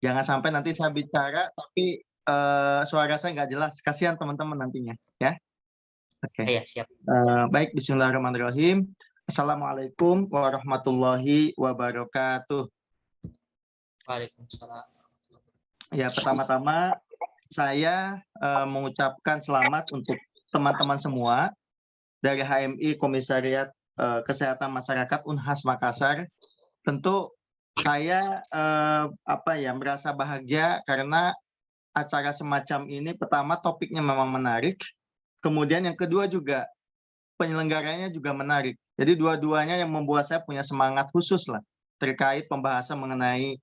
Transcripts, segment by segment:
Jangan sampai nanti saya bicara tapi, suara saya nggak jelas, kasihan teman-teman nantinya, ya. Oke, Iya, siap. baik, bismillahirrahmanirrahim. Assalamualaikum warahmatullahi wabarakatuh. Waalaikumsalam. Ya, pertama-tama saya, mengucapkan selamat untuk teman-teman semua dari HMI Komisariat, Kesehatan Masyarakat Unhas Makassar. Tentu saya, merasa bahagia karena acara semacam ini pertama topiknya memang menarik, kemudian yang kedua juga penyelenggaranya juga menarik. Jadi dua-duanya yang membuat saya punya semangat khusus lah terkait pembahasan mengenai,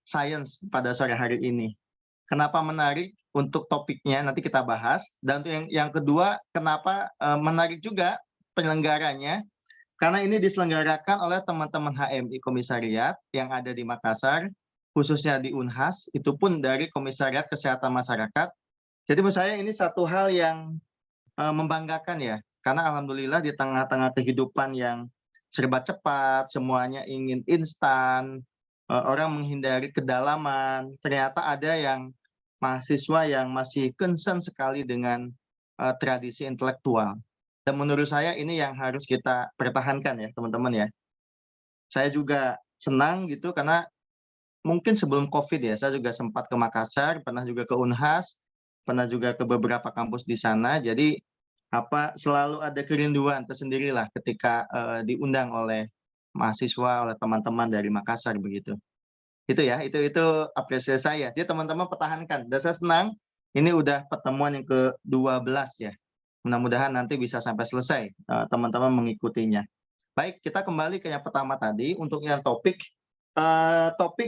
sains pada sore hari ini. Kenapa menarik untuk topiknya nanti kita bahas, dan untuk yang kedua kenapa, menarik juga penyelenggaranya, karena ini diselenggarakan oleh teman-teman HMI Komisariat yang ada di Makassar, khususnya di Unhas, itu pun dari Komisariat Kesehatan Masyarakat. Jadi menurut saya ini satu hal yang, membanggakan ya, karena alhamdulillah di tengah-tengah kehidupan yang serba cepat, semuanya ingin instan, orang menghindari kedalaman, ternyata ada yang mahasiswa yang masih concern sekali dengan, tradisi intelektual. Dan menurut saya ini yang harus kita pertahankan ya teman-teman ya. Saya juga senang gitu karena mungkin sebelum Covid ya, saya juga sempat ke Makassar, pernah juga ke Unhas, pernah juga ke beberapa kampus di sana. Jadi selalu ada kerinduan tersendirilah ketika, diundang oleh mahasiswa, oleh teman-teman dari Makassar begitu. Itu ya, itu apresiasi saya. Jadi teman-teman pertahankan dan saya senang ini udah pertemuan yang ke-12 ya. Mudah-mudahan nanti bisa sampai selesai, teman-teman mengikutinya. Baik, kita kembali ke yang pertama tadi, untuk yang topik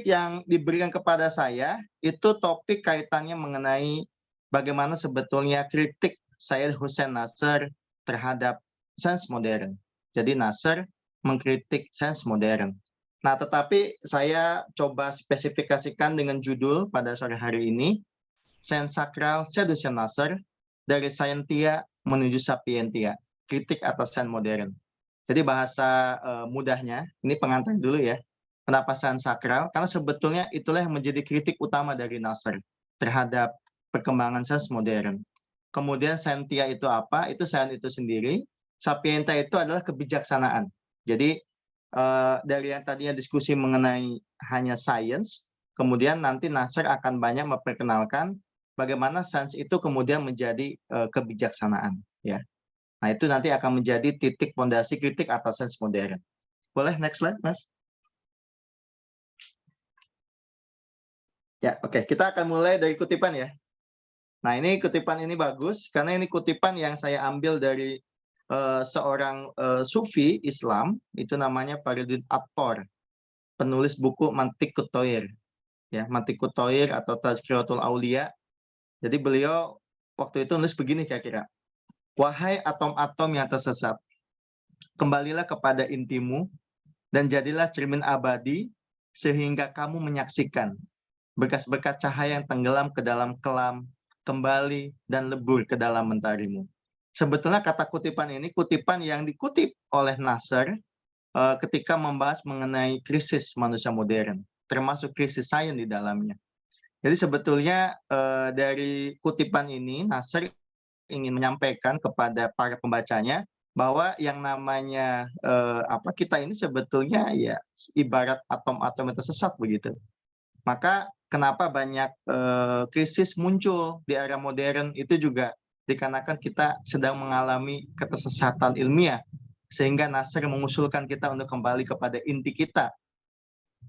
yang diberikan kepada saya, itu topik kaitannya mengenai bagaimana sebetulnya kritik Syed Hussein Nasr terhadap sains modern. Jadi Nasr mengkritik sains modern. Nah, tetapi saya coba spesifikasikan dengan judul pada sore hari ini, Sains Sakral Syed Hussein Nasr, dari Scientia menuju Sapientia, kritik atas sains modern. Jadi bahasa mudahnya, ini pengantar dulu ya, kenapa sains sakral? Karena sebetulnya itulah yang menjadi kritik utama dari Nasr terhadap perkembangan sains modern. Kemudian Scientia itu apa? Itu sains itu sendiri. Sapientia itu adalah kebijaksanaan. Jadi dari yang tadinya diskusi mengenai hanya sains, kemudian nanti Nasr akan banyak memperkenalkan bagaimana sains itu kemudian menjadi kebijaksanaan. Ya. Nah, itu nanti akan menjadi titik fondasi kritik atas sains modern. Boleh next slide, Mas? Ya, oke. Kita akan mulai dari kutipan ya. Nah, ini kutipan ini bagus karena ini kutipan yang saya ambil dari seorang sufi Islam, itu namanya Fariduddin Attar, penulis buku Mantiqut Thoir. Ya, Mantiqut Thoir atau Tazkiratul Aulia. Jadi beliau waktu itu nulis begini kira-kira. Wahai atom-atom yang tersesat, kembalilah kepada intimu dan jadilah cermin abadi sehingga kamu menyaksikan bekas-bekas cahaya yang tenggelam ke dalam kelam, kembali dan lebur ke dalam mentarimu. Sebetulnya kata kutipan ini kutipan yang dikutip oleh Nasr ketika membahas mengenai krisis manusia modern, termasuk krisis sains di dalamnya. Jadi sebetulnya dari kutipan ini Nasr ingin menyampaikan kepada para pembacanya bahwa yang namanya kita ini sebetulnya ya ibarat atom-atom yang tersesat begitu. Maka kenapa banyak krisis muncul di era modern itu juga dikarenakan kita sedang mengalami ketersesatan ilmiah, sehingga Nasr mengusulkan kita untuk kembali kepada inti kita.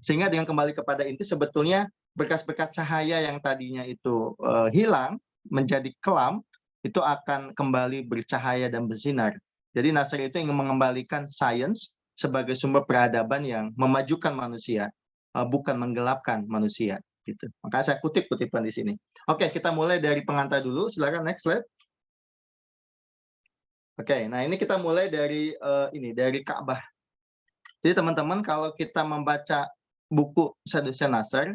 Sehingga dengan kembali kepada inti sebetulnya bekas-bekas cahaya yang tadinya itu hilang menjadi kelam, itu akan kembali bercahaya dan bersinar. Jadi Nasr itu ingin mengembalikan sains sebagai sumber peradaban yang memajukan manusia, bukan menggelapkan manusia. Gitu. Maka saya kutip kutipan di sini. Oke, kita mulai dari pengantar dulu. Silakan next slide. Oke, nah ini kita mulai dari dari Ka'bah. Jadi teman-teman kalau kita membaca buku Syed Hussein Nasr,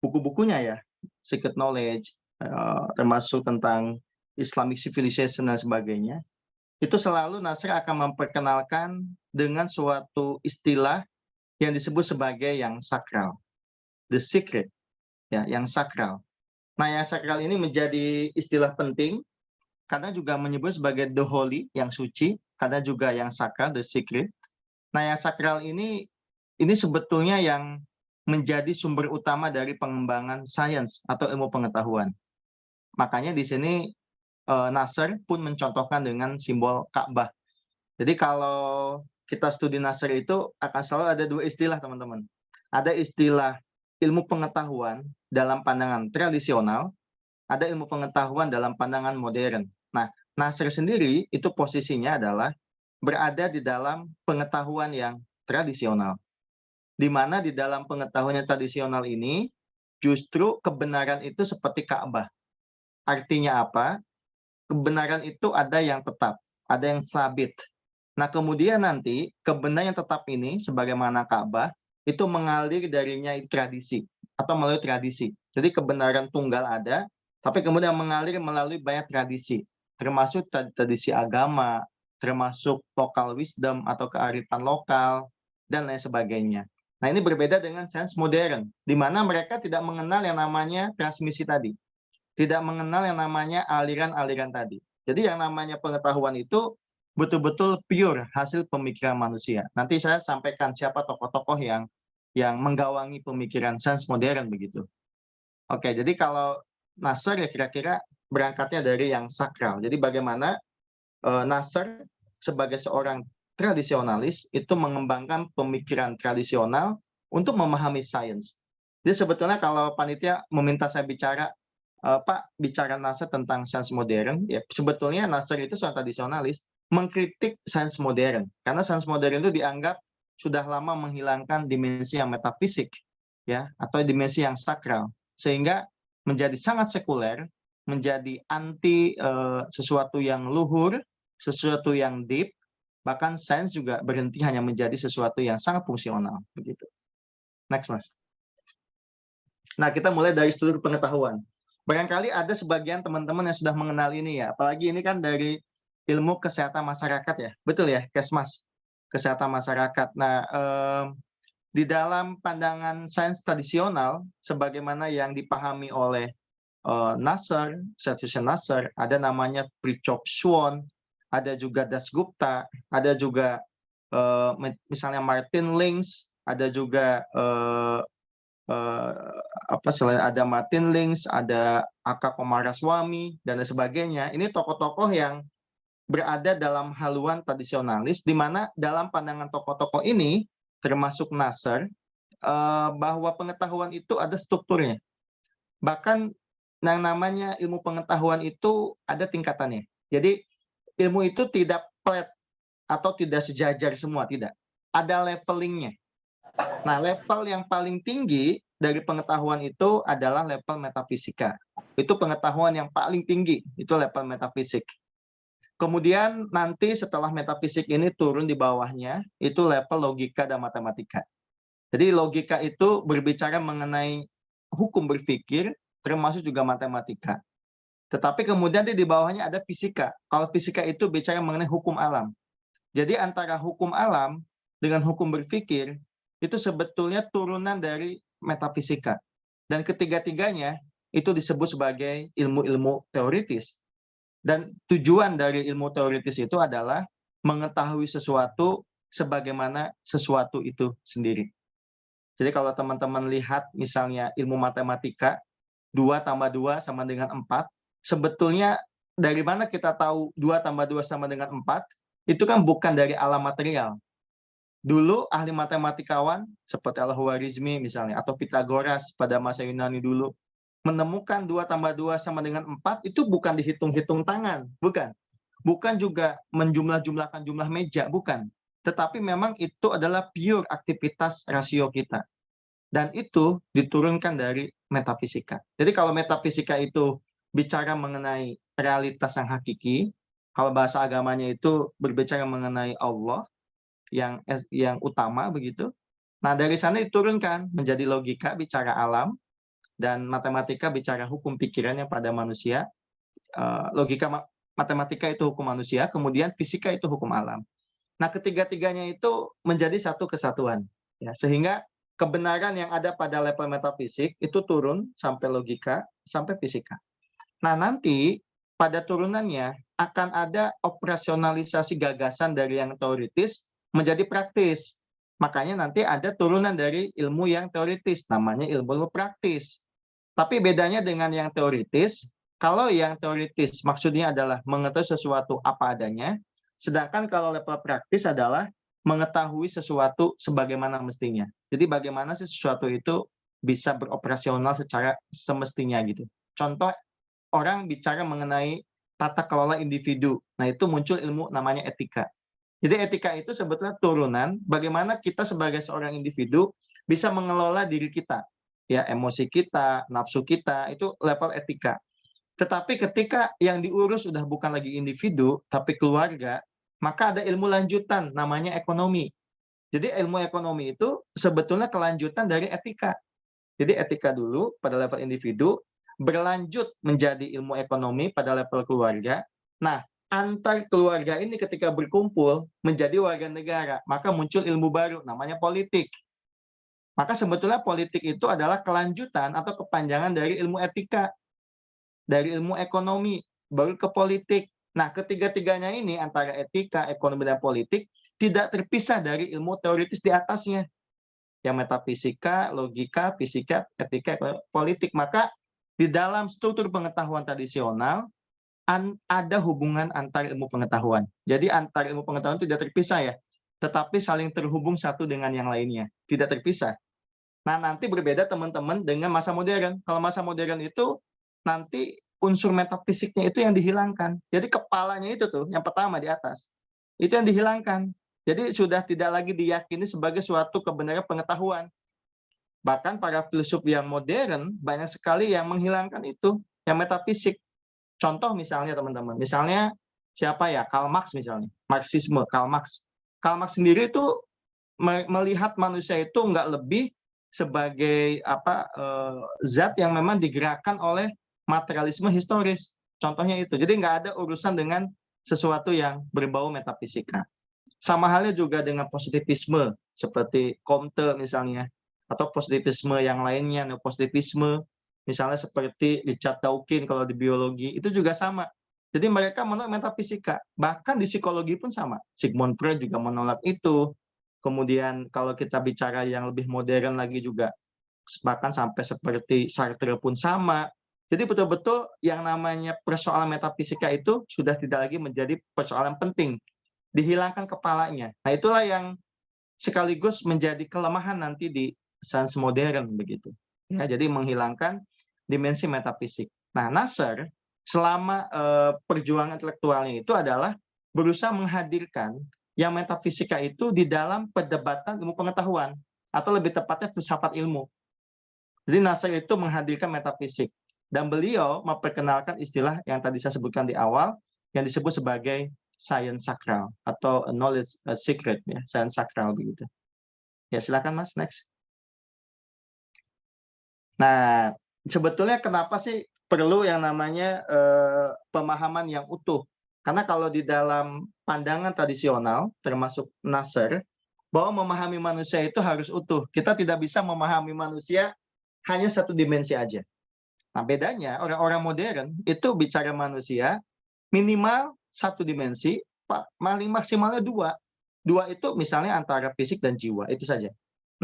buku-bukunya ya, Secret Knowledge, termasuk tentang Islamic Civilization dan sebagainya, itu selalu Nasr akan memperkenalkan dengan suatu istilah yang disebut sebagai yang sakral. the secret, ya, yang sakral. Nah, yang sakral ini menjadi istilah penting karena juga menyebut sebagai the holy, yang suci, karena juga yang sakral, the secret. Nah, yang sakral ini sebetulnya yang menjadi sumber utama dari pengembangan sains atau ilmu pengetahuan. Makanya di sini Nasr pun mencontohkan dengan simbol Ka'bah. Jadi kalau kita studi Nasr itu akan selalu ada dua istilah, teman-teman. Ada istilah ilmu pengetahuan dalam pandangan tradisional, ada ilmu pengetahuan dalam pandangan modern. Nah, Nasr sendiri itu posisinya adalah berada di dalam pengetahuan yang tradisional. Di mana di dalam pengetahuan yang tradisional ini, justru kebenaran itu seperti Ka'bah. Artinya apa? Kebenaran itu ada yang tetap, ada yang sabit. Nah, kemudian nanti kebenaran yang tetap ini, sebagaimana Ka'bah, itu mengalir darinya tradisi, atau melalui tradisi. Jadi kebenaran tunggal ada, tapi kemudian mengalir melalui banyak tradisi, termasuk tradisi agama, termasuk local wisdom atau kearifan lokal, dan lain sebagainya. Nah, ini berbeda dengan sains modern, di mana mereka tidak mengenal yang namanya transmisi tadi. Tidak mengenal yang namanya aliran-aliran tadi. Jadi yang namanya pengetahuan itu betul-betul pure hasil pemikiran manusia. Nanti saya sampaikan siapa tokoh-tokoh yang menggawangi pemikiran sains modern begitu. Oke, jadi kalau Nasr ya kira-kira berangkatnya dari yang sakral. Jadi bagaimana Nasr sebagai seorang tradisionalis itu mengembangkan pemikiran tradisional untuk memahami sains. Jadi sebetulnya kalau panitia meminta saya bicara, Pak, bicara Nasr tentang sains modern, ya sebetulnya Nasr itu seorang tradisionalis mengkritik sains modern, karena sains modern itu dianggap sudah lama menghilangkan dimensi yang metafisik, ya, atau dimensi yang sakral, sehingga menjadi sangat sekuler, menjadi anti sesuatu yang luhur, sesuatu yang deep, bahkan sains juga berhenti hanya menjadi sesuatu yang sangat fungsional, begitu. Next, Mas. Nah, kita mulai dari studi pengetahuan. Barangkali ada sebagian teman-teman yang sudah mengenal ini ya, apalagi ini kan dari ilmu kesehatan masyarakat ya, betul ya, Kesmas, kesehatan masyarakat. Nah, di dalam pandangan sains tradisional, sebagaimana yang dipahami oleh Nasr, Satyushan Nasr, ada namanya Fridtjof Schwann, ada juga Dasgupta, ada juga misalnya Martin Links, ada juga selain ada Martin Links, ada Aka Komaraswamy, dan lain sebagainya. Ini tokoh-tokoh yang berada dalam haluan tradisionalis, di mana dalam pandangan tokoh-tokoh ini, termasuk Nasr, bahwa pengetahuan itu ada strukturnya. Bahkan yang namanya ilmu pengetahuan itu ada tingkatannya. Jadi ilmu itu tidak flat atau tidak sejajar semua, tidak. Ada levelingnya. Nah, level yang paling tinggi dari pengetahuan itu adalah level metafisika. Itu pengetahuan yang paling tinggi, itu level metafisik. Kemudian nanti setelah metafisik ini turun di bawahnya, itu level logika dan matematika. Jadi logika itu berbicara mengenai hukum berpikir, termasuk juga matematika. Tetapi kemudian di bawahnya ada fisika. Kalau fisika itu bicara mengenai hukum alam. Jadi antara hukum alam dengan hukum berpikir, itu sebetulnya turunan dari metafisika. Dan ketiga-tiganya itu disebut sebagai ilmu-ilmu teoritis. Dan tujuan dari ilmu teoritis itu adalah mengetahui sesuatu sebagaimana sesuatu itu sendiri. Jadi kalau teman-teman lihat misalnya ilmu matematika, 2 tambah 2 sama dengan 4, sebetulnya dari mana kita tahu 2 tambah 2 sama dengan 4? Itu kan bukan dari alam material. Dulu ahli matematikawan seperti Al-Khwarizmi misalnya, atau Pitagoras pada masa Yunani dulu, menemukan 2 tambah 2 sama dengan 4 itu bukan dihitung-hitung tangan, bukan. Bukan juga menjumlah-jumlahkan jumlah meja, bukan. Tetapi memang itu adalah pure aktivitas rasio kita. Dan itu diturunkan dari metafisika. Jadi kalau metafisika itu bicara mengenai realitas yang hakiki, kalau bahasa agamanya itu berbicara mengenai Allah, yang utama begitu. Nah, dari sana diturunkan menjadi logika bicara alam, dan matematika bicara hukum pikirannya pada manusia. Logika matematika itu hukum manusia, kemudian fisika itu hukum alam. Nah, ketiga-tiganya itu menjadi satu kesatuan. Ya, sehingga kebenaran yang ada pada level metafisik itu turun sampai logika, sampai fisika. Nah, nanti pada turunannya akan ada operasionalisasi gagasan dari yang teoritis menjadi praktis. Makanya nanti ada turunan dari ilmu yang teoritis, namanya ilmu praktis. Tapi bedanya dengan yang teoritis, kalau yang teoritis maksudnya adalah mengetahui sesuatu apa adanya, sedangkan kalau level praktis adalah mengetahui sesuatu sebagaimana mestinya. Jadi bagaimana sih sesuatu itu bisa beroperasional secara semestinya gitu. Contoh, orang bicara mengenai tata kelola individu. Nah, itu muncul ilmu namanya etika. Jadi etika itu sebetulnya turunan bagaimana kita sebagai seorang individu bisa mengelola diri kita. Ya, emosi kita, nafsu kita, itu level etika. Tetapi ketika yang diurus sudah bukan lagi individu, tapi keluarga, maka ada ilmu lanjutan namanya ekonomi. Jadi ilmu ekonomi itu sebetulnya kelanjutan dari etika. Jadi etika dulu pada level individu, berlanjut menjadi ilmu ekonomi pada level keluarga. Nah, antar keluarga ini ketika berkumpul menjadi warga negara, maka muncul ilmu baru namanya politik. Maka sebetulnya politik itu adalah kelanjutan atau kepanjangan dari ilmu etika, dari ilmu ekonomi, baru ke politik. Nah, ketiga-tiganya ini antara etika, ekonomi, dan politik tidak terpisah dari ilmu teoritis di atasnya. Yang metafisika, logika, fisika, etika, politik. Maka di dalam struktur pengetahuan tradisional ada hubungan antar ilmu pengetahuan. Jadi antar ilmu pengetahuan tidak terpisah ya, tetapi saling terhubung satu dengan yang lainnya, tidak terpisah. Nah, nanti berbeda teman-teman dengan masa modern. Kalau masa modern itu nanti unsur metafisiknya itu yang dihilangkan. Jadi kepalanya itu tuh, yang pertama di atas, itu yang dihilangkan. Jadi sudah tidak lagi diyakini sebagai suatu kebenaran pengetahuan. Bahkan para filsuf yang modern banyak sekali yang menghilangkan itu, yang metafisik. Contoh misalnya teman-teman, misalnya siapa ya? Karl Marx misalnya, Marxisme, Karl Marx. Karl Marx sendiri itu melihat manusia itu nggak lebih sebagai zat yang memang digerakkan oleh materialisme historis. Contohnya itu. Jadi nggak ada urusan dengan sesuatu yang berbau metafisika. Sama halnya juga dengan positivisme, seperti Comte misalnya, atau positivisme yang lainnya, neopositivisme, misalnya seperti Richard Dawkins kalau di biologi, itu juga sama. Jadi mereka menolak metafisika. Bahkan di psikologi pun sama. Sigmund Freud juga menolak itu. Kemudian kalau kita bicara yang lebih modern lagi juga, bahkan sampai seperti Sartre pun sama. Jadi betul-betul yang namanya persoalan metafisika itu sudah tidak lagi menjadi persoalan penting. Dihilangkan kepalanya. Nah, itulah yang sekaligus menjadi kelemahan nanti di sains modern begitu. Ya, jadi menghilangkan dimensi metafisik. Nah, Nasr selama perjuangan intelektualnya itu adalah berusaha menghadirkan yang metafisika itu di dalam perdebatan ilmu pengetahuan, atau lebih tepatnya filsafat ilmu. Jadi Nasr itu menghadirkan metafisik, dan beliau memperkenalkan istilah yang tadi saya sebutkan di awal, yang disebut sebagai science sakral atau knowledge secret, ya, science sakral begitu. Ya, silakan Mas, next. Nah, sebetulnya kenapa sih perlu yang namanya pemahaman yang utuh? Karena kalau di dalam pandangan tradisional, termasuk Nasr, bahwa memahami manusia itu harus utuh. Kita tidak bisa memahami manusia hanya satu dimensi aja. Nah, bedanya orang-orang modern itu bicara manusia minimal satu dimensi, paling maksimalnya dua. Dua itu misalnya antara fisik dan jiwa, itu saja.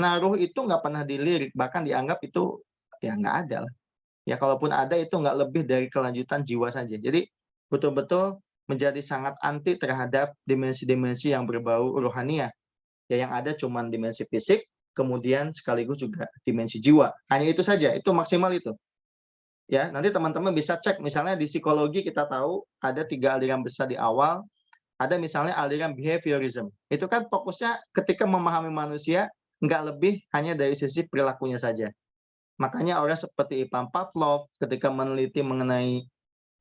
Nah, ruh itu nggak pernah dilirik, bahkan dianggap itu ya nggak ada lah. Ya kalaupun ada itu nggak lebih dari kelanjutan jiwa saja. Jadi betul-betul menjadi sangat anti terhadap dimensi-dimensi yang berbau rohania. Ya yang ada cuma dimensi fisik, kemudian sekaligus juga dimensi jiwa. Hanya itu saja, itu maksimal itu. Ya, nanti teman-teman bisa cek misalnya di psikologi kita tahu ada 3 aliran besar di awal, ada misalnya aliran behaviorism. Itu kan fokusnya ketika memahami manusia nggak lebih hanya dari sisi perilakunya saja. Makanya orang seperti Ivan Pavlov ketika meneliti mengenai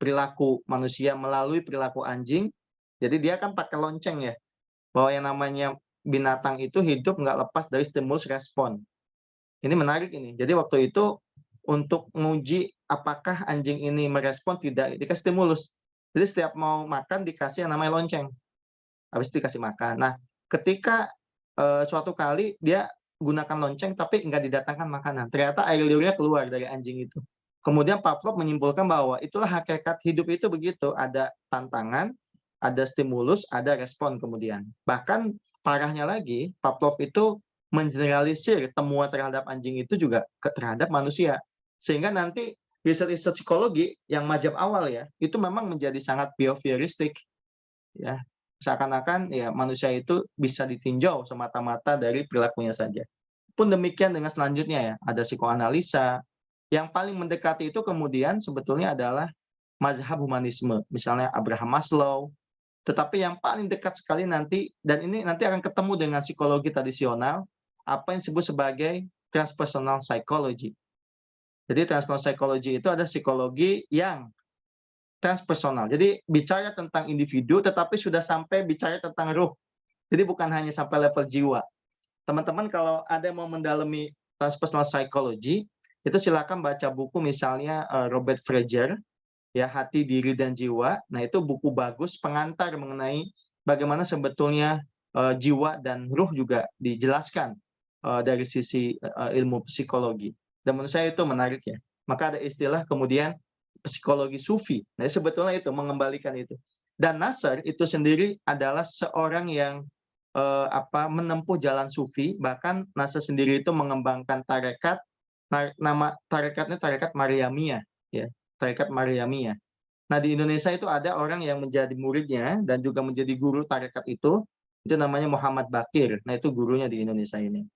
perilaku manusia melalui perilaku anjing, jadi dia kan pakai lonceng ya, bahwa yang namanya binatang itu hidup nggak lepas dari stimulus respon. Ini menarik ini. Jadi waktu itu untuk menguji apakah anjing ini merespon tidak, dikasih stimulus. Jadi setiap mau makan dikasih yang namanya lonceng. Habis itu dikasih makan. Nah, ketika suatu kali dia gunakan lonceng tapi nggak didatangkan makanan. Ternyata air liurnya keluar dari anjing itu. Kemudian Pavlov menyimpulkan bahwa itulah hakikat hidup itu begitu, ada tantangan, ada stimulus, ada respon kemudian. Bahkan parahnya lagi, Pavlov itu mengeneralisir temuan terhadap anjing itu juga terhadap manusia. Sehingga nanti riset-riset psikologi yang mazhab awal ya, itu memang menjadi sangat behavioristik. Ya, seakan-akan ya manusia itu bisa ditinjau semata-mata dari perilakunya saja. Pun demikian dengan selanjutnya ya, ada psikoanalisa. Yang paling mendekati itu kemudian sebetulnya adalah mazhab humanisme, misalnya Abraham Maslow. Tetapi yang paling dekat sekali nanti, dan ini nanti akan ketemu dengan psikologi tradisional, apa yang disebut sebagai transpersonal psychology. Jadi transpersonal psychology itu ada psikologi yang transpersonal. Jadi bicara tentang individu, tetapi sudah sampai bicara tentang ruh. Jadi bukan hanya sampai level jiwa. Teman-teman kalau ada yang mau mendalami transpersonal psychology, itu silakan baca buku misalnya Robert Frager, ya Hati, Diri, dan Jiwa. Nah itu buku bagus pengantar mengenai bagaimana sebetulnya jiwa dan ruh juga dijelaskan dari sisi ilmu psikologi. Dan menurut saya itu menarik ya. Maka ada istilah kemudian psikologi sufi. Nah sebetulnya itu mengembalikan itu. Dan Nasr itu sendiri adalah seorang yang menempuh jalan sufi. Bahkan Nasr sendiri itu mengembangkan tarekat. Nama tarekatnya tarekat Maryamiyah, ya, tarekat Maryamiyah. Nah di Indonesia itu ada orang yang menjadi muridnya dan juga menjadi guru tarekat itu namanya Muhammad Bakir. Nah itu gurunya di Indonesia ini.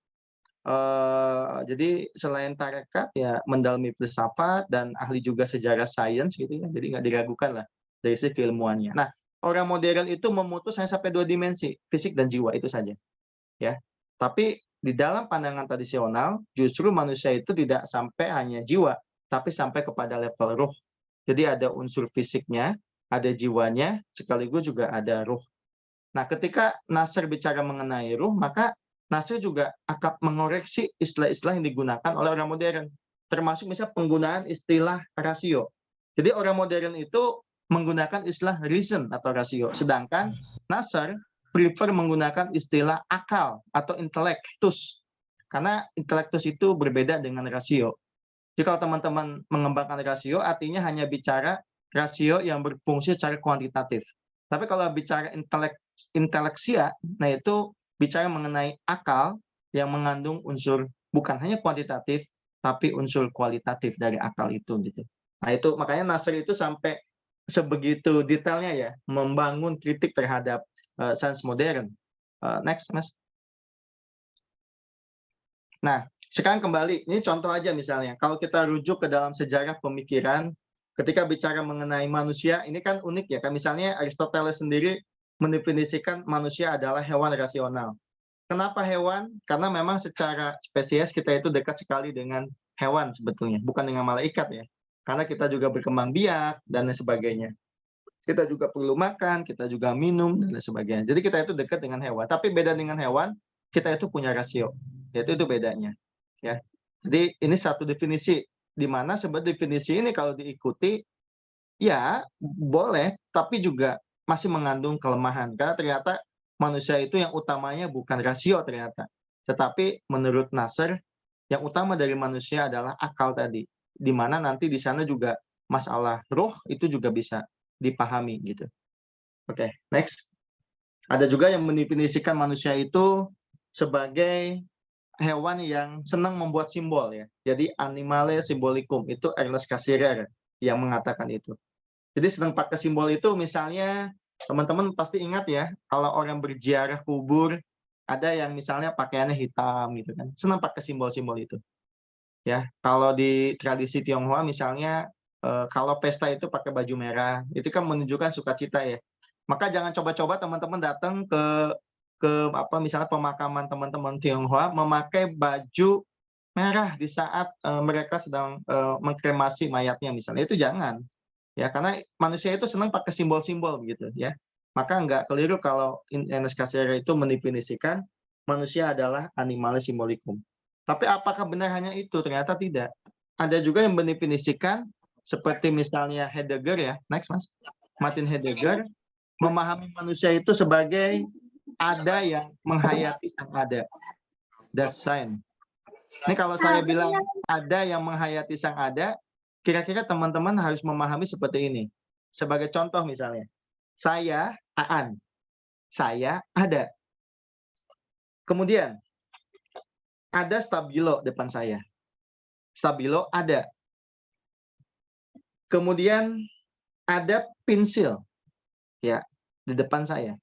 Jadi selain tarekat ya mendalami filsafat dan ahli juga sejarah sains gitu ya. Jadi nggak diragukan lah dari sisi keilmuannya. Nah orang modern itu memutus hanya sampai 2 dimensi, fisik dan jiwa itu saja. Ya, tapi di dalam pandangan tradisional justru manusia itu tidak sampai hanya jiwa, tapi sampai kepada level ruh. Jadi ada unsur fisiknya, ada jiwanya, sekaligus juga ada ruh. Nah, ketika Nasr bicara mengenai ruh, maka Nasr juga akan mengoreksi istilah-istilah yang digunakan oleh orang modern, termasuk misalnya penggunaan istilah rasio. Jadi orang modern itu menggunakan istilah reason atau rasio, sedangkan Nasr prefer menggunakan istilah akal atau intelektus. Karena intelektus itu berbeda dengan rasio. Jadi kalau teman-teman mengembangkan rasio, artinya hanya bicara rasio yang berfungsi secara kuantitatif. Tapi kalau bicara inteleksia, nah itu bicara mengenai akal yang mengandung unsur bukan hanya kuantitatif, tapi unsur kualitatif dari akal itu gitu. Nah itu makanya Nasr itu sampai sebegitu detailnya ya membangun kritik terhadap sains modern. Next, Mas. Nah, sekarang kembali, ini contoh aja misalnya, kalau kita rujuk ke dalam sejarah pemikiran, ketika bicara mengenai manusia, ini kan unik ya, kan misalnya Aristoteles sendiri mendefinisikan manusia adalah hewan rasional. Kenapa hewan? Karena memang secara spesies kita itu dekat sekali dengan hewan sebetulnya, bukan dengan malaikat ya. Karena kita juga berkembang biak dan lain sebagainya. Kita juga perlu makan, kita juga minum, dan lain sebagainya. Jadi kita itu dekat dengan hewan. Tapi beda dengan hewan, kita itu punya rasio. Itu bedanya. Ya. Jadi ini satu definisi, di mana sebenarnya definisi ini kalau diikuti, ya boleh, tapi juga masih mengandung kelemahan. Karena ternyata manusia itu yang utamanya bukan rasio ternyata. Tetapi menurut Nasr, yang utama dari manusia adalah akal tadi. Di mana nanti di sana juga masalah roh itu juga bisa dipahami gitu. Oke, next. Ada juga yang mendefinisikan manusia itu sebagai hewan yang senang membuat simbol ya. Jadi animale symbolicum itu Ernest Cassirer yang mengatakan itu. Jadi senang pakai simbol itu misalnya teman-teman pasti ingat ya kalau orang berziarah kubur ada yang misalnya pakaiannya hitam gitu kan. Senang pakai simbol-simbol itu. Ya, kalau di tradisi Tionghoa misalnya kalau pesta itu pakai baju merah, itu kan menunjukkan sukacita ya. Maka jangan coba-coba teman-teman datang ke misalnya pemakaman teman-teman Tionghoa memakai baju merah di saat mereka sedang mengkremasi mayatnya misalnya. Itu jangan. Ya, karena manusia itu senang pakai simbol-simbol begitu ya. Maka nggak keliru kalau Ernest Cassirer itu mendefinisikan manusia adalah animalis symbolicum. Tapi apakah benar hanya itu? Ternyata tidak. Ada juga yang mendefinisikan seperti misalnya Heidegger ya, next Mas. Martin Heidegger memahami manusia itu sebagai ada yang menghayati yang ada. Dasein. Ini kalau saya bilang ada yang menghayati sang ada, kira-kira teman-teman harus memahami seperti ini. Sebagai contoh misalnya, saya Aan, saya ada. Kemudian ada stabilo depan saya. Stabilo ada. Kemudian ada pensil ya di depan saya.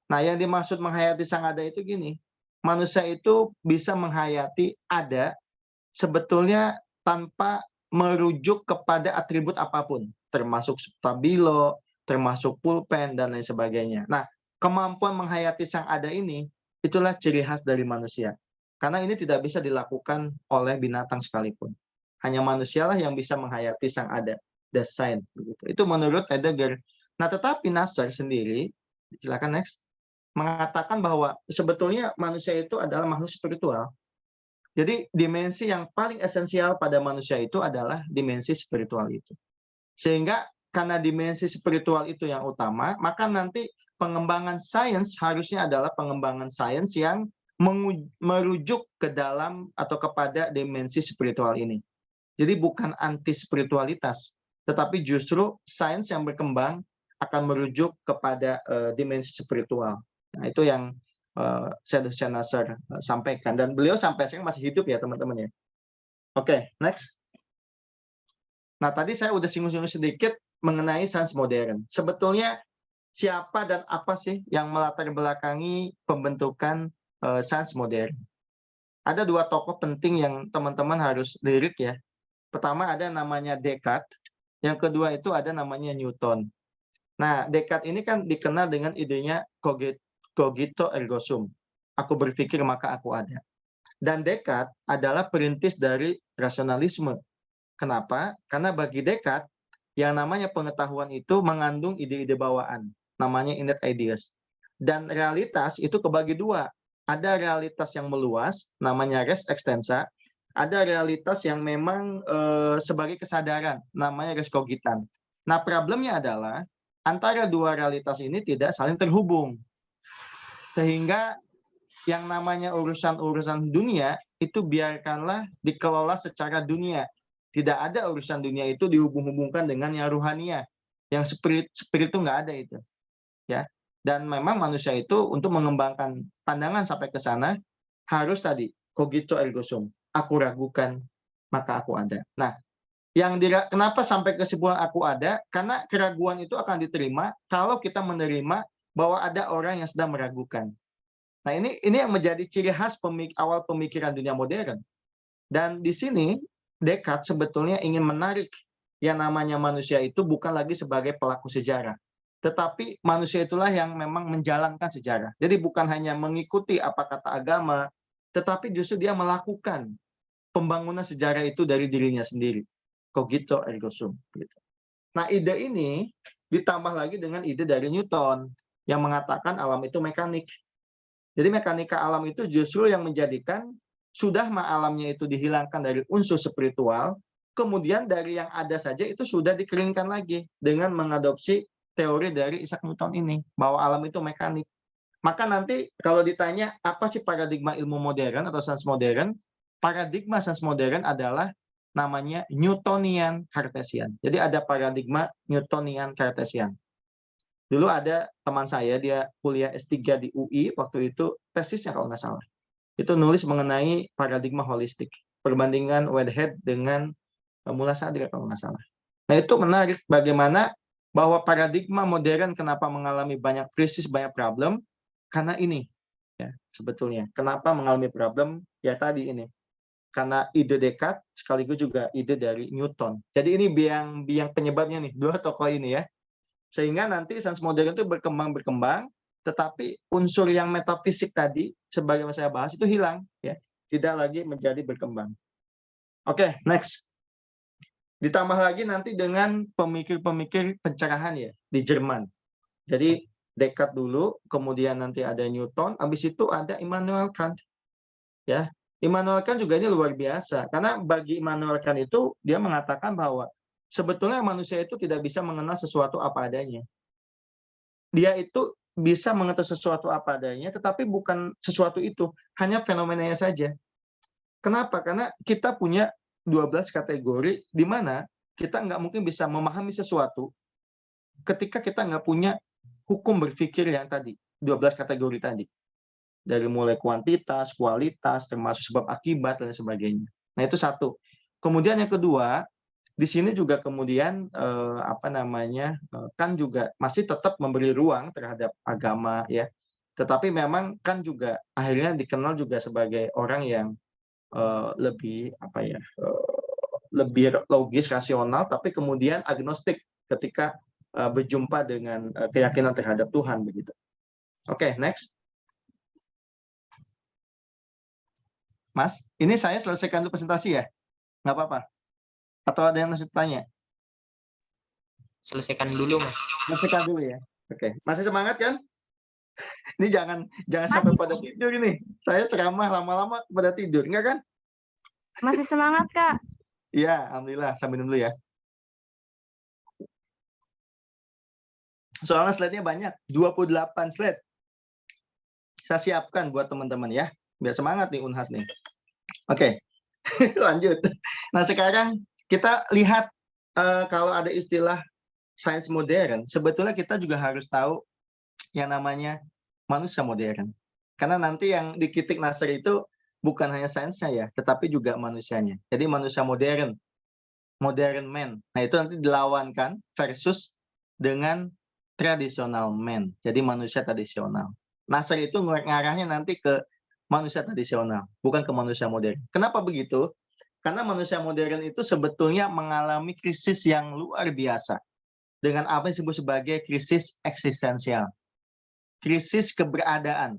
Nah, yang dimaksud menghayati sang ada itu gini. Manusia itu bisa menghayati ada sebetulnya tanpa merujuk kepada atribut apapun, termasuk stabilo, termasuk pulpen dan lain sebagainya. Nah, kemampuan menghayati sang ada ini itulah ciri khas dari manusia. Karena ini tidak bisa dilakukan oleh binatang sekalipun. Hanya manusialah yang bisa menghayati sang ada, Dasein. Itu menurut Heidegger. Nah, tetapi Nasser sendiri, silakan next, mengatakan bahwa sebetulnya manusia itu adalah makhluk spiritual. Jadi dimensi yang paling esensial pada manusia itu adalah dimensi spiritual itu. Sehingga karena dimensi spiritual itu yang utama, maka nanti pengembangan sains harusnya adalah pengembangan sains yang merujuk ke dalam atau kepada dimensi spiritual ini. Jadi bukan anti spiritualitas, tetapi justru sains yang berkembang akan merujuk kepada dimensi spiritual. Nah, itu yang Syed Nasser sampaikan. Dan beliau sampai sekarang masih hidup ya teman-teman ya. Oke, next. Nah, tadi saya udah singgung-singgung sedikit mengenai sains modern. Sebetulnya siapa dan apa sih yang melatar belakangi pembentukan sains modern? Ada dua tokoh penting yang teman-teman harus lirik ya. Pertama ada namanya Descartes, yang kedua itu ada namanya Newton. Nah, Descartes ini kan dikenal dengan idenya cogito ergo sum. Aku berpikir maka aku ada. Dan Descartes adalah perintis dari rasionalisme. Kenapa? Karena bagi Descartes, yang namanya pengetahuan itu mengandung ide-ide bawaan. Namanya innate ideas. Dan realitas itu kebagi dua. Ada realitas yang meluas, namanya res extensa. Ada realitas yang memang sebagai kesadaran, namanya res cogitan. Nah, problemnya adalah antara dua realitas ini tidak saling terhubung. Sehingga yang namanya urusan-urusan dunia itu biarkanlah dikelola secara dunia. Tidak ada urusan dunia itu dihubung-hubungkan dengan yang ruhania. Yang spirit itu nggak ada itu. Ya. Dan memang manusia itu untuk mengembangkan pandangan sampai ke sana harus tadi cogito ergo sum. Aku ragukan maka aku ada. Nah, kenapa sampai kesimpulan aku ada? Karena keraguan itu akan diterima kalau kita menerima bahwa ada orang yang sedang meragukan. Nah, ini yang menjadi ciri khas awal pemikiran dunia modern. Dan di sini Descartes sebetulnya ingin menarik yang namanya manusia itu bukan lagi sebagai pelaku sejarah, tetapi manusia itulah yang memang menjalankan sejarah. Jadi bukan hanya mengikuti apa kata agama, tetapi justru dia melakukan pembangunan sejarah itu dari dirinya sendiri. Cogito ergo sum. Nah, ide ini ditambah lagi dengan ide dari Newton yang mengatakan alam itu mekanik. Jadi mekanika alam itu justru yang menjadikan sudah alamnya itu dihilangkan dari unsur spiritual, kemudian dari yang ada saja itu sudah dikeringkan lagi dengan mengadopsi teori dari Isaac Newton ini, bahwa alam itu mekanik. Maka nanti kalau ditanya apa sih paradigma ilmu modern atau sains modern, paradigma sains modern adalah namanya Newtonian Cartesian. Jadi ada paradigma Newtonian Cartesian. Dulu ada teman saya, dia kuliah S3 di UI, waktu itu tesisnya kalau nggak salah. Itu nulis mengenai paradigma holistik. Perbandingan Whitehead dengan Mullah Sadri kalau nggak salah. Nah, itu menarik bagaimana bahwa paradigma modern kenapa mengalami banyak krisis, banyak problem, karena ini. Ya, sebetulnya. Kenapa mengalami problem? Ya tadi ini. Karena ide Descartes sekaligus juga ide dari Newton. Jadi ini biang penyebabnya nih, dua tokoh ini ya. Sehingga nanti sains modern itu berkembang, tetapi unsur yang metafisik tadi, sebagai yang saya bahas, itu hilang, ya, tidak lagi menjadi berkembang. Oke, next. Ditambah lagi nanti dengan pemikir-pemikir pencerahan ya di Jerman. Jadi Descartes dulu, kemudian nanti ada Newton, habis itu ada Immanuel Kant. Ya, Immanuel Kant juga ini luar biasa, karena bagi Immanuel Kant itu dia mengatakan bahwa sebetulnya manusia itu tidak bisa mengenal sesuatu apa adanya. Dia itu bisa mengenal sesuatu apa adanya, tetapi bukan sesuatu itu, hanya fenomenanya saja. Kenapa? Karena kita punya 12 kategori di mana kita nggak mungkin bisa memahami sesuatu ketika kita nggak punya hukum berpikir yang tadi, 12 kategori tadi. Dari mulai kuantitas, kualitas, termasuk sebab akibat, dan sebagainya. Nah, itu satu. Kemudian yang kedua, di sini juga kemudian kan juga masih tetap memberi ruang terhadap agama ya. Tetapi memang kan juga akhirnya dikenal juga sebagai orang yang lebih logis, rasional, tapi kemudian agnostik ketika berjumpa dengan keyakinan terhadap Tuhan begitu. Oke, next. Mas, ini saya selesaikan dulu presentasi ya? Nggak apa-apa? Atau ada yang masih tanya? Selesaikan dulu, Mas. Selesaikan dulu ya. Oke, masih semangat kan? Ini jangan sampai pada tidur ini. Saya ceramah lama-lama pada tidur, enggak kan? Masih semangat, Kak. Iya, alhamdulillah. Sambil dulu ya. Soalnya slide-nya banyak, 28 slide. Saya siapkan buat teman-teman ya. Biar semangat nih Unhas nih. Oke, lanjut. Nah, sekarang kita lihat kalau ada istilah sains modern, sebetulnya kita juga harus tahu yang namanya manusia modern. Karena nanti yang di Kitik Nasr itu bukan hanya sainsnya ya, tetapi juga manusianya. Jadi manusia modern, modern man. Nah, itu nanti dilawankan versus dengan traditional man. Jadi manusia tradisional. Nasr itu ngarahnya nanti ke manusia tradisional, bukan ke manusia modern. Kenapa begitu? Karena manusia modern itu sebetulnya mengalami krisis yang luar biasa dengan apa yang disebut sebagai krisis eksistensial, krisis keberadaan.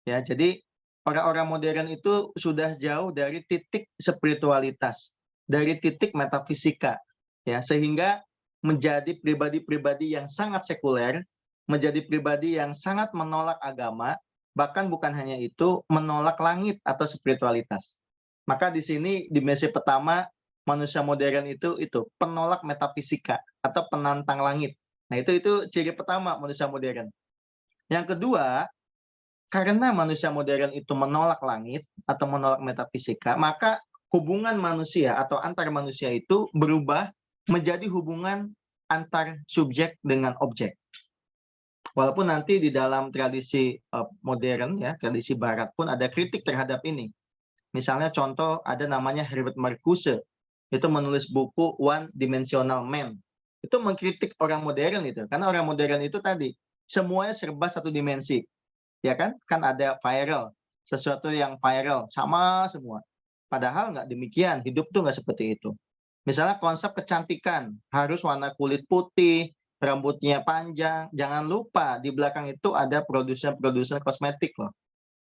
Ya, jadi orang-orang modern itu sudah jauh dari titik spiritualitas, dari titik metafisika, ya, sehingga menjadi pribadi-pribadi yang sangat sekuler, menjadi pribadi yang sangat menolak agama, bahkan bukan hanya itu, menolak langit atau spiritualitas. Maka di sini dimensi pertama manusia modern itu penolak metafisika atau penantang langit. Nah, itu ciri pertama manusia modern. Yang kedua, karena manusia modern itu menolak langit atau menolak metafisika, maka hubungan manusia atau antar manusia itu berubah menjadi hubungan antar subjek dengan objek. Walaupun nanti di dalam tradisi modern ya, tradisi barat pun ada kritik terhadap ini. Misalnya contoh ada namanya Herbert Marcuse, itu menulis buku One Dimensional Man. Itu mengkritik orang modern itu, karena orang modern itu tadi semuanya serba satu dimensi. Ya kan? Kan ada viral, sesuatu yang viral sama semua. Padahal nggak demikian, hidup tuh nggak seperti itu. Misalnya konsep kecantikan, harus warna kulit putih, rambutnya panjang. Jangan lupa di belakang itu ada produsen kosmetik loh.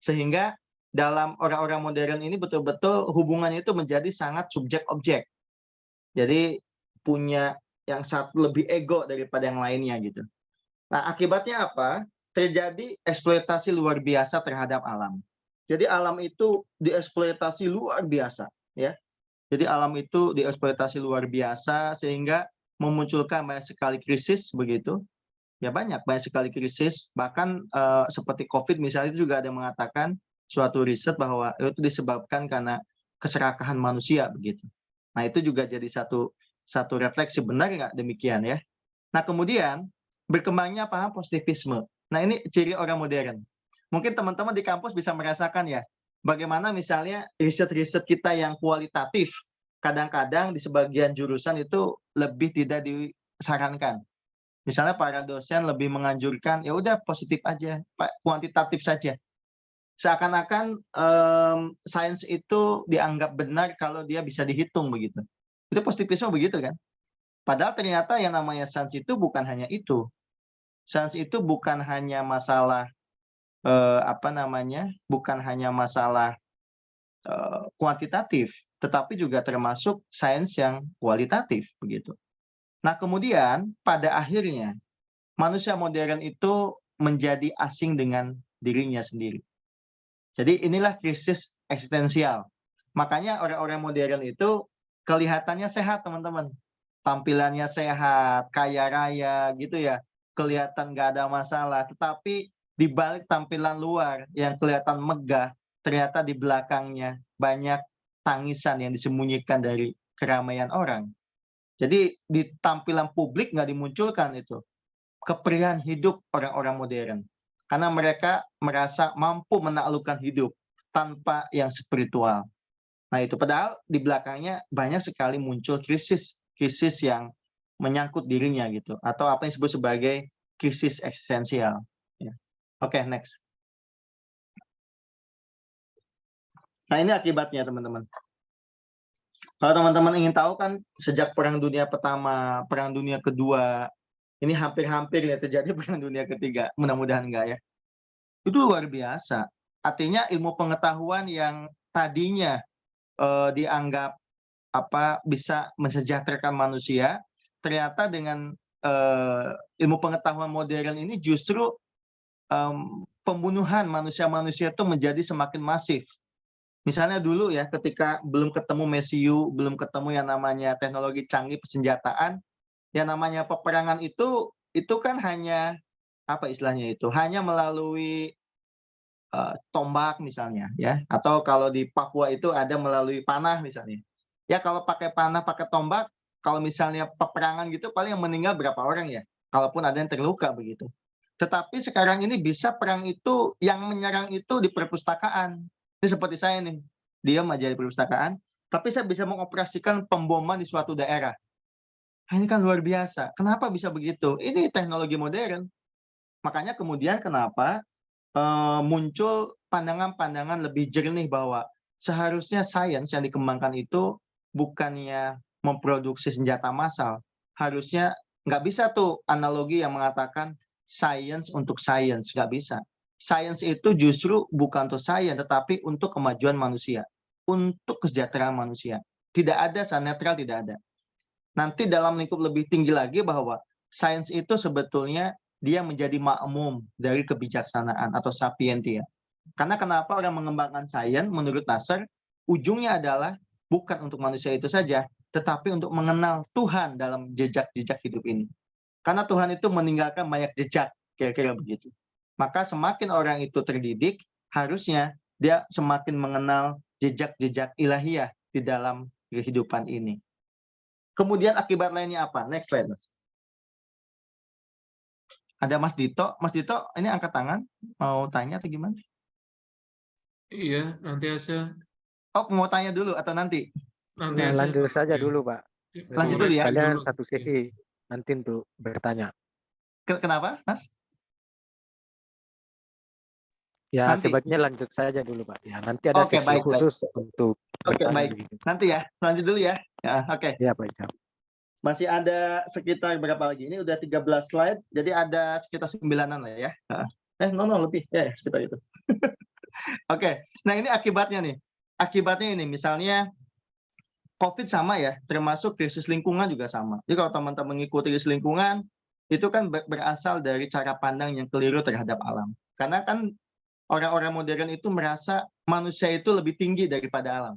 Sehingga dalam orang-orang modern ini betul-betul hubungannya itu menjadi sangat subjek-objek. Jadi punya yang satu lebih ego daripada yang lainnya gitu. Nah, akibatnya apa? Terjadi eksploitasi luar biasa terhadap alam. Jadi alam itu dieksploitasi luar biasa, ya. Jadi alam itu dieksploitasi luar biasa sehingga memunculkan banyak sekali krisis begitu. Ya banyak sekali krisis. Bahkan seperti COVID misalnya itu juga ada mengatakan suatu riset bahwa itu disebabkan karena keserakahan manusia begitu. Nah, itu juga jadi satu refleksi, benar nggak demikian ya. Nah, kemudian berkembangnya paham positivisme. Nah, ini ciri orang modern. Mungkin teman-teman di kampus bisa merasakan ya, bagaimana misalnya riset-riset kita yang kualitatif, kadang-kadang di sebagian jurusan itu lebih tidak disarankan. Misalnya para dosen lebih menganjurkan, ya udah positif aja, kuantitatif saja. Seakan-akan sains itu dianggap benar kalau dia bisa dihitung begitu. Itu positivisme begitu kan? Padahal ternyata yang namanya sains itu bukan hanya itu. Sains itu bukan hanya masalah bukan hanya masalah kuantitatif, tetapi juga termasuk sains yang kualitatif begitu. Nah, kemudian pada akhirnya manusia modern itu menjadi asing dengan dirinya sendiri. Jadi inilah krisis eksistensial. Makanya orang-orang modern itu kelihatannya sehat, teman-teman. Tampilannya sehat, kaya raya gitu ya. Kelihatan nggak ada masalah. Tetapi di balik tampilan luar yang kelihatan megah, ternyata di belakangnya banyak tangisan yang disembunyikan dari keramaian orang. Jadi di tampilan publik nggak dimunculkan itu keperihan hidup orang-orang modern. Karena mereka merasa mampu menaklukkan hidup tanpa yang spiritual. Nah itu padahal di belakangnya banyak sekali muncul krisis yang menyangkut dirinya gitu, atau apa yang disebut sebagai krisis eksistensial. Ya. Oke, next. Nah ini akibatnya teman-teman. Kalau teman-teman ingin tahu kan sejak Perang Dunia Pertama, Perang Dunia Kedua, ini hampir-hampir ya terjadi Perang Dunia Ketiga, mudah-mudahan enggak ya. Itu luar biasa. Artinya ilmu pengetahuan yang tadinya dianggap bisa mensejahterakan manusia, ternyata dengan ilmu pengetahuan modern ini justru pembunuhan manusia-manusia itu menjadi semakin masif. Misalnya dulu ya, ketika belum ketemu mesiu, belum ketemu yang namanya teknologi canggih persenjataan, yang namanya peperangan itu kan hanya apa istilahnya itu, hanya melalui tombak misalnya ya, atau kalau di Papua itu ada melalui panah misalnya. Ya kalau pakai panah, pakai tombak, kalau misalnya peperangan gitu paling yang meninggal berapa orang ya, kalaupun ada yang terluka begitu. Tetapi sekarang ini bisa perang itu yang menyerang itu di perpustakaan. Ini seperti saya nih, diam aja di perpustakaan, tapi saya bisa mengoperasikan pemboman di suatu daerah. Nah, ini kan luar biasa. Kenapa bisa begitu? Ini teknologi modern. Makanya kemudian kenapa muncul pandangan-pandangan lebih jernih bahwa seharusnya sains yang dikembangkan itu bukannya memproduksi senjata massal. Harusnya nggak bisa tuh analogi yang mengatakan sains untuk sains, nggak bisa. Sains itu justru bukan untuk sains, tetapi untuk kemajuan manusia, untuk kesejahteraan manusia. Tidak ada sains netral, tidak ada. Nanti dalam lingkup lebih tinggi lagi bahwa sains itu sebetulnya dia menjadi makmum dari kebijaksanaan atau sapientia. Karena kenapa orang mengembangkan sains menurut Nasr, ujungnya adalah bukan untuk manusia itu saja, tetapi untuk mengenal Tuhan dalam jejak-jejak hidup ini. Karena Tuhan itu meninggalkan banyak jejak, kira-kira begitu. Maka semakin orang itu terdidik, harusnya dia semakin mengenal jejak-jejak ilahiyah di dalam kehidupan ini. Kemudian akibat lainnya apa? Next slide, Mas. Ada Mas Dito. Mas Dito, ini angkat tangan. Mau tanya atau gimana? Iya, nanti aja. Oh, mau tanya dulu atau nanti? Nanti Nah, aja. lanjut saja Ya. dulu, Pak. Lanjut dulu ya. Sekalian satu sesi nanti untuk bertanya. Kenapa, Mas? Ya, Nanti. sebaiknya lanjut saja dulu, Pak. Ya, nanti ada Oke, sesi baik, khusus untuk Oke, bertanya baik. begitu. Nanti ya. Lanjut dulu ya. Ya, oke. Ya, Pak Ijam. Masih ada sekitar berapa lagi? Ini udah 13 slide. Jadi ada sekitar 9-an lah ya. Lebih. Ya, sekitar itu. Oke. Nah, ini akibatnya nih. Akibatnya ini misalnya COVID sama ya, termasuk krisis lingkungan juga sama. Jadi kalau teman-teman mengikuti krisis lingkungan, itu kan berasal dari cara pandang yang keliru terhadap alam. Karena kan orang-orang modern itu merasa manusia itu lebih tinggi daripada alam.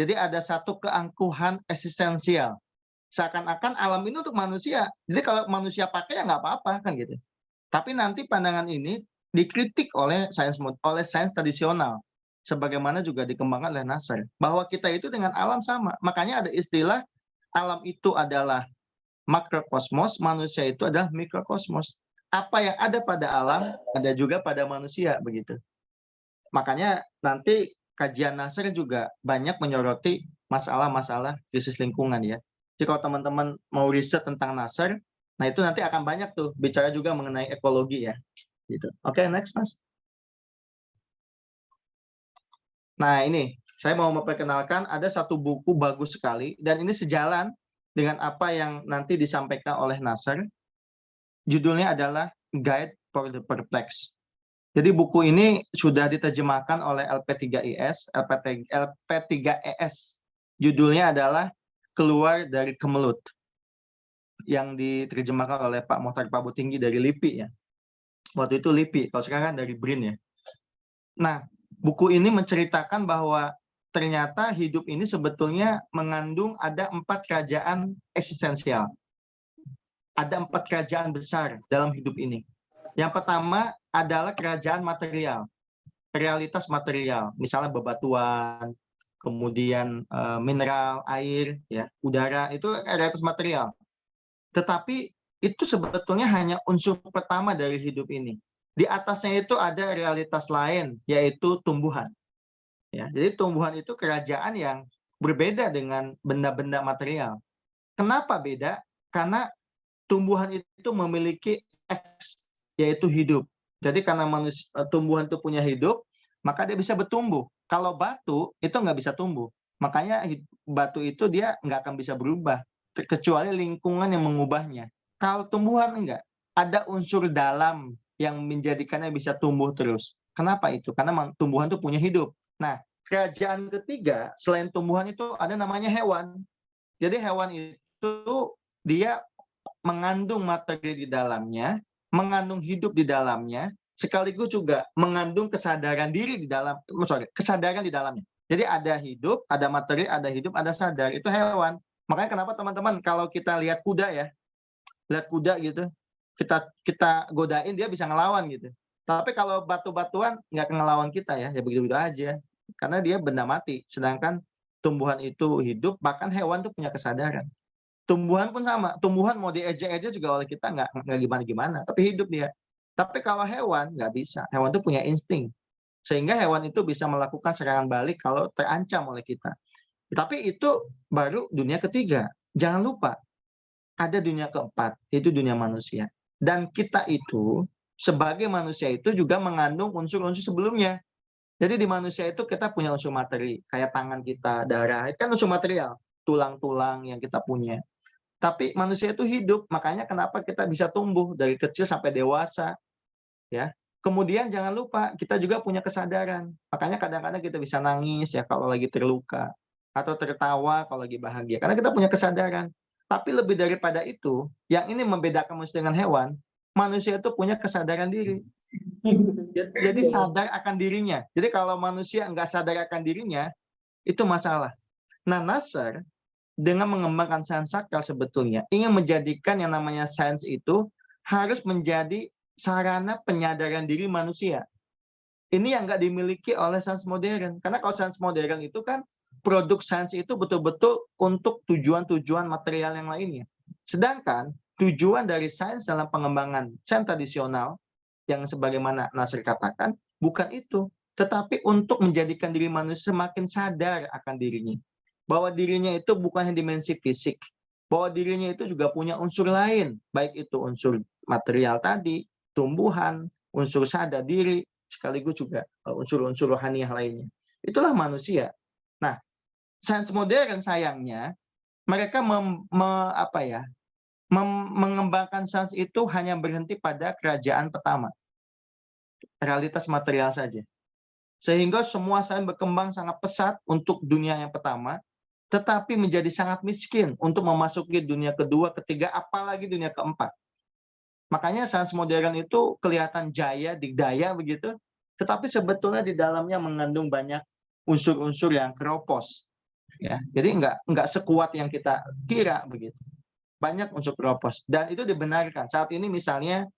Jadi ada satu keangkuhan eksistensial. Seakan-akan alam ini untuk manusia. Jadi kalau manusia pakai ya nggak apa-apa kan gitu. Tapi nanti pandangan ini dikritik oleh sains tradisional. Sebagaimana juga dikembangkan oleh Nasr. Bahwa kita itu dengan alam sama. Makanya ada istilah alam itu adalah makrokosmos, manusia itu adalah mikrokosmos. Apa yang ada pada alam, ada juga pada manusia, begitu. Makanya nanti kajian Nasr juga banyak menyoroti masalah-masalah krisis lingkungan ya. Jadi kalau teman-teman mau riset tentang Nasr, nah itu nanti akan banyak tuh bicara juga mengenai ekologi ya. Gitu. Oke, next, Mas. Nah ini, saya mau memperkenalkan ada satu buku bagus sekali, dan ini sejalan dengan apa yang nanti disampaikan oleh Nasr. Judulnya adalah Guide for the Perplexed. Jadi buku ini sudah diterjemahkan oleh LP3ES. Judulnya adalah Keluar dari Kemelut, yang diterjemahkan oleh Pak Mohtar Pabutinggi dari LIPI ya. Waktu itu LIPI, kalau sekarang dari BRIN ya. Nah, buku ini menceritakan bahwa ternyata hidup ini sebetulnya mengandung ada 4 kerajaan eksistensial. Ada 4 kerajaan besar dalam hidup ini. Yang pertama adalah kerajaan material, realitas material, misalnya bebatuan, kemudian mineral, air, ya, udara, itu realitas material. Tetapi itu sebetulnya hanya unsur pertama dari hidup ini. Di atasnya itu ada realitas lain, yaitu tumbuhan. Ya, jadi tumbuhan itu kerajaan yang berbeda dengan benda-benda material. Kenapa beda? Karena tumbuhan itu memiliki X, yaitu hidup. Jadi karena tumbuhan itu punya hidup, maka dia bisa bertumbuh. Kalau batu itu nggak bisa tumbuh. Makanya batu itu dia nggak akan bisa berubah, kecuali lingkungan yang mengubahnya. Kalau tumbuhan enggak, ada unsur dalam yang menjadikannya bisa tumbuh terus. Kenapa itu? Karena tumbuhan itu punya hidup. Nah, kerajaan ketiga selain tumbuhan itu ada namanya hewan. Jadi hewan itu dia mengandung materi di dalamnya, mengandung hidup di dalamnya, sekaligus juga mengandung kesadaran diri di dalam, kesadaran di dalamnya. Jadi ada hidup, ada materi, ada hidup, ada sadar. Itu hewan. Makanya kenapa teman-teman kalau kita lihat kuda ya, lihat kuda gitu, kita godain dia bisa ngelawan gitu. Tapi kalau batu-batuan nggak ngelawan kita ya begitu-begitu aja. Karena dia benda mati. Sedangkan tumbuhan itu hidup, bahkan hewan tuh punya kesadaran. Tumbuhan pun sama. Tumbuhan mau diejek-ejek juga oleh kita nggak gimana-gimana, tapi hidup dia. Tapi kalau hewan nggak bisa. Hewan itu punya insting. Sehingga hewan itu bisa melakukan serangan balik kalau terancam oleh kita. Tapi itu baru dunia ketiga. Jangan lupa, ada dunia keempat, itu dunia manusia. Dan kita itu, sebagai manusia itu juga mengandung unsur-unsur sebelumnya. Jadi di manusia itu kita punya unsur materi, kayak tangan kita, darah, itu kan unsur material, tulang-tulang yang kita punya. Tapi manusia itu hidup, makanya kenapa kita bisa tumbuh dari kecil sampai dewasa, ya. Kemudian jangan lupa kita juga punya kesadaran. Makanya kadang-kadang kita bisa nangis ya kalau lagi terluka, atau tertawa kalau lagi bahagia, karena kita punya kesadaran. Tapi lebih daripada itu, yang ini membedakan manusia dengan hewan, manusia itu punya kesadaran diri. Jadi sadar akan dirinya. Jadi kalau manusia nggak sadar akan dirinya, itu masalah. Nah, Nasr dengan mengembangkan sains sakral sebetulnya ingin menjadikan yang namanya sains itu harus menjadi sarana penyadaran diri manusia. Ini yang nggak dimiliki oleh sains modern. Karena kalau sains modern itu kan produk sains itu betul-betul untuk tujuan-tujuan material yang lainnya. Sedangkan tujuan dari sains dalam pengembangan sains tradisional yang sebagaimana Nasr katakan, bukan itu. Tetapi untuk menjadikan diri manusia semakin sadar akan dirinya. Bahwa dirinya itu bukan hanya dimensi fisik. Bahwa dirinya itu juga punya unsur lain. Baik itu unsur material tadi, tumbuhan, unsur sadar diri, sekaligus juga unsur-unsur rohaniah lainnya. Itulah manusia. Nah, sains modern sayangnya, mereka mengembangkan sains itu hanya berhenti pada kerajaan pertama. Realitas material saja. Sehingga semua sains berkembang sangat pesat untuk dunia yang pertama, tetapi menjadi sangat miskin untuk memasuki dunia kedua, ketiga, apalagi dunia keempat. Makanya sains modern itu kelihatan jaya, digdaya begitu, tetapi sebetulnya di dalamnya mengandung banyak unsur-unsur yang keropos. Ya, jadi nggak sekuat yang kita kira begitu. Banyak unsur keropos dan itu dibenarkan. Saat ini misalnya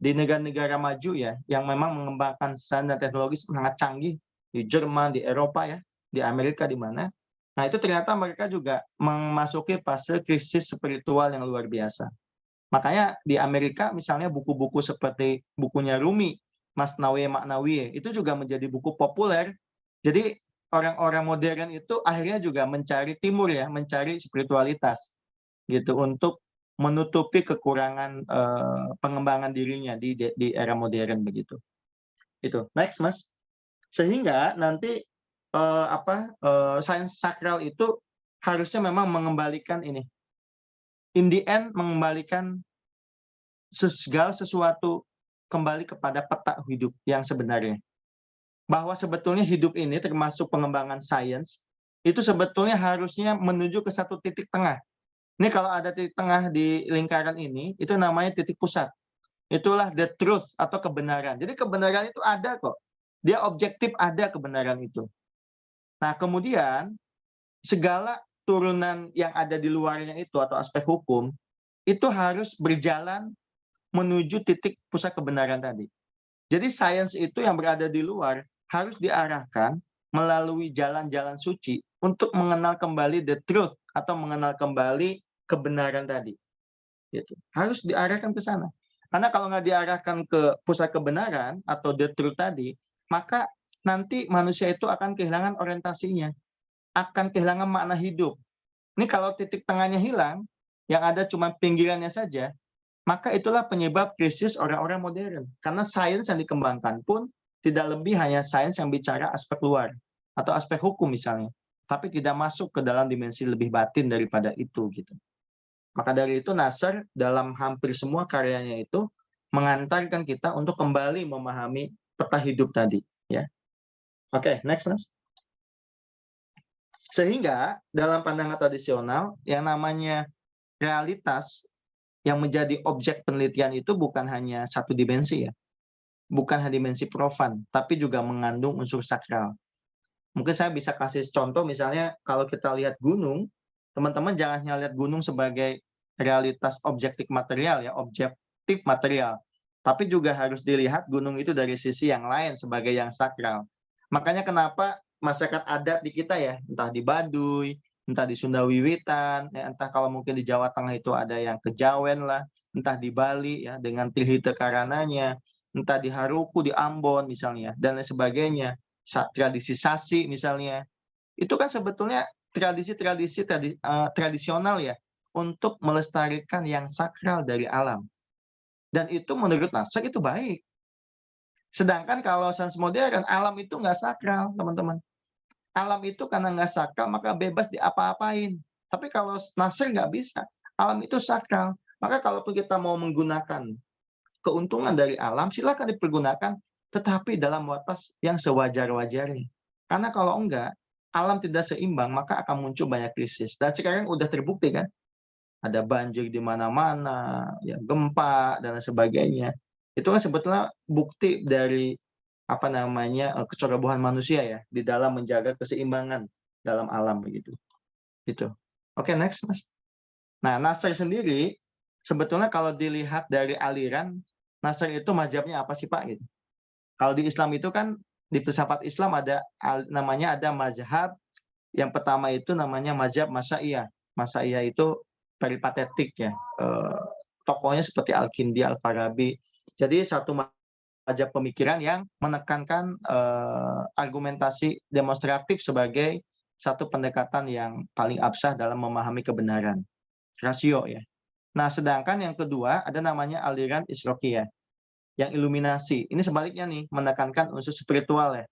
di negara-negara maju ya, yang memang mengembangkan sains dan teknologi sangat canggih, di Jerman, di Eropa ya, di Amerika di mana. Nah itu ternyata mereka juga memasuki fase krisis spiritual yang luar biasa. Makanya di Amerika misalnya buku-buku seperti bukunya Rumi, Masnawiye Maknawiye, itu juga menjadi buku populer. Jadi orang-orang modern itu akhirnya juga mencari timur ya, mencari spiritualitas gitu untuk menutupi kekurangan pengembangan dirinya di era modern begitu. Itu next Mas. Sehingga nanti sains sakral itu harusnya memang mengembalikan ini. In the end mengembalikan segala sesuatu kembali kepada peta hidup yang sebenarnya. Bahwa sebetulnya hidup ini termasuk pengembangan sains itu sebetulnya harusnya menuju ke satu titik tengah. Ini kalau ada titik tengah di lingkaran ini, itu namanya titik pusat. Itulah the truth atau kebenaran. Jadi kebenaran itu ada kok. Dia objektif ada kebenaran itu. Nah kemudian segala turunan yang ada di luarnya itu atau aspek hukum, itu harus berjalan menuju titik pusat kebenaran tadi. Jadi sains itu yang berada di luar harus diarahkan melalui jalan-jalan suci untuk mengenal kembali the truth atau mengenal kembali kebenaran tadi. Gitu. Harus diarahkan ke sana. Karena kalau nggak diarahkan ke pusat kebenaran atau the truth tadi, maka nanti manusia itu akan kehilangan orientasinya, akan kehilangan makna hidup. Ini kalau titik tengahnya hilang, yang ada cuma pinggirannya saja, maka itulah penyebab krisis orang-orang modern. Karena sains yang dikembangkan pun tidak lebih hanya sains yang bicara aspek luar atau aspek hukum misalnya, tapi tidak masuk ke dalam dimensi lebih batin daripada itu gitu. Maka dari itu Nasr dalam hampir semua karyanya itu mengantarkan kita untuk kembali memahami peta hidup tadi, ya. Oke, next, Mas. Sehingga dalam pandangan tradisional yang namanya realitas yang menjadi objek penelitian itu bukan hanya satu dimensi ya. Bukan hanya dimensi profan, tapi juga mengandung unsur sakral. Mungkin saya bisa kasih contoh, misalnya kalau kita lihat gunung, teman-teman jangan hanya lihat gunung sebagai realitas objektif material ya, objektif material. Tapi juga harus dilihat gunung itu dari sisi yang lain sebagai yang sakral. Makanya kenapa masyarakat adat di kita ya, entah di Baduy, entah di Sunda Wiwitan, ya, entah kalau mungkin di Jawa Tengah itu ada yang Kejawen lah, entah di Bali ya dengan Tilhite Karananya, entah di Haruku, di Ambon misalnya, dan lain sebagainya, tradisi Sasi misalnya, itu kan sebetulnya tradisi-tradisi tradisional ya, untuk melestarikan yang sakral dari alam. Dan itu menurut Nasr itu baik. Sedangkan kalau sains modern, alam itu nggak sakral, teman-teman. Alam itu karena nggak sakral, maka bebas diapa-apain. Tapi kalau Nasr nggak bisa, alam itu sakral. Maka kalaupun kita mau menggunakan keuntungan dari alam, silakan dipergunakan, tetapi dalam batas yang sewajar-wajarnya. Karena kalau enggak, alam tidak seimbang, maka akan muncul banyak krisis. Dan sekarang udah terbukti kan, ada banjir di mana-mana, ya gempa dan sebagainya. Itu kan sebetulnya bukti dari apa namanya kecerobohan manusia ya di dalam menjaga keseimbangan dalam alam begitu. Gitu. Oke, next, Mas. Nah, Nasr sendiri sebetulnya kalau dilihat dari aliran, Nasr itu mazhabnya apa sih Pak? Gitu. Kalau di Islam itu kan di filsafat Islam ada namanya ada mazhab. Yang pertama itu namanya mazhab Masya'iyah. Masya'iyah itu peripatetik ya. Tokohnya seperti Al-Kindi, Al-Farabi. Jadi satu mazhab pemikiran yang menekankan argumentasi demonstratif sebagai satu pendekatan yang paling absah dalam memahami kebenaran. Rasio ya. Nah, sedangkan yang kedua ada namanya aliran Isrokiyah, yang iluminasi. Ini sebaliknya nih, menekankan unsur spiritual ya.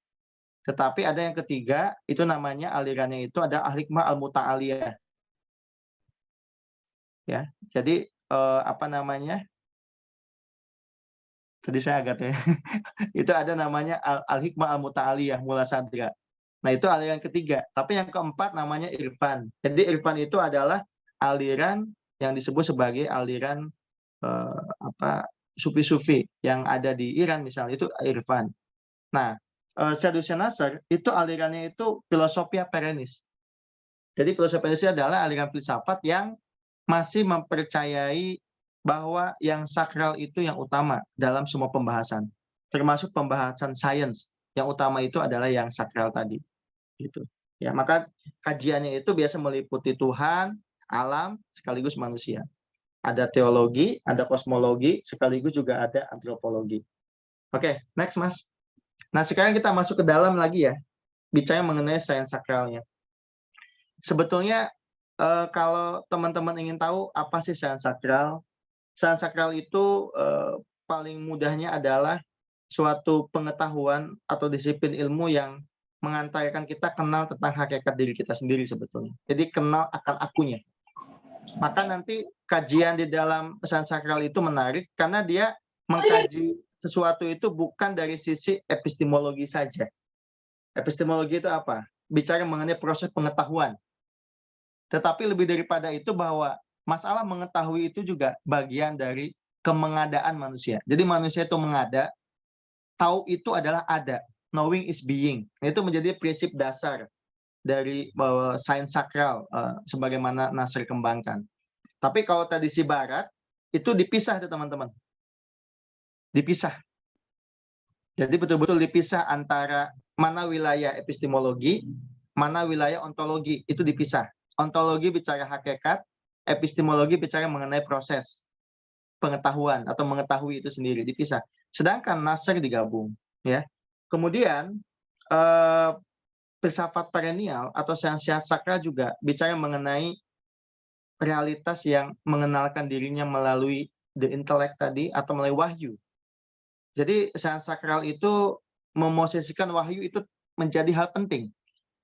Tetapi ada yang ketiga, itu namanya alirannya itu ada Al-Hikmah Al-Muta'aliyah. Ya, jadi apa namanya? Tadi saya agak ya. Itu ada namanya Al-Hikmah Al-Muta'aliyah, Mula Sadra. Nah, itu aliran ketiga. Tapi yang keempat namanya Irfan. Jadi Irfan itu adalah aliran yang disebut sebagai aliran sufi-sufi yang ada di Iran misalnya, itu Irfan. Nah, Sadusi Nasr itu alirannya itu filosofia perenis. Jadi filosofia perenis adalah aliran filsafat yang masih mempercayai bahwa yang sakral itu yang utama dalam semua pembahasan, termasuk pembahasan sains. Yang utama itu adalah yang sakral tadi. Gitu. Ya, maka kajiannya itu biasa meliputi Tuhan, alam, sekaligus manusia. Ada teologi, ada kosmologi, sekaligus juga ada antropologi. Oke, next, Mas. Nah, sekarang kita masuk ke dalam lagi ya, bicara mengenai sains sakralnya. Sebetulnya kalau teman-teman ingin tahu apa sih sains sakral itu paling mudahnya adalah suatu pengetahuan atau disiplin ilmu yang mengantarkan kita kenal tentang hakikat diri kita sendiri sebetulnya. Jadi kenal akan akunya. Maka nanti kajian di dalam sains sakral itu menarik karena dia mengkaji sesuatu itu bukan dari sisi epistemologi saja. Epistemologi itu apa? Bicara mengenai proses pengetahuan. Tetapi lebih daripada itu bahwa masalah mengetahui itu juga bagian dari kemengadaan manusia. Jadi manusia itu mengada, tahu itu adalah ada. Knowing is being. Itu menjadi prinsip dasar dari sains sakral sebagaimana Nasr kembangkan. Tapi kalau tradisi barat itu dipisah itu teman-teman. Dipisah. Jadi betul-betul dipisah antara mana wilayah epistemologi, mana wilayah ontologi, itu dipisah. Ontologi bicara hakikat, epistemologi bicara mengenai proses pengetahuan atau mengetahui itu sendiri, dipisah. Sedangkan Nasr digabung, ya. Kemudian filsafat perennial atau sains sakral juga bicara mengenai realitas yang mengenalkan dirinya melalui the intellect tadi atau melalui wahyu. Jadi sains sakral itu memosisikan wahyu itu menjadi hal penting.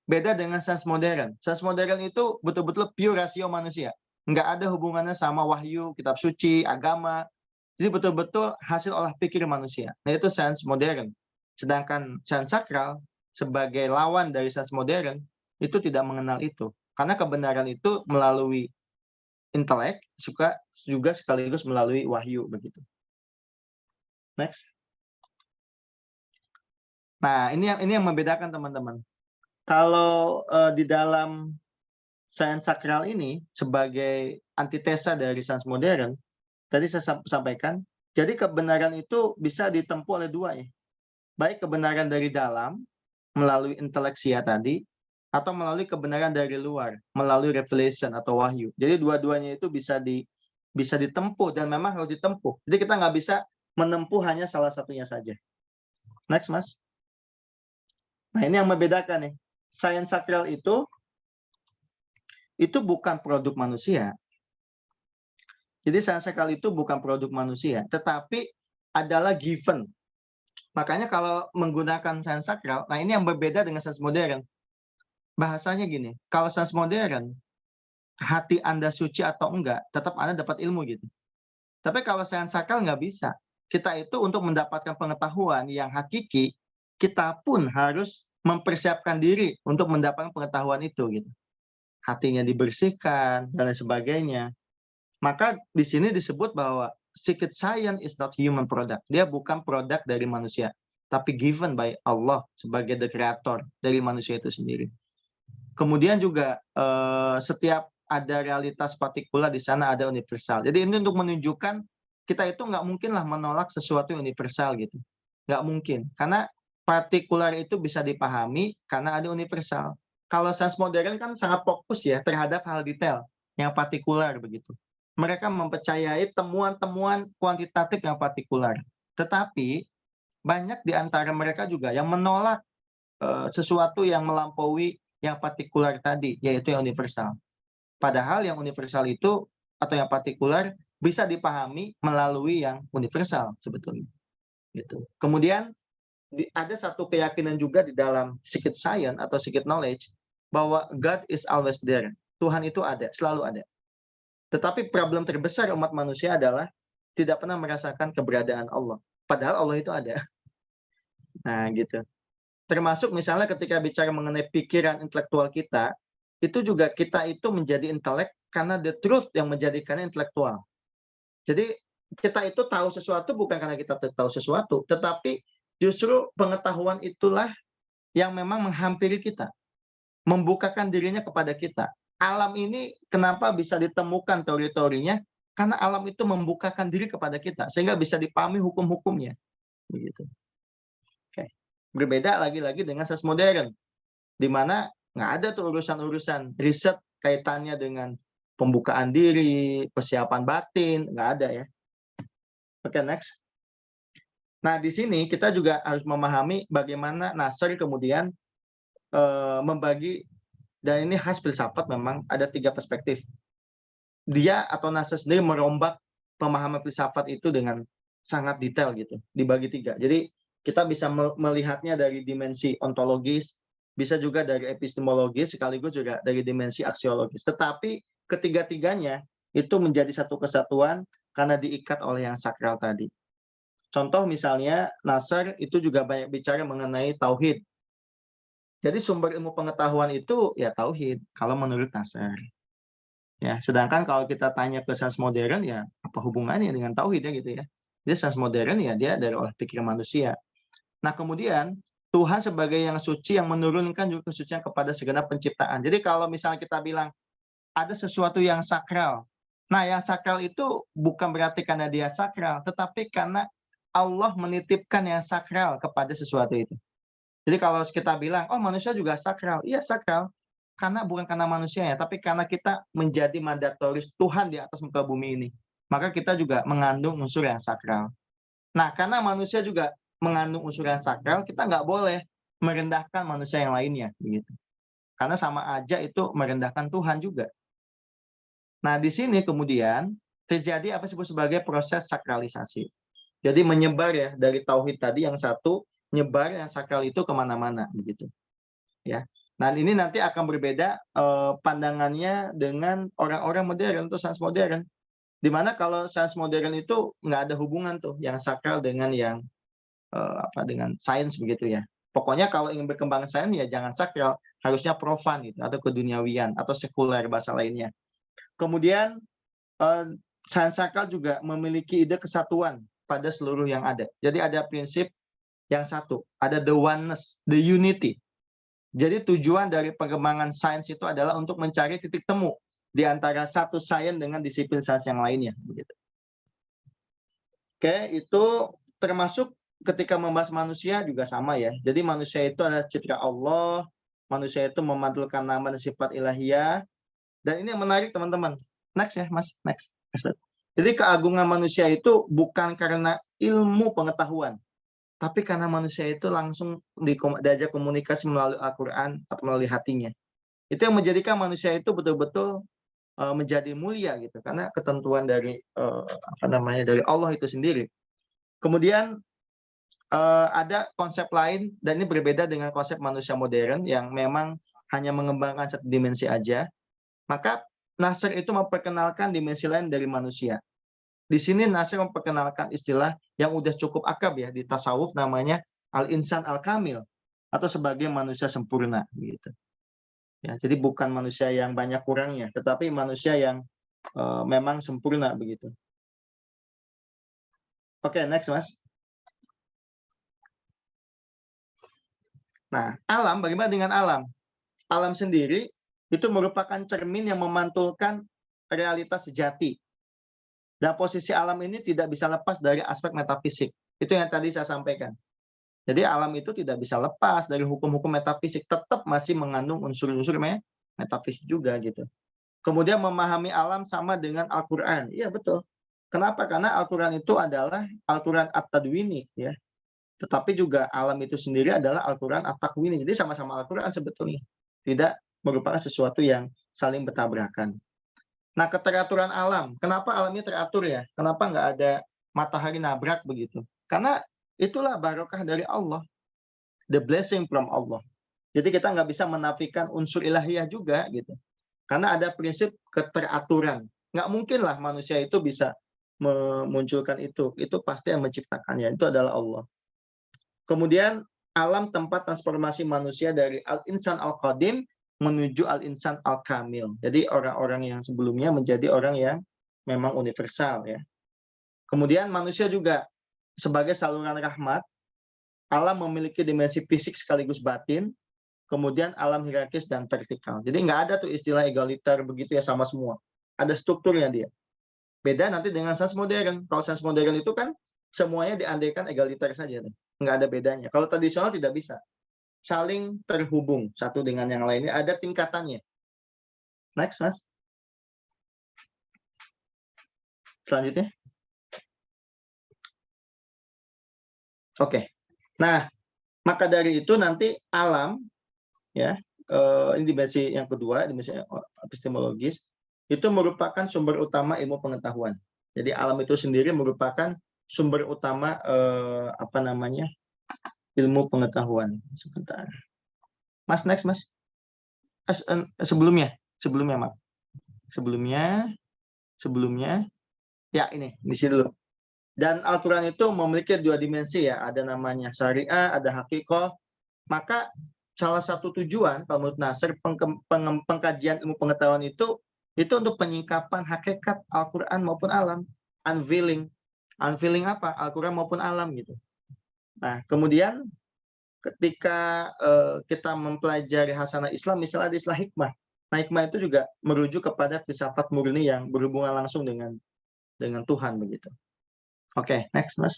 Beda dengan sains modern. Sains modern itu betul-betul pure rasio manusia. Nggak ada hubungannya sama wahyu, kitab suci, agama. Jadi betul-betul hasil olah pikir manusia. Nah itu sains modern. Sedangkan sains sakral sebagai lawan dari sains modern itu tidak mengenal itu. Karena kebenaran itu melalui intelek juga sekaligus melalui wahyu begitu. Next. Nah, ini yang membedakan teman-teman. Kalau di dalam sains sakral ini sebagai antitesa dari sains modern, tadi saya sampaikan, jadi kebenaran itu bisa ditempuh oleh dua ya. Baik kebenaran dari dalam melalui inteleksia tadi, atau melalui kebenaran dari luar melalui revelation atau wahyu. Jadi dua-duanya itu bisa ditempuh dan memang harus ditempuh. Jadi kita nggak bisa menempuh hanya salah satunya saja. Next, Mas. Nah, ini yang membedakan nih. Sains sakral itu bukan produk manusia. Jadi sains sakral itu bukan produk manusia, tetapi adalah given. Makanya kalau menggunakan sains sakral, nah ini yang berbeda dengan sains modern. Bahasanya gini, kalau sains modern, hati Anda suci atau enggak, tetap Anda dapat ilmu gitu. Tapi kalau sains sakral nggak bisa. Kita itu untuk mendapatkan pengetahuan yang hakiki, kita pun harus mempersiapkan diri untuk mendapatkan pengetahuan itu gitu. Hatinya dibersihkan dan lain sebagainya. Maka di sini disebut bahwa secret science is not human product. Dia bukan produk dari manusia, tapi given by Allah sebagai the creator dari manusia itu sendiri. Kemudian juga setiap ada realitas partikular di sana ada universal. Jadi ini untuk menunjukkan kita itu nggak mungkin lah menolak sesuatu yang universal gitu. Nggak mungkin. Karena partikular itu bisa dipahami karena ada universal. Kalau sains modern kan sangat fokus ya terhadap hal detail yang partikular begitu. Mereka mempercayai temuan-temuan kuantitatif yang partikular. Tetapi banyak di antara mereka juga yang menolak sesuatu yang melampaui yang partikular tadi, yaitu yang universal. Padahal yang universal itu atau yang partikular bisa dipahami melalui yang universal sebetulnya. Gitu. Kemudian ada satu keyakinan juga di dalam secret science atau secret knowledge bahwa God is always there. Tuhan itu ada, selalu ada. Tetapi problem terbesar umat manusia adalah tidak pernah merasakan keberadaan Allah. Padahal Allah itu ada. Nah, gitu. Termasuk misalnya ketika bicara mengenai pikiran intelektual kita, itu juga kita itu menjadi intelek karena the truth yang menjadikannya intelektual. Jadi kita itu tahu sesuatu bukan karena kita tahu sesuatu, tetapi justru pengetahuan itulah yang memang menghampiri kita, membukakan dirinya kepada kita. Alam ini kenapa bisa ditemukan teori-teorinya? Karena alam itu membukakan diri kepada kita, sehingga bisa dipahami hukum-hukumnya. Begitu. Oke. Berbeda lagi-lagi dengan sains modern, di mana nggak ada tuh urusan-urusan riset kaitannya dengan pembukaan diri, persiapan batin, nggak ada ya. Oke, next. Nah, di sini kita juga harus memahami bagaimana Nasr kemudian membagi, dan ini khas filsafat memang ada 3 perspektif. Dia atau Nasr sendiri merombak pemahaman filsafat itu dengan sangat detail gitu, dibagi 3. Jadi kita bisa melihatnya dari dimensi ontologis, bisa juga dari epistemologis, sekaligus juga dari dimensi aksiologis. Tetapi ketiga-tiganya itu menjadi satu kesatuan karena diikat oleh yang sakral tadi. Contoh misalnya Nasr itu juga banyak bicara mengenai tauhid. Jadi sumber ilmu pengetahuan itu ya tauhid kalau menurut Nasr. Ya, sedangkan kalau kita tanya ke sains modern ya apa hubungannya dengan tauhid ya gitu ya. Jadi sains modern ya dia dari olah pikir manusia. Nah, kemudian Tuhan sebagai yang suci yang menurunkan juga kesucian kepada segenap penciptaan. Jadi kalau misalnya kita bilang ada sesuatu yang sakral. Nah, yang sakral itu bukan berarti karena dia sakral, tetapi karena Allah menitipkan yang sakral kepada sesuatu itu. Jadi kalau kita bilang, oh manusia juga sakral. Iya sakral. Karena bukan karena manusianya, tapi karena kita menjadi mandatoris Tuhan di atas muka bumi ini. Maka kita juga mengandung unsur yang sakral. Nah, karena manusia juga mengandung unsur yang sakral, kita nggak boleh merendahkan manusia yang lainnya. Begitu. Karena sama aja itu merendahkan Tuhan juga. Nah, di sini kemudian terjadi apa disebut sebagai proses sakralisasi. Jadi menyebar ya dari tauhid tadi yang satu, nyebar yang sakral itu kemana-mana begitu. Ya. Nah, ini nanti akan berbeda pandangannya dengan orang-orang modern atau sains modern. Di mana kalau sains modern itu nggak ada hubungan tuh yang sakral dengan yang dengan sains begitu ya. Pokoknya kalau ingin berkembang sains ya jangan sakral, harusnya profan gitu atau keduniawian atau sekuler bahasa lainnya. Kemudian sains sakral juga memiliki ide kesatuan pada seluruh yang ada. Jadi ada prinsip yang satu, ada the oneness, the unity. Jadi tujuan dari pengembangan sains itu adalah untuk mencari titik temu di antara satu sains dengan disiplin sains yang lainnya. Begitu. Oke, itu termasuk ketika membahas manusia juga sama ya. Jadi manusia itu adalah citra Allah, manusia itu memantulkan nama dan sifat ilahiyah. Dan ini yang menarik teman-teman. Next ya, Mas. Next. Jadi keagungan manusia itu bukan karena ilmu pengetahuan, tapi karena manusia itu langsung diajak komunikasi melalui Al-Quran atau melalui hatinya. Itu yang menjadikan manusia itu betul-betul menjadi mulia gitu, karena ketentuan dari dari Allah itu sendiri. Kemudian ada konsep lain, dan ini berbeda dengan konsep manusia modern yang memang hanya mengembangkan satu dimensi aja. Maka Nasr itu memperkenalkan dimensi lain dari manusia. Di sini Nasr memperkenalkan istilah yang udah cukup akrab ya di tasawuf, namanya al-insan al-kamil atau sebagai manusia sempurna gitu. Ya, jadi bukan manusia yang banyak kurangnya, tetapi manusia yang memang sempurna begitu. Oke, next Mas. Nah, alam, bagaimana dengan alam? Alam sendiri itu merupakan cermin yang memantulkan realitas sejati. Dan posisi alam ini tidak bisa lepas dari aspek metafisik. Itu yang tadi saya sampaikan. Jadi alam itu tidak bisa lepas dari hukum-hukum metafisik, tetap masih mengandung unsur-unsur metafisik juga gitu. Kemudian memahami alam sama dengan Al-Quran. Iya betul. Kenapa? Karena Al-Quran itu adalah Al-Quran At-Tadwini ya. Tetapi juga alam itu sendiri adalah Al-Quran At-Takwini. Jadi sama-sama Al-Quran sebetulnya. Tidak merupakan sesuatu yang saling bertabrakan. Nah, keteraturan alam. Kenapa alamnya teratur ya? Kenapa nggak ada matahari nabrak begitu? Karena itulah barokah dari Allah. The blessing from Allah. Jadi kita nggak bisa menafikan unsur ilahiyah juga gitu. Karena ada prinsip keteraturan. Nggak mungkin lah manusia itu bisa memunculkan itu. Itu pasti yang menciptakannya. Itu adalah Allah. Kemudian alam tempat transformasi manusia dari al-insan al-qadim menuju al-insan al-kamil. Jadi orang-orang yang sebelumnya menjadi orang yang memang universal ya. Kemudian manusia juga sebagai saluran rahmat, alam memiliki dimensi fisik sekaligus batin, kemudian alam hierarkis dan vertikal. Jadi nggak ada tuh istilah egaliter begitu ya sama semua. Ada strukturnya dia. Beda nanti dengan sains modern. Kalau sains modern itu kan semuanya diandaikan egaliter saja. Nggak ada bedanya. Kalau tradisional tidak bisa. Saling terhubung satu dengan yang lainnya. Ada tingkatannya. Next, Mas. Selanjutnya. Oke. Nah, maka dari itu nanti alam, ya, ini dimensi yang kedua, dimensi epistemologis, itu merupakan sumber utama ilmu pengetahuan. Jadi alam itu sendiri merupakan sumber utama ilmu pengetahuan. Sebentar. Mas, next, Mas. Sebelumnya, Mas. Sebelumnya, ya ini, di sini dulu. Dan Al-Quran itu memiliki dua dimensi ya, ada namanya syariah, ada hakikoh. Maka salah satu tujuan, kalau menurut Nasr, pengkajian ilmu pengetahuan itu untuk penyingkapan hakikat Al-Quran maupun alam. Unveiling. Unveiling apa? Al-Quran maupun alam gitu. Nah, kemudian ketika kita mempelajari hasanah Islam, misalnya ada istilah hikmah. Nah, hikmah itu juga merujuk kepada filsafat murni yang berhubungan langsung dengan Tuhan begitu. Oke, next, Mas.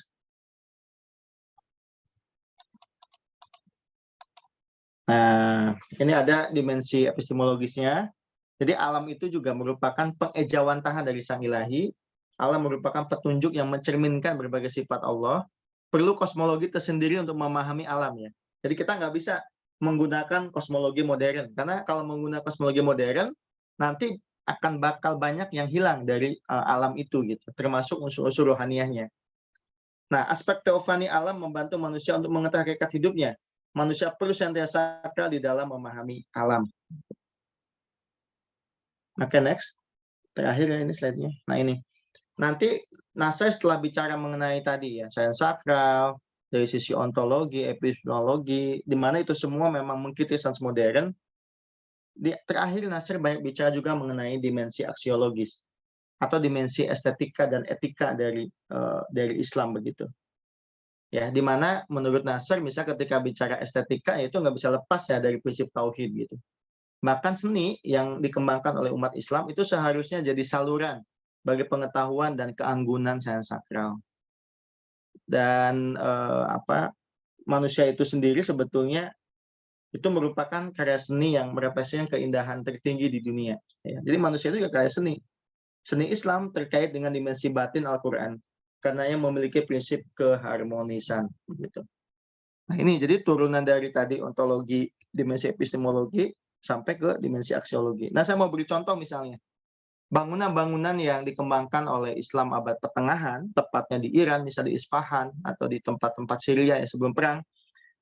Nah, ini ada dimensi epistemologisnya. Jadi alam itu juga merupakan pengejawantahan dari Sang Ilahi. Alam merupakan petunjuk yang mencerminkan berbagai sifat Allah. Perlu kosmologi tersendiri untuk memahami alam ya. Jadi kita nggak bisa menggunakan kosmologi modern. Karena kalau menggunakan kosmologi modern, nanti akan bakal banyak yang hilang dari alam itu gitu. Termasuk unsur-unsur rohaniahnya. Nah, aspek teofani alam membantu manusia untuk mengetahui hakikat hidupnya. Manusia perlu senantiasa sakral di dalam memahami alam. Oke, next. Terakhir ya ini slide-nya. Nah, ini. Nanti, saya setelah bicara mengenai tadi ya, sains sakral, dari sisi ontologi, epistemologi, di mana itu semua memang mengkritik sains modern. Terakhir, Nasir banyak bicara juga mengenai dimensi aksiologis atau dimensi estetika dan etika dari Islam begitu. Ya, di mana menurut Nasir, misalnya ketika bicara estetika, itu nggak bisa lepas ya dari prinsip tauhid gitu. Bahkan seni yang dikembangkan oleh umat Islam itu seharusnya jadi saluran bagi pengetahuan dan keanggunan sains sakral. Dan manusia itu sendiri sebetulnya itu merupakan karya seni yang merepresentasikan keindahan tertinggi di dunia. Ya, jadi manusia itu juga karya seni. Seni Islam terkait dengan dimensi batin Al-Quran, karena yang memiliki prinsip keharmonisan. Gitu. Nah ini jadi turunan dari tadi ontologi, dimensi epistemologi, sampai ke dimensi aksiologi. Nah saya mau beri contoh misalnya, bangunan-bangunan yang dikembangkan oleh Islam abad pertengahan, tepatnya di Iran, misalnya di Isfahan, atau di tempat-tempat Syria yang sebelum perang,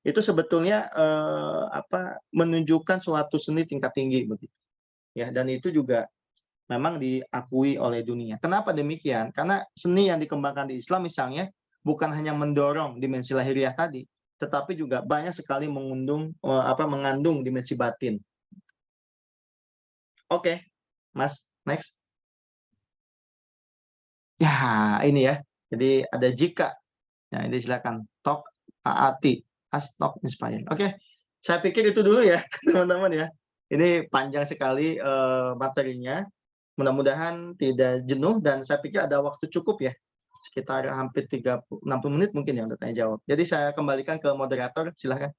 itu sebetulnya menunjukkan suatu seni tingkat tinggi begitu. Ya, dan itu juga memang diakui oleh dunia. Kenapa demikian? Karena seni yang dikembangkan di Islam misalnya bukan hanya mendorong dimensi lahiriah tadi, tetapi juga banyak sekali mengandung dimensi batin. Oke, Mas, next. Ya, ini ya. Jadi ada jika. Nah, ini silakan. Talk aati. As talk inspire. Oke, saya pikir itu dulu ya, teman-teman ya. Ini panjang sekali materinya. Mudah-mudahan tidak jenuh dan saya pikir ada waktu cukup ya. Sekitar hampir 60 menit mungkin ya untuk tanya jawab. Jadi saya kembalikan ke moderator, silakan.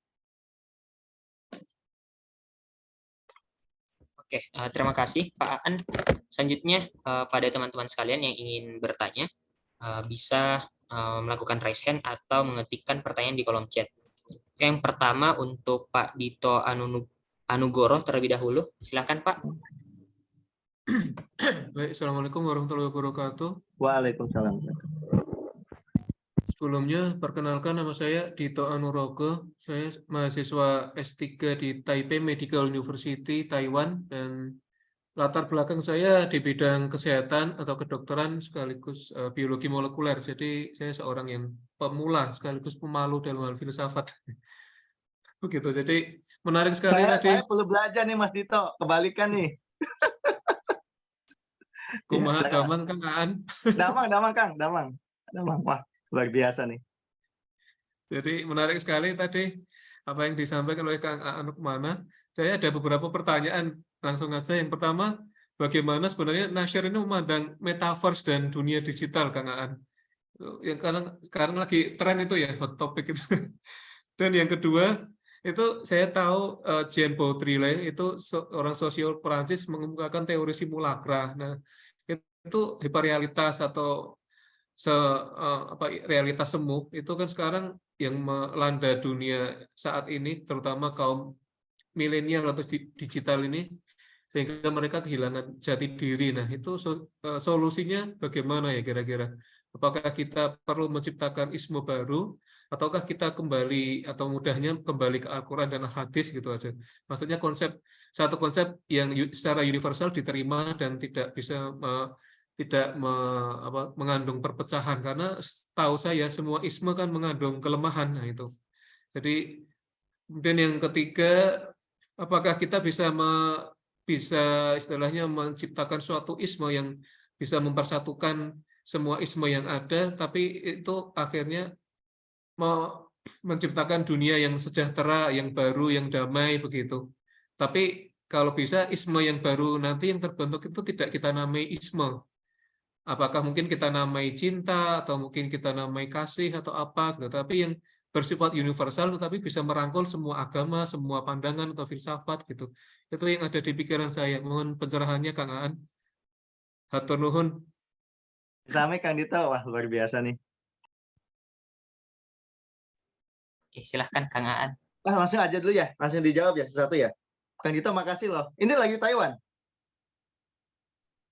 Oke, terima kasih Pak Aan. Selanjutnya pada teman-teman sekalian yang ingin bertanya bisa melakukan raise hand atau mengetikkan pertanyaan di kolom chat. Yang pertama untuk Pak Dito Anugoro terlebih dahulu. Silakan Pak. Baik, Assalamualaikum warahmatullahi wabarakatuh. Waalaikumsalam. Sebelumnya, perkenalkan nama saya Dito Anurogo. Saya mahasiswa S3 di Taipei Medical University, Taiwan. Dan latar belakang saya di bidang kesehatan atau kedokteran sekaligus biologi molekuler. Jadi saya seorang yang pemula sekaligus pemalu dalam hal filsafat. Begitu, jadi menarik sekali tadi. Saya perlu belajar nih Mas Dito, kebalikan nih. Kumaha damang Kang Aan. Damang Kang, damang. Wah, luar biasa nih. Jadi menarik sekali tadi apa yang disampaikan oleh Kang Aan Rukmana. Saya ada beberapa pertanyaan langsung aja. Yang pertama, bagaimana sebenarnya Nasir ini memandang metaverse dan dunia digital, Kang Aan? Yang sekarang lagi tren itu ya, hot topic itu. Dan yang kedua, itu saya tahu Jean Baudrillard itu orang sosiolog Perancis mengemukakan teori simulakra. Nah, itu hiperrealitas atau realitas semu itu kan sekarang yang melanda dunia saat ini, terutama kaum milenial atau digital ini, sehingga mereka kehilangan jati diri. Nah, itu solusinya bagaimana ya kira-kira? Apakah kita perlu menciptakan isme baru, ataukah kita kembali atau mudahnya kembali ke Al-Quran dan Hadis gitu aja? Maksudnya satu konsep yang secara universal diterima dan tidak bisa mengandung perpecahan, karena tahu saya semua isme kan mengandung kelemahan. Nah itu. Jadi kemudian yang ketiga, apakah kita bisa istilahnya menciptakan suatu isme yang bisa mempersatukan semua isme yang ada, tapi itu akhirnya menciptakan dunia yang sejahtera, yang baru, yang damai begitu. Tapi kalau bisa isme yang baru nanti yang terbentuk itu tidak kita namai isme. Apakah mungkin kita namai cinta, atau mungkin kita namai kasih, atau apa gitu. Tapi yang bersifat universal tetapi bisa merangkul semua agama, semua pandangan atau filsafat gitu. Itu yang ada di pikiran saya. Mohon pencerahannya Kang Aan. Hatur nuhun. Sampai Kang Dito, wah luar biasa nih. Oke, silahkan Kang Aan. Langsung aja dulu ya, langsung dijawab ya satu-satu ya. Kang Dito makasih loh. Ini lagi Taiwan.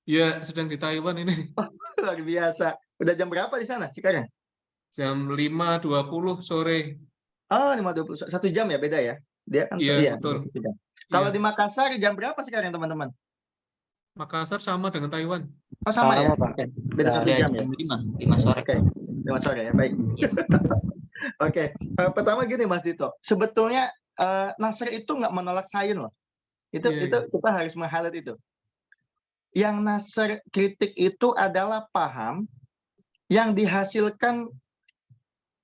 Ya, sedang di Taiwan ini. Luar biasa. Udah jam berapa di sana sekarang? Jam 5.20 sore. Oh, 5.20. 1 jam ya beda ya. Dia kan Iya, betul. 1 jam. Kalau Iya. di Makassar jam berapa sekarang teman-teman? Makassar sama dengan Taiwan. Oh sama ya? Pak. Oke. Beda 1 Sudah jam ya? jam 5 sore. Oke. 5 sore ya, baik. Iya. Oke. Pertama gini Mas Dito. Sebetulnya Nasr itu nggak menolak sains loh. Itu Iya. kita harus meng-highlight itu. Yang Nasr kritik itu adalah paham yang dihasilkan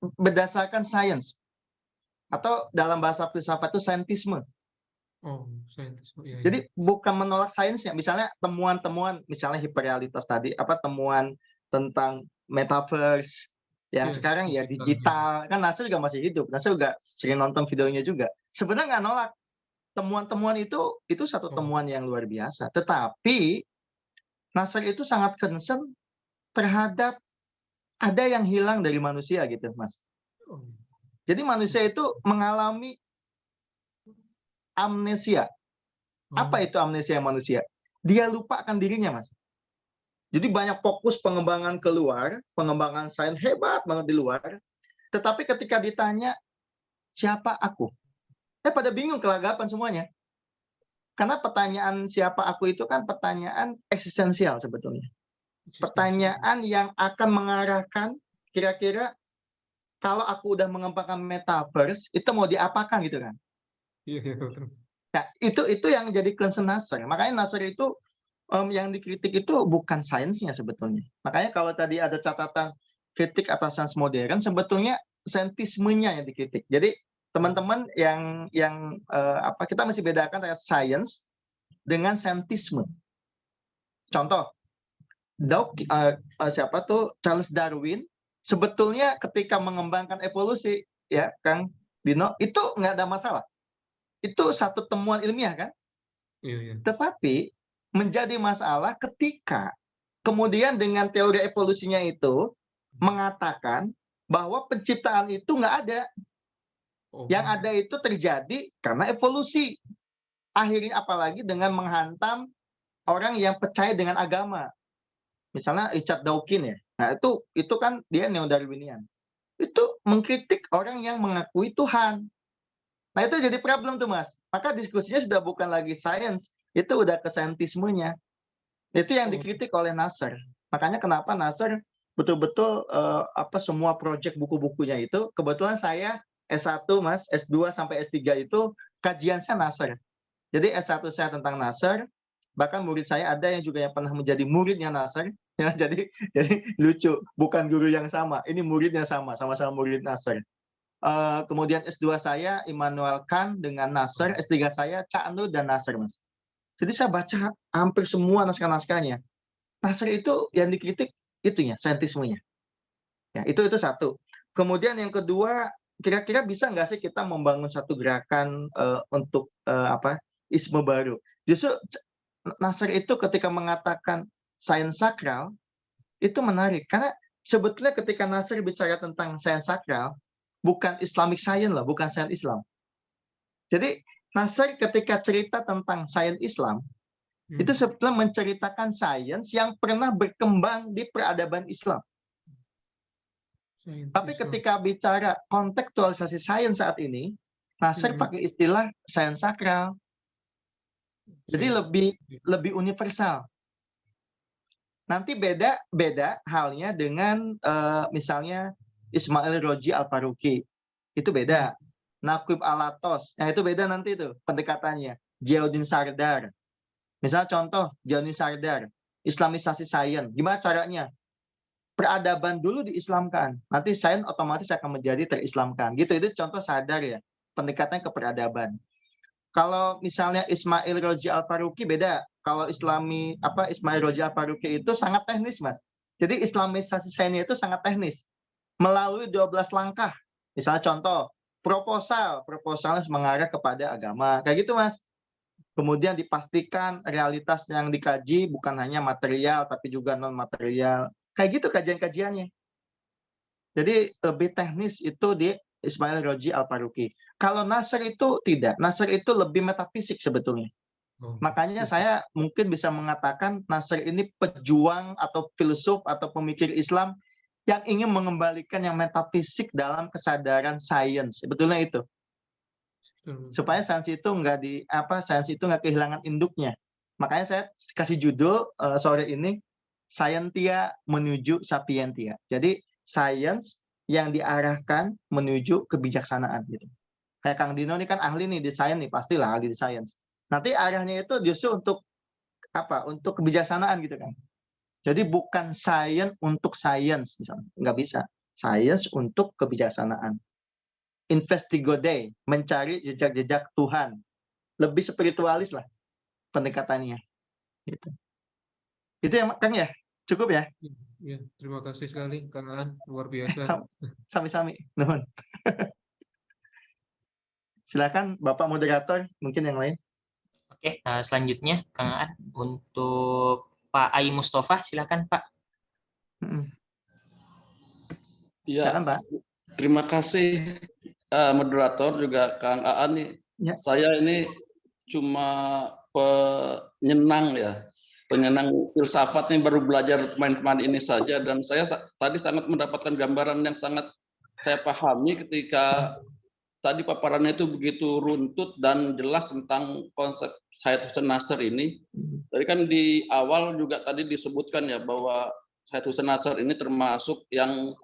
berdasarkan sains. Atau dalam bahasa filsafat itu saintisme. Oh, saintis. Iya, iya. Jadi bukan menolak sainsnya. Misalnya temuan-temuan, misalnya hiperrealitas tadi, apa temuan tentang metaverse, ya Iya, sekarang ya digital. Kan Nasr juga masih hidup. Nasr juga sering nonton videonya juga. Sebenarnya nggak nolak. Temuan-temuan itu satu temuan yang luar biasa. Tetapi Nasr itu sangat concern terhadap ada yang hilang dari manusia gitu, Mas. Oh. Jadi manusia itu mengalami amnesia. Apa itu amnesia manusia? Dia lupakan dirinya, Mas. Jadi banyak fokus pengembangan keluar, pengembangan sains hebat banget di luar. Tetapi ketika ditanya, siapa aku? Pada bingung, kelagapan semuanya. Karena pertanyaan siapa aku itu kan pertanyaan eksistensial sebetulnya. Pertanyaan yang akan mengarahkan kira-kira kalau aku udah mengembangkan metaverse, itu mau diapakan gitu kan? Iya, betul. Nah, itu yang jadi concern Nasr. Makanya Nasr itu yang dikritik itu bukan sainsnya sebetulnya. Makanya kalau tadi ada catatan kritik atas sains modern, sebetulnya saintismenya yang dikritik. Jadi teman-teman yang kita mesti bedakan antara sains dengan saintisme. Contoh, siapa tuh Charles Darwin sebetulnya ketika mengembangkan evolusi ya Kang Dino itu nggak ada masalah. Itu satu temuan ilmiah kan? Iya. Tetapi menjadi masalah ketika kemudian dengan teori evolusinya itu mengatakan bahwa penciptaan itu nggak ada. Oh. Yang ada itu terjadi karena evolusi. Akhirnya apalagi dengan menghantam orang yang percaya dengan agama. Misalnya Richard Dawkins ya. Nah, itu kan dia neo-Darwinian. Itu mengkritik orang yang mengakui Tuhan. Nah, itu jadi problem tuh, Mas. Maka diskusinya sudah bukan lagi sains, itu udah ke saintismenya. Itu yang dikritik oleh Nasr. Makanya kenapa Nasr betul-betul semua proyek buku-bukunya itu, kebetulan saya S1, Mas, S2 sampai S3 itu kajian saya Nasr. Jadi S1 saya tentang Nasr, bahkan murid saya ada yang juga yang pernah menjadi muridnya Nasr. Ya, jadi lucu, bukan guru yang sama, ini murid yang sama-sama murid Nasr. Kemudian S2 saya Immanuel Kant dengan Nasr, S3 saya Ca'nu dan Nasr, Mas. Jadi saya baca hampir semua naskah-naskahnya. Nasr itu yang dikritik itunya, saintismenya. Ya, itu satu. Kemudian yang kedua, kira-kira bisa nggak sih kita membangun satu gerakan untuk isme baru? Justru Nasr itu ketika mengatakan sains sakral itu menarik karena sebetulnya ketika Nasr bicara tentang sains sakral bukan Islamic science lah, bukan sains Islam. Jadi Nasr ketika cerita tentang sains Islam itu sebetulnya menceritakan sains yang pernah berkembang di peradaban Islam. Tapi ketika bicara kontekstualisasi sains saat ini, Nasr pakai istilah sains sakral. Jadi lebih universal. Nanti beda halnya dengan misalnya Ismail Roji Al-Faruqi. Itu beda. Naqib Alatos. Nah, itu beda nanti itu pendekatannya. Ziauddin Sardar. Misalnya contoh Ziauddin Sardar, Islamisasi sains. Gimana caranya? Peradaban dulu diislamkan. Nanti sains otomatis akan menjadi terislamkan. Gitu, itu contoh Sardar ya. Pendekatannya ke peradaban. Kalau misalnya Ismail Roji Al-Faruqi beda. Kalau Ismail Roji Al-Faruqi itu sangat teknis, Mas. Jadi islamisasi sainsnya itu sangat teknis. Melalui 12 langkah Misalnya contoh, proposal harus mengarah kepada agama. Kayak gitu, Mas. Kemudian dipastikan realitas yang dikaji bukan hanya material, tapi juga non-material. Kayak gitu kajian-kajiannya. Jadi lebih teknis itu di Ismail Roji Al-Faruqi. Kalau Nasr itu tidak. Nasr itu lebih metafisik sebetulnya. Makanya saya mungkin bisa mengatakan Nasr ini pejuang atau filsuf atau pemikir Islam yang ingin mengembalikan yang metafisik dalam kesadaran sains. Sebetulnya itu. Supaya sains itu nggak kehilangan induknya. Makanya saya kasih judul sore ini Scientia menuju Sapientia. Jadi sains yang diarahkan menuju kebijaksanaan gitu. Kayak Kang Dino ini kan ahli nih di sains nih, pastilah ahli di sains. Nanti arahnya itu justru untuk apa? Untuk kebijaksanaan gitu kan. Jadi bukan sains untuk sains, nggak bisa. Sains untuk kebijaksanaan. Investigode, mencari jejak-jejak Tuhan. Lebih spiritualis lah pendekatannya. Gitu. Itu ya, Kang ya? Cukup ya? Ya, terima kasih sekali, Kang Aan. Luar biasa. Sami-sami. Nuhun. Silakan Bapak moderator, mungkin yang lain. Oke, selanjutnya Kang Aan untuk Pak Ai Mustafa, silakan Pak. Ya, Silakan Pak. terima kasih moderator juga Kang Aan nih. Ya. Saya ini cuma penyenang ya, penyenang filsafat nih, baru belajar kemarin ini saja, dan saya tadi sangat mendapatkan gambaran yang sangat saya pahami ketika tadi paparannya itu begitu runtut dan jelas tentang konsep Syed Hussein Nasr ini. Tadi kan di awal juga tadi disebutkan ya bahwa Syed Hussein Nasr ini termasuk yang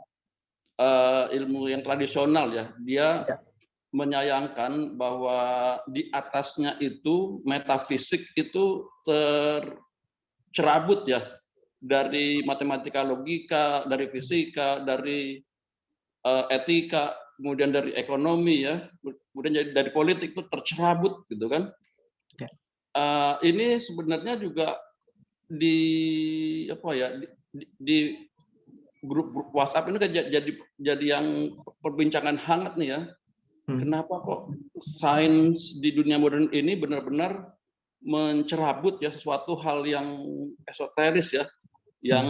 ilmu yang tradisional ya. Dia menyayangkan bahwa di atasnya itu metafisik itu tercerabut ya dari matematika logika, dari fisika, dari etika, kemudian dari ekonomi ya, kemudian dari politik itu tercerabut gitu kan. Ini sebenarnya juga di grup WhatsApp ini kan jadi yang perbincangan hangat nih ya. Kenapa kok sains di dunia modern ini benar-benar mencerabut ya sesuatu hal yang esoteris ya, yang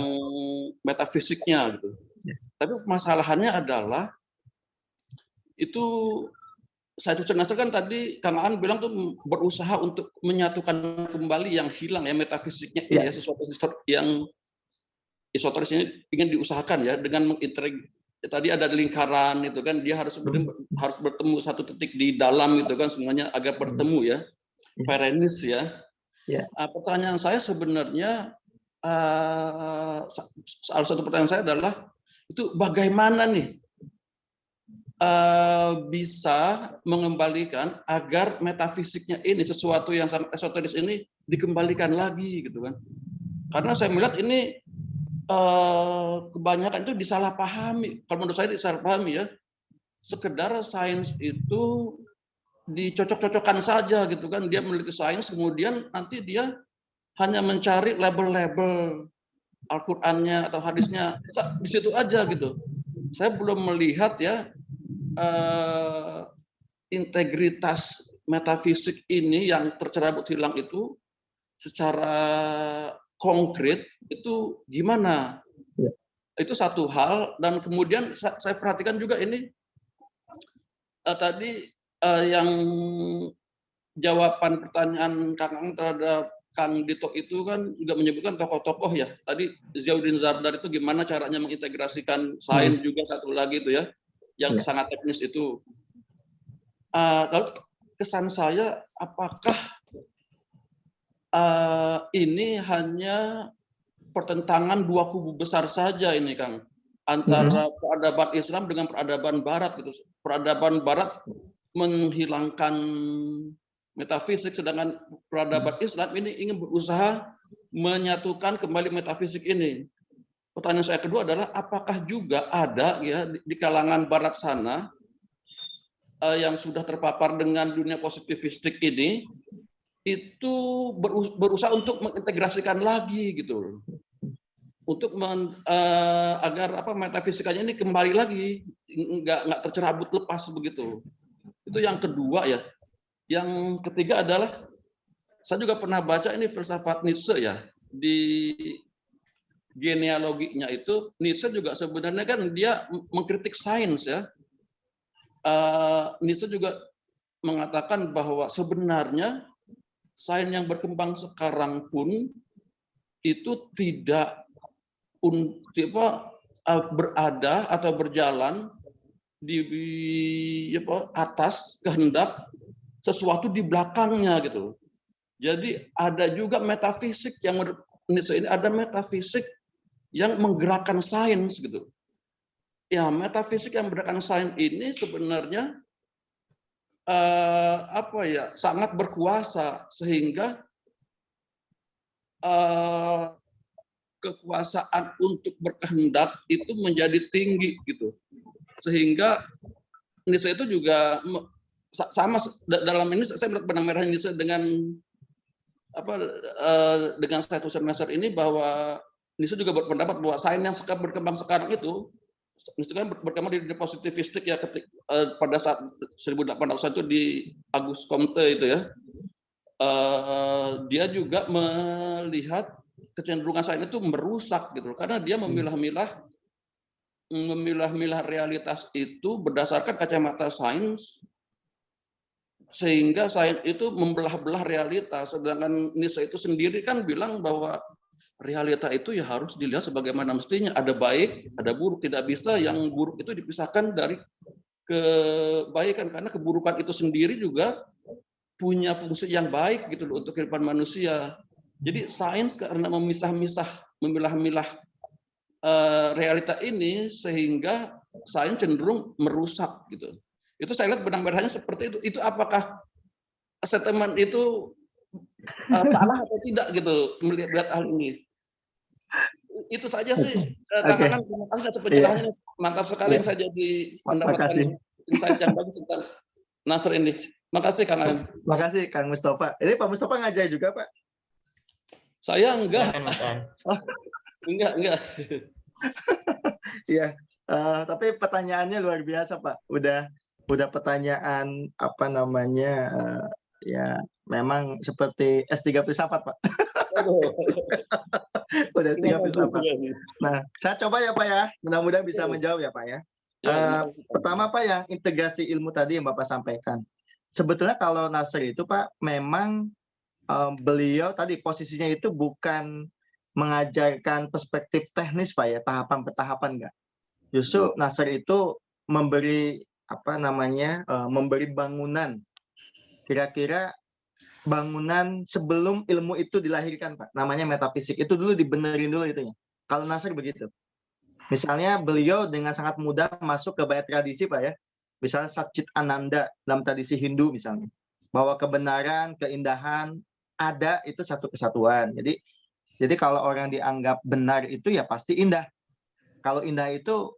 metafisiknya gitu. Tapi masalahannya adalah itu Syed Hussein Nasr kan tadi Kang Aan bilang tuh berusaha untuk menyatukan kembali yang hilang ya metafisiknya ini ya, sesuatu yang esoteris ini ingin diusahakan ya dengan tadi ada lingkaran itu kan, dia harus bertemu satu titik di dalam itu kan, semuanya agak bertemu ya, perennis ya. Pertanyaan saya sebenarnya salah satu pertanyaan saya adalah itu bagaimana nih bisa mengembalikan agar metafisiknya ini, sesuatu yang sangat esoteris ini dikembalikan lagi gitu kan. Karena saya melihat ini kebanyakan itu disalahpahami. Kalau menurut saya disalahpahami ya. Sekedar sains itu dicocok-cocokkan saja gitu kan. Dia meneliti sains, kemudian nanti dia hanya mencari label-label Al-Qur'annya atau hadisnya di situ aja gitu. Saya belum melihat ya integritas metafisik ini yang tercerabut hilang itu secara konkret itu gimana? Itu satu hal. Dan kemudian saya perhatikan juga ini tadi yang jawaban pertanyaan Kang terhadap Kang Dito itu kan juga menyebutkan tokoh-tokoh ya. Tadi Ziauddin Zardar itu gimana caranya mengintegrasikan sains, juga satu lagi itu ya, yang sangat teknis itu. Lalu kesan saya, apakah ini hanya pertentangan dua kubu besar saja ini Kang, antara peradaban Islam dengan peradaban Barat gitu. Peradaban Barat menghilangkan metafisik, sedangkan peradaban Islam ini ingin berusaha menyatukan kembali metafisik ini. Pertanyaan saya kedua adalah apakah juga ada ya di kalangan Barat sana yang sudah terpapar dengan dunia positivistik ini itu berusaha untuk mengintegrasikan lagi gitu, untuk agar metafisikanya ini kembali lagi nggak tercerabut lepas begitu. Itu yang kedua ya. Yang ketiga adalah saya juga pernah baca ini filsafat Nietzsche ya, di genealoginya itu Nietzsche juga sebenarnya kan dia mengkritik sains ya. Nietzsche juga mengatakan bahwa sebenarnya sains yang berkembang sekarang pun itu tidak berada atau berjalan di atas kehendak sesuatu di belakangnya gitu. Jadi ada juga metafisik yang menurut Nietzsche ini ada metafisik yang menggerakkan sains gitu. Ya, metafisik yang menggerakkan sains ini sebenarnya sangat berkuasa sehingga kekuasaan untuk berkehendak itu menjadi tinggi gitu. Sehingga Nietzsche itu juga sama dalam ini saya melihat benang merah Nietzsche dengan dengan status semester ini bahwa Nietzsche juga berpendapat bahwa sains yang berkembang sekarang itu Nietzsche kan berkembang di positivistik ya pada saat 1800 itu di Auguste Comte itu ya. Dia juga melihat kecenderungan sains itu merusak gitu karena dia memilah-milah realitas itu berdasarkan kacamata sains sehingga sains itu membelah-belah realitas, sedangkan Nietzsche itu sendiri kan bilang bahwa realita itu ya harus dilihat sebagaimana mestinya, ada baik, ada buruk, tidak bisa yang buruk itu dipisahkan dari kebaikan karena keburukan itu sendiri juga punya fungsi yang baik gitu loh untuk kehidupan manusia. Jadi sains karena memilah-milah realita ini sehingga sains cenderung merusak gitu. Itu saya lihat benang merahnya seperti itu. Itu apakah statement itu salah atau tidak gitu melihat hal ini? Itu saja sih Kang Aan. Terima kasih atas penjelasannya. Mantap sekali yang saya jadi mendapatkan insight yang bagus tentang Nasr ini. Makasih Kang Aan. Makasih Kang Mustafa. Ini Pak Mustafa ngajar juga Pak? Saya enggak. Silakan, Mas Aan. Enggak. Iya. Tapi pertanyaannya luar biasa Pak. Udah pertanyaan ya memang seperti S3 filsafat Pak. Udah S3 filsafat. Nah, saya coba ya Pak ya. Mudah-mudahan bisa menjawab ya Pak ya. Pertama Pak, yang integrasi ilmu tadi yang Bapak sampaikan. Sebetulnya kalau Nasr itu Pak, memang beliau tadi posisinya itu bukan mengajarkan perspektif teknis Pak ya, tahapan per tahapan enggak. Justru Nasr itu memberi memberi bangunan, kira-kira bangunan sebelum ilmu itu dilahirkan Pak, namanya metafisik. Itu dulu dibenerin dulu itunya. Kalau Nasr begitu. Misalnya beliau dengan sangat mudah masuk ke banyak tradisi Pak ya. Misalnya Satchit Ananda dalam tradisi Hindu misalnya. Bahwa kebenaran, keindahan ada itu satu kesatuan. Jadi kalau orang dianggap benar itu ya pasti indah. Kalau indah itu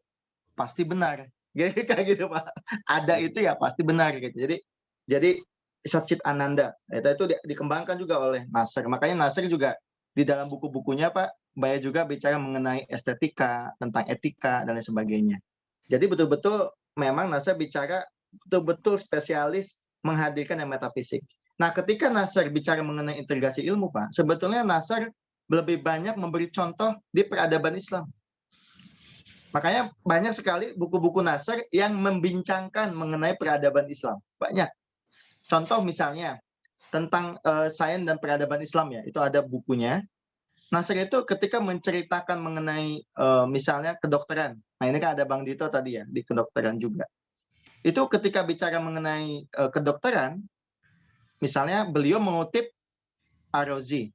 pasti benar. Kayak gitu Pak. Ada itu ya pasti benar gitu. Jadi Satchit Ananda itu dikembangkan juga oleh Nasr. Makanya Nasr juga di dalam buku-bukunya Pak banyak juga bicara mengenai estetika, tentang etika dan lain sebagainya. Jadi betul-betul memang Nasr bicara betul-betul spesialis menghadirkan yang metafisik. Nah, ketika Nasr bicara mengenai integrasi ilmu Pak, sebetulnya Nasr lebih banyak memberi contoh di peradaban Islam. Makanya banyak sekali buku-buku Nasr yang membincangkan mengenai peradaban Islam. Banyak. Contoh misalnya tentang sains dan peradaban Islam ya, itu ada bukunya. Nasr itu ketika menceritakan mengenai misalnya kedokteran. Nah ini kan ada Bang Dito tadi ya, di kedokteran juga. Itu ketika bicara mengenai kedokteran, misalnya beliau mengutip Ar-Razi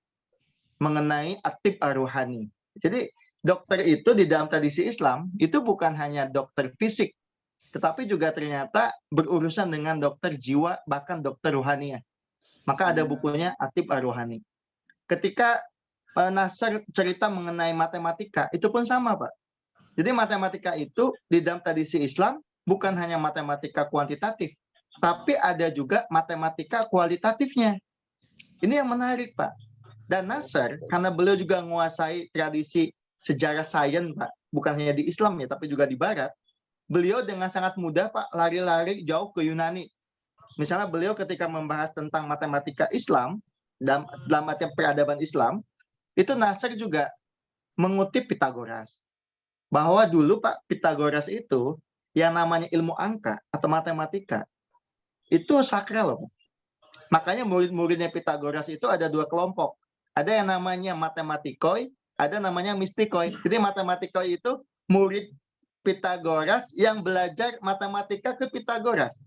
mengenai at-tib ar-ruhani. Jadi dokter itu di dalam tradisi Islam itu bukan hanya dokter fisik, tetapi juga ternyata berurusan dengan dokter jiwa, bahkan dokter ruhaniah. Maka ada bukunya At-Tib Ar-Ruhani. Ketika Nasr cerita mengenai matematika, itu pun sama Pak. Jadi matematika itu di dalam tradisi Islam bukan hanya matematika kuantitatif, tapi ada juga matematika kualitatifnya. Ini yang menarik Pak. Dan Nasr, karena beliau juga menguasai tradisi sejarah sains Pak, bukan hanya di Islam ya, tapi juga di Barat, beliau dengan sangat mudah Pak lari-lari jauh ke Yunani. Misalnya beliau ketika membahas tentang matematika Islam, dalam artian peradaban Islam, itu Nasr juga mengutip Pitagoras. Bahwa dulu Pak Pitagoras itu yang namanya ilmu angka atau matematika itu sakral loh. Makanya murid-muridnya Pitagoras itu ada dua kelompok. Ada yang namanya matematikoi, ada namanya mistikoi. Jadi matematikoi itu murid Pitagoras yang belajar matematika ke Pitagoras.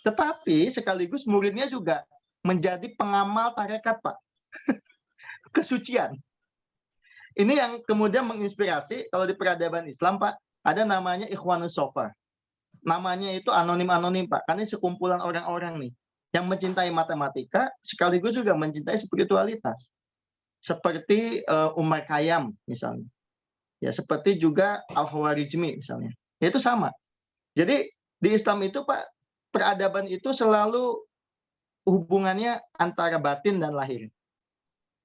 Tetapi sekaligus muridnya juga menjadi pengamal tarekat, Pak. Kesucian. Ini yang kemudian menginspirasi, kalau di peradaban Islam, Pak, ada namanya Ikhwanus Sofa. Namanya itu anonim-anonim, Pak. Karena ini sekumpulan orang-orang nih, yang mencintai matematika, sekaligus juga mencintai spiritualitas. Seperti Umar Khayyam, misalnya. Ya, seperti juga Al-Khawarizmi, misalnya. Ya, itu sama. Jadi, di Islam itu, Pak, peradaban itu selalu hubungannya antara batin dan lahir.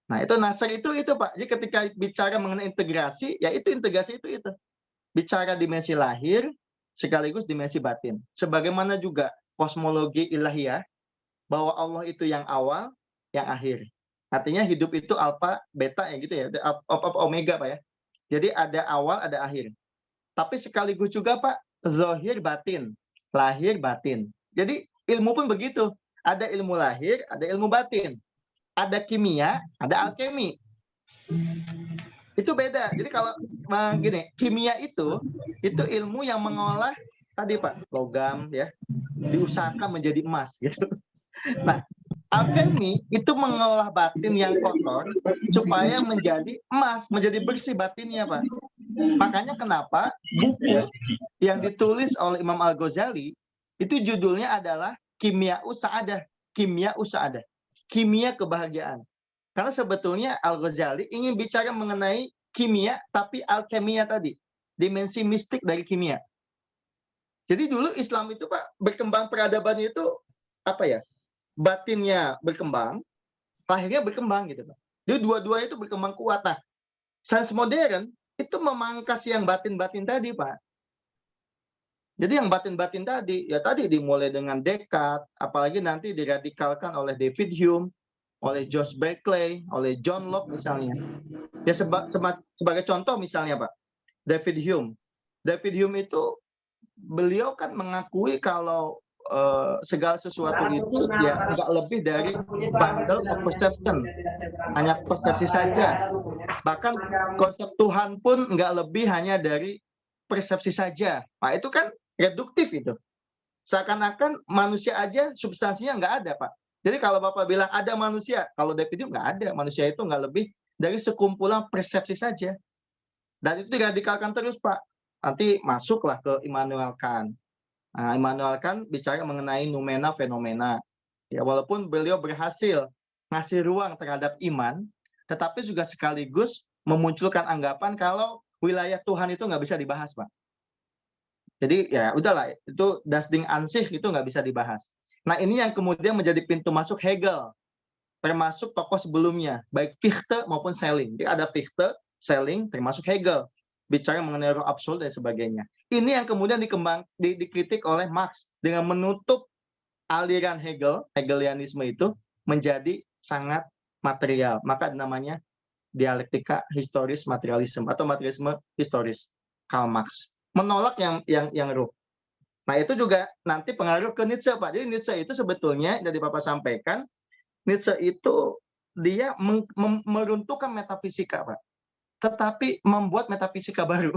Nah, itu Nasr itu Pak. Jadi ketika bicara mengenai integrasi, ya itu integrasi itu. Bicara dimensi lahir sekaligus dimensi batin. Sebagaimana juga kosmologi ilahiyah, bahwa Allah itu yang awal, yang akhir. Artinya hidup itu alfa, beta ya gitu ya, omega Pak ya. Jadi ada awal, ada akhir. Tapi sekaligus juga Pak, zahir batin, lahir batin. Jadi ilmu pun begitu. Ada ilmu lahir, ada ilmu batin. Ada kimia, ada alkemi. Itu beda. Jadi kalau gini, kimia itu ilmu yang mengolah tadi Pak, logam ya, diusahakan menjadi emas gitu. Nah, alkemi itu mengolah batin yang kotor supaya menjadi emas, menjadi bersih batinnya Pak. Makanya kenapa buku yang ditulis oleh Imam Al-Ghazali itu judulnya adalah Kimia Usa'adah, Kimia Usa'adah. Kimia kebahagiaan. Karena sebetulnya Al-Ghazali ingin bicara mengenai kimia, tapi alkemia tadi. Dimensi mistik dari kimia. Jadi dulu Islam itu Pak, berkembang peradaban itu, apa ya, batinnya berkembang, lahirnya berkembang gitu Pak. Jadi dua-duanya itu berkembang kuat. Nah, sains modern itu memangkas yang batin-batin tadi Pak. Jadi yang batin-batin tadi, ya tadi dimulai dengan Descartes, apalagi nanti diradikalkan oleh David Hume, oleh George Berkeley, oleh John Locke misalnya. Ya sebagai contoh misalnya Pak, David Hume. David Hume itu, beliau kan mengakui kalau segala sesuatu itu ya nggak lebih dari bundle of perception. Hanya persepsi saja. Bahkan konsep Tuhan pun nggak lebih hanya dari persepsi saja. Nah itu kan reduktif itu. Seakan-akan manusia aja substansinya nggak ada, Pak. Jadi kalau Bapak bilang ada manusia, kalau David Hume nggak ada. Manusia itu nggak lebih dari sekumpulan persepsi saja. Dan itu diradikalkan terus, Pak. Nanti masuklah ke Immanuel Kant. Nah, Immanuel Kant bicara mengenai noumena fenomena. Ya, walaupun beliau berhasil ngasih ruang terhadap iman, tetapi juga sekaligus memunculkan anggapan kalau wilayah Tuhan itu nggak bisa dibahas, Pak. Jadi ya udahlah, itu das Ding an sich itu nggak bisa dibahas. Nah ini yang kemudian menjadi pintu masuk Hegel, termasuk tokoh sebelumnya, baik Fichte maupun Schelling. Jadi ada Fichte, Schelling, termasuk Hegel, bicara mengenai roh absolut dan sebagainya. Ini yang kemudian dikritik oleh Marx dengan menutup aliran Hegelianisme itu menjadi sangat material. Maka namanya dialektika historis materialisme atau materialisme historis, Karl Marx. Menolak yang ruh. Nah itu juga nanti pengaruh ke Nietzsche Pak. Jadi Nietzsche itu sebetulnya dari Bapak sampaikan, Nietzsche itu dia meruntuhkan metafisika Pak, tetapi membuat metafisika baru.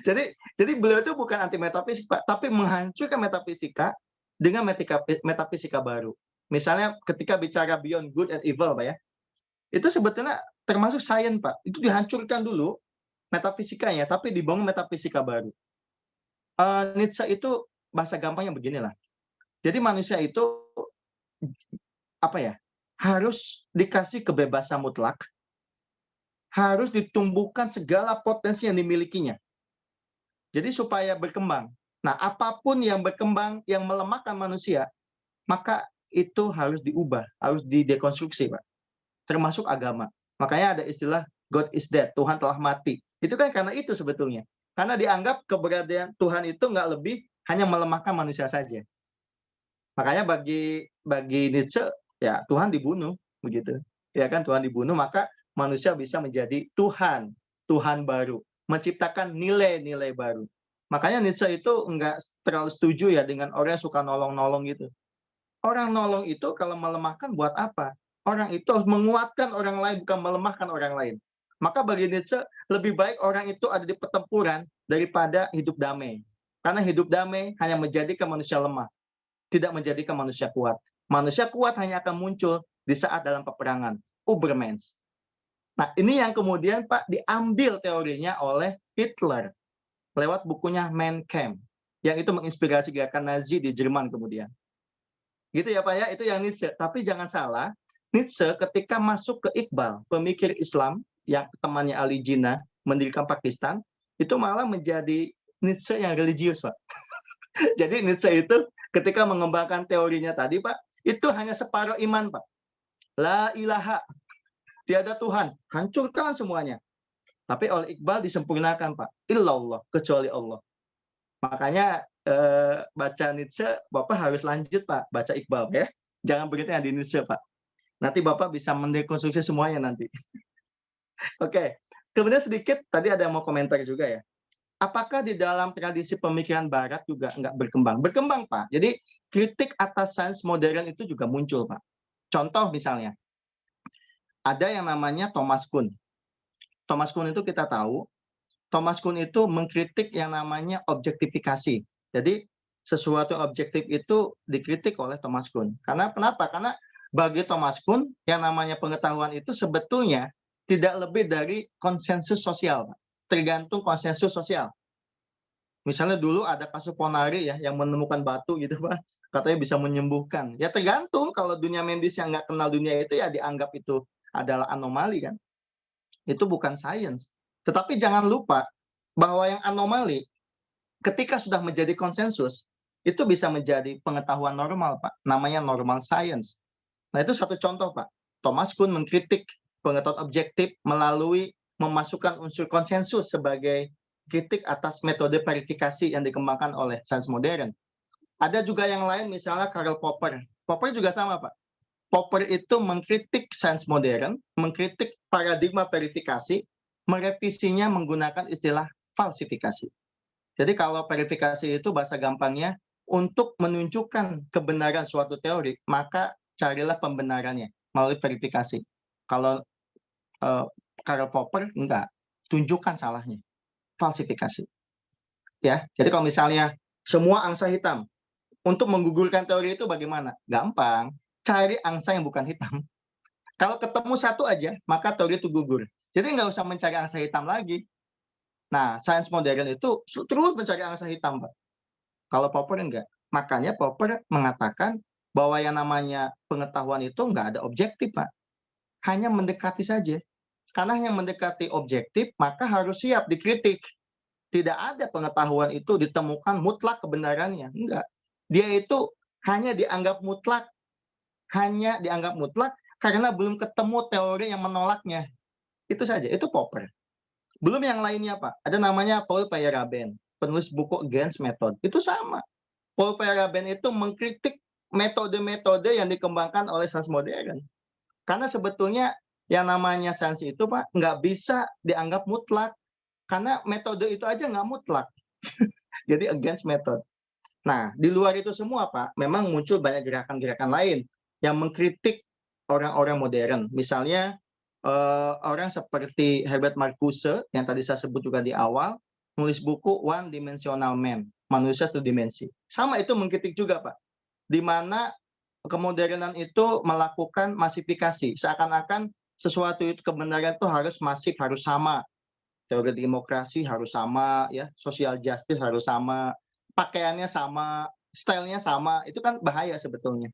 Jadi beliau itu bukan anti metafisik Pak, tapi menghancurkan metafisika dengan metafisika baru. Misalnya ketika bicara beyond good and evil Pak ya, itu sebetulnya termasuk sains Pak, itu dihancurkan dulu metafisikanya, tapi dibangun metafisika baru. Nietzsche itu bahasa gampangnya beginilah. Jadi manusia itu apa ya? Harus dikasih kebebasan mutlak, harus ditumbuhkan segala potensi yang dimilikinya. Jadi supaya berkembang. Nah, apapun yang berkembang yang melemahkan manusia, maka itu harus diubah, harus didekonstruksi, Pak. Termasuk agama. Makanya ada istilah God is dead, Tuhan telah mati. Itu kan karena itu sebetulnya. Karena dianggap keberadaan Tuhan itu nggak lebih hanya melemahkan manusia saja. Makanya bagi Nietzsche, ya Tuhan dibunuh, begitu. Ya kan, Tuhan dibunuh, maka manusia bisa menjadi Tuhan, Tuhan baru, menciptakan nilai-nilai baru. Makanya Nietzsche itu nggak terlalu setuju ya dengan orang yang suka nolong-nolong gitu. Orang nolong itu kalau melemahkan buat apa? Orang itu harus menguatkan orang lain, bukan melemahkan orang lain. Maka bagi Nietzsche, lebih baik orang itu ada di pertempuran daripada hidup damai. Karena hidup damai hanya menjadikan manusia lemah, tidak menjadikan manusia kuat. Manusia kuat hanya akan muncul di saat dalam peperangan. Ubermensch. Nah, ini yang kemudian Pak diambil teorinya oleh Hitler lewat bukunya Mein Kampf, yang itu menginspirasi gerakan Nazi di Jerman kemudian. Gitu ya Pak ya, itu yang Nietzsche. Tapi jangan salah, Nietzsche ketika masuk ke Iqbal, pemikir Islam yang temannya Ali Jinnah mendirikan Pakistan, itu malah menjadi Nietzsche yang religius Pak. Jadi Nietzsche itu ketika mengembangkan teorinya tadi Pak, itu hanya separuh iman Pak. La ilaha, tiada Tuhan, hancurkan semuanya. Tapi oleh Iqbal disempurnakan Pak, illallah, kecuali Allah. Makanya baca Nietzsche, Bapak harus lanjut Pak, baca Iqbal ya. Jangan berhenti di Nietzsche Pak. Nanti Bapak bisa mendekonstruksi semuanya nanti. Oke, kemudian sedikit, tadi ada yang mau komentar juga ya. Apakah di dalam tradisi pemikiran Barat juga nggak berkembang? Berkembang Pak. Jadi kritik atas sains modern itu juga muncul Pak. Contoh misalnya, ada yang namanya Thomas Kuhn. Thomas Kuhn itu kita tahu, Thomas Kuhn itu mengkritik yang namanya objektifikasi. Jadi sesuatu objektif itu dikritik oleh Thomas Kuhn. Kenapa? Karena bagi Thomas Kuhn yang namanya pengetahuan itu sebetulnya tidak lebih dari konsensus sosial, tergantung konsensus sosial. Misalnya dulu ada kasus Ponari ya yang menemukan batu gitu Pak, katanya bisa menyembuhkan. Ya tergantung, kalau dunia medis yang nggak kenal dunia itu ya dianggap itu adalah anomali kan. Itu bukan sains. Tetapi jangan lupa bahwa yang anomali ketika sudah menjadi konsensus itu bisa menjadi pengetahuan normal Pak, namanya normal science. Nah itu satu contoh Pak. Thomas Kuhn mengkritik pengetahuan objektif melalui memasukkan unsur konsensus sebagai kritik atas metode verifikasi yang dikembangkan oleh sains modern. Ada juga yang lain, misalnya Karl Popper. Popper juga sama Pak. Popper itu mengkritik sains modern, mengkritik paradigma verifikasi, merevisinya menggunakan istilah falsifikasi. Jadi kalau verifikasi itu bahasa gampangnya, untuk menunjukkan kebenaran suatu teori, maka carilah pembenarannya melalui verifikasi. Kalau Karl Popper enggak, tunjukkan salahnya, falsifikasi. Ya, jadi kalau misalnya semua angsa hitam, untuk menggugurkan teori itu bagaimana? Gampang, cari angsa yang bukan hitam. Kalau ketemu satu aja, maka teori itu gugur. Jadi nggak usah mencari angsa hitam lagi. Nah, sains modern itu terus mencari angsa hitam, Pak. Kalau Popper enggak. Makanya Popper mengatakan bahwa yang namanya pengetahuan itu nggak ada objektif, Pak. Hanya mendekati saja. Karena yang mendekati objektif, maka harus siap dikritik. Tidak ada pengetahuan itu ditemukan mutlak kebenarannya. Enggak. Dia itu hanya dianggap mutlak. Hanya dianggap mutlak karena belum ketemu teori yang menolaknya. Itu saja, itu Popper. Belum yang lainnya, Pak. Ada namanya Paul Feyerabend, penulis buku Against Method. Itu sama. Paul Feyerabend itu mengkritik metode-metode yang dikembangkan oleh sains modern. Karena sebetulnya yang namanya sains itu, Pak, nggak bisa dianggap mutlak. Karena metode itu aja nggak mutlak. Jadi against method. Nah, di luar itu semua, Pak, memang muncul banyak gerakan-gerakan lain yang mengkritik orang-orang modern. Misalnya, orang seperti Herbert Marcuse, yang tadi saya sebut juga di awal, nulis buku One Dimensional Man, manusia satu dimensi. Sama itu mengkritik juga, Pak. Di mana kemodernan itu melakukan masifikasi. Seakan-akan sesuatu itu kebenaran itu harus masif, harus sama. Teori demokrasi harus sama, ya, social justice harus sama, pakaiannya sama, stylenya sama. Itu kan bahaya sebetulnya.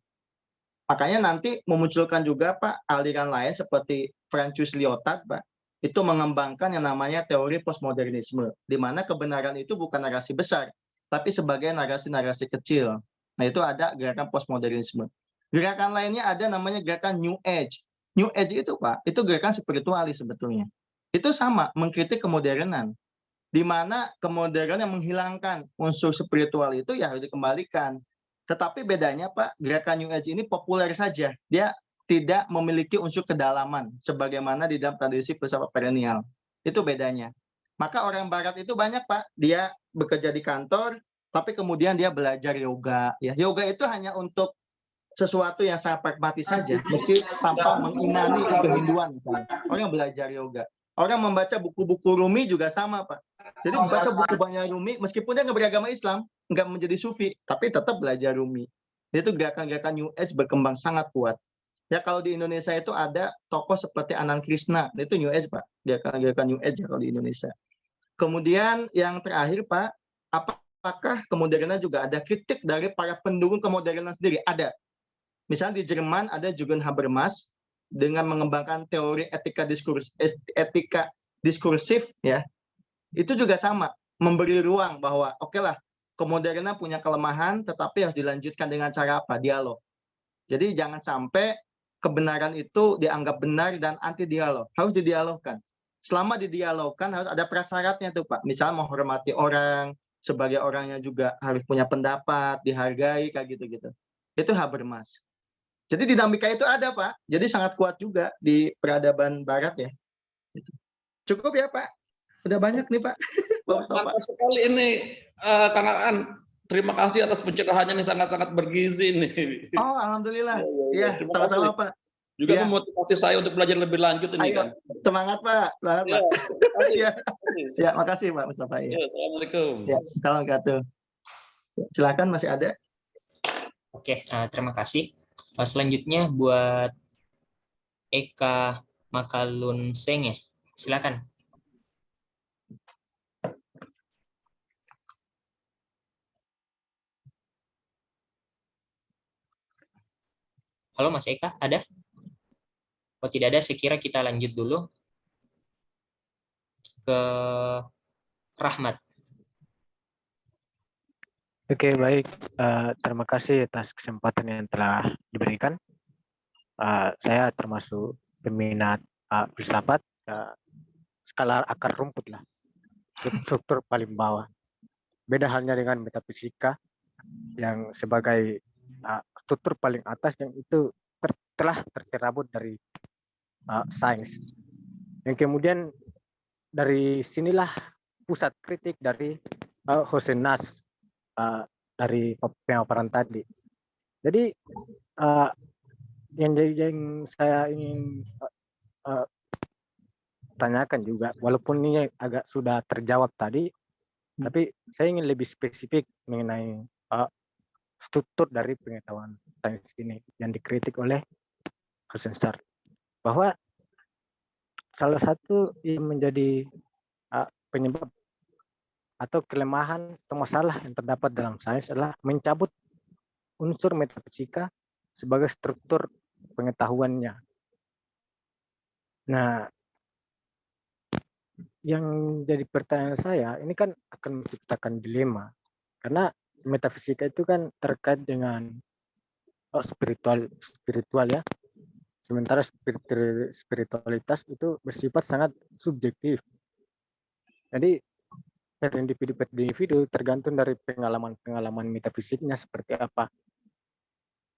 Makanya nanti memunculkan juga Pak aliran lain seperti Francis Lyotard, Pak, itu mengembangkan yang namanya teori postmodernisme, di mana kebenaran itu bukan narasi besar, tapi sebagai narasi-narasi kecil. Nah itu ada gerakan postmodernisme. Gerakan lainnya ada namanya gerakan New Age. New Age itu Pak, itu gerakan spiritualis sebetulnya. Itu sama, mengkritik kemodernan. di mana kemodernan yang menghilangkan unsur spiritual itu ya harus dikembalikan. Tetapi bedanya Pak, gerakan New Age ini populer saja. Dia tidak memiliki unsur kedalaman sebagaimana di dalam tradisi filsafat perennial. Itu bedanya. Maka orang barat itu banyak Pak, dia bekerja di kantor tapi kemudian dia belajar yoga. Ya, yoga itu hanya untuk sesuatu yang sangat pragmatis saja, mungkin tanpa mengimani kehinduan misalnya. Orang belajar yoga. Orang membaca buku-buku Rumi juga sama, Pak. Jadi membaca buku banyak Rumi, meskipun dia nggak beragama Islam, nggak menjadi sufi, tapi tetap belajar Rumi. Itu gerakan-gerakan New Age berkembang sangat kuat. Ya kalau di Indonesia itu ada tokoh seperti Anand Krishna, itu New Age, Pak. Gerakan New Age kalau di Indonesia. Kemudian yang terakhir, Pak, apakah kemodernan juga ada kritik dari para pendukung kemodernan sendiri? Ada. Misalnya di Jerman ada Jürgen Habermas dengan mengembangkan teori etika diskursif, ya. Itu juga sama, memberi ruang bahwa oke lah, kemodernan punya kelemahan, tetapi harus dilanjutkan dengan cara apa? Dialog. Jadi jangan sampai kebenaran itu dianggap benar dan anti dialog. Harus didialogkan. Selama didialogkan harus ada prasyaratnya tuh Pak. Misalnya menghormati orang, sebagai orangnya juga harus punya pendapat, dihargai, kayak gitu-gitu. Itu Habermas. Jadi dinamika itu ada Pak. Jadi sangat kuat juga di peradaban Barat ya. Cukup ya Pak? Udah banyak nih Pak. Mantap sekali ini Kang Aan. Terima kasih atas pencerahannya nih, sangat-sangat bergizi nih. Oh alhamdulillah. Iya, terima kasih. sama-sama Pak. Juga Ya. memotivasi saya untuk belajar lebih lanjut ini. Ayo, kan. semangat Pak. Semangat Ya, Pak. makasih. Ya. Makasih. Ya, makasih Pak Mustafa. Ya. Ya, Assalamualaikum. Ya, salam katu. Silakan masih ada. Oke, terima kasih. Selanjutnya buat Eka Makalunseng ya. Silakan. Halo Mas Eka, ada? Kalau tidak ada, sekira kita lanjut dulu ke Rahmat. Oke, baik. Terima kasih atas kesempatan yang telah diberikan. Saya termasuk peminat filsafat, skala akar rumput lah, struktur paling bawah. Beda halnya dengan metafisika yang sebagai struktur paling atas yang itu telah tercerabut dari sains. Yang kemudian dari sinilah pusat kritik dari Jose Nas dari pemaparan tadi. Jadi yang saya ingin tanyakan juga, walaupun ini agak sudah terjawab tadi, tapi saya ingin lebih spesifik mengenai struktur dari pengetahuan sains ini yang dikritik oleh Rosenthal, bahwa salah satu yang menjadi penyebab atau kelemahan atau masalah yang terdapat dalam sains adalah mencabut unsur metafisika sebagai struktur pengetahuannya. Nah, yang jadi pertanyaan saya, ini kan akan menciptakan dilema, karena metafisika itu kan terkait dengan spiritual ya, sementara spiritualitas itu bersifat sangat subjektif. Jadi per individu tergantung dari pengalaman metafisiknya seperti apa.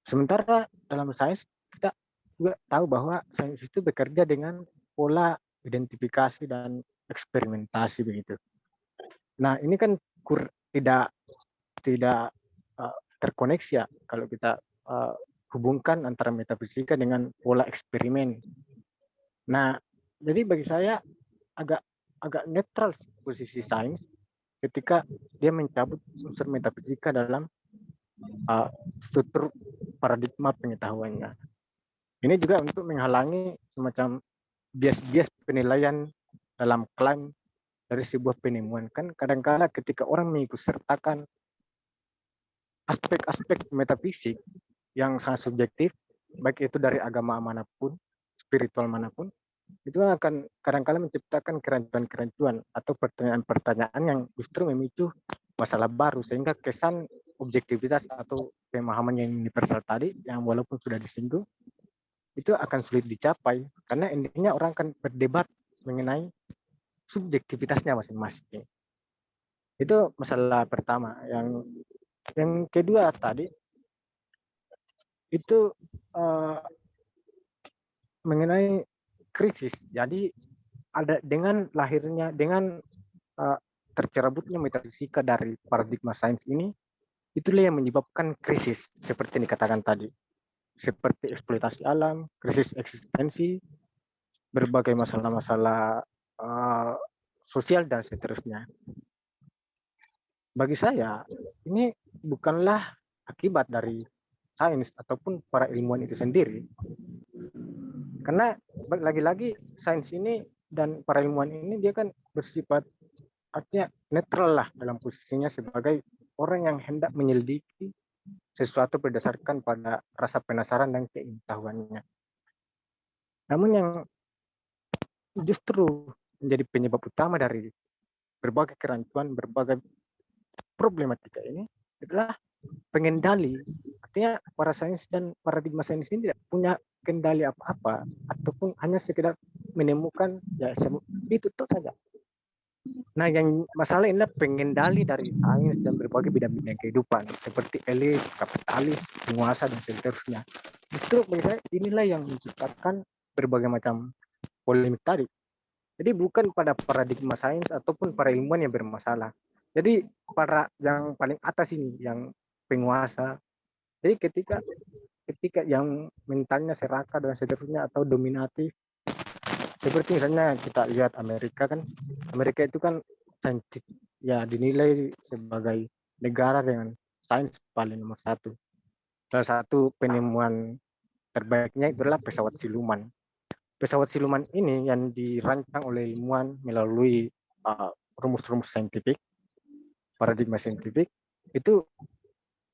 Sementara dalam sains kita juga tahu bahwa sains itu bekerja dengan pola identifikasi dan eksperimentasi begitu. Nah ini kan tidak terkoneksi ya kalau kita hubungkan antara metafisika dengan pola eksperimen. Nah jadi bagi saya agak netral posisi sains ketika dia mencabut unsur metafisika dalam struktur paradigma pengetahuannya. Ini juga untuk menghalangi semacam bias penilaian dalam klaim dari sebuah penemuan. Kan kadang-kala ketika orang mengikutsertakan aspek-aspek metafisik yang sangat subjektif, baik itu dari agama manapun, spiritual manapun, itu akan kadang-kala menciptakan kerancuan-kerancuan atau pertanyaan-pertanyaan yang justru memicu masalah baru, sehingga kesan objektivitas atau pemahaman yang universal tadi, yang walaupun sudah disinggung, itu akan sulit dicapai, karena intinya orang akan berdebat mengenai subjektivitasnya masing-masing. Itu masalah pertama. Yang kedua tadi itu mengenai krisis. Jadi ada dengan tercerabutnya metafisika dari paradigma sains ini, itulah yang menyebabkan krisis seperti yang dikatakan tadi, seperti eksploitasi alam, krisis eksistensi, berbagai masalah-masalah sosial dan seterusnya. Bagi saya ini bukanlah akibat dari sains ataupun para ilmuwan itu sendiri, karena lagi-lagi sains ini dan para ilmuwan ini dia kan bersifat artinya netral lah dalam posisinya sebagai orang yang hendak menyelidiki sesuatu berdasarkan pada rasa penasaran dan keingin-tahuannya. Namun yang justru menjadi penyebab utama dari berbagai kerancuan, berbagai problematika ini adalah pengendali. Artinya para sains dan paradigma sains ini tidak punya kendali apa-apa ataupun hanya sekedar menemukan ya itu saja. Nah, yang masalah ini adalah pengendali dari sains dan berbagai bidang-bidang kehidupan seperti elit, kapitalis, penguasa dan seterusnya. Justru bagi saya inilah yang menciptakan berbagai macam polemik tadi. Jadi bukan pada paradigma sains ataupun para ilmuwan yang bermasalah. Jadi para yang paling atas ini, yang penguasa. Jadi ketika yang mentalnya serakah dan seterusnya atau dominatif, seperti misalnya kita lihat Amerika itu kan ya dinilai sebagai negara dengan sains paling nomor satu. Salah satu penemuan terbaiknya adalah pesawat siluman. Pesawat siluman ini yang dirancang oleh ilmuwan melalui rumus-rumus saintifik, paradigma saintifik, itu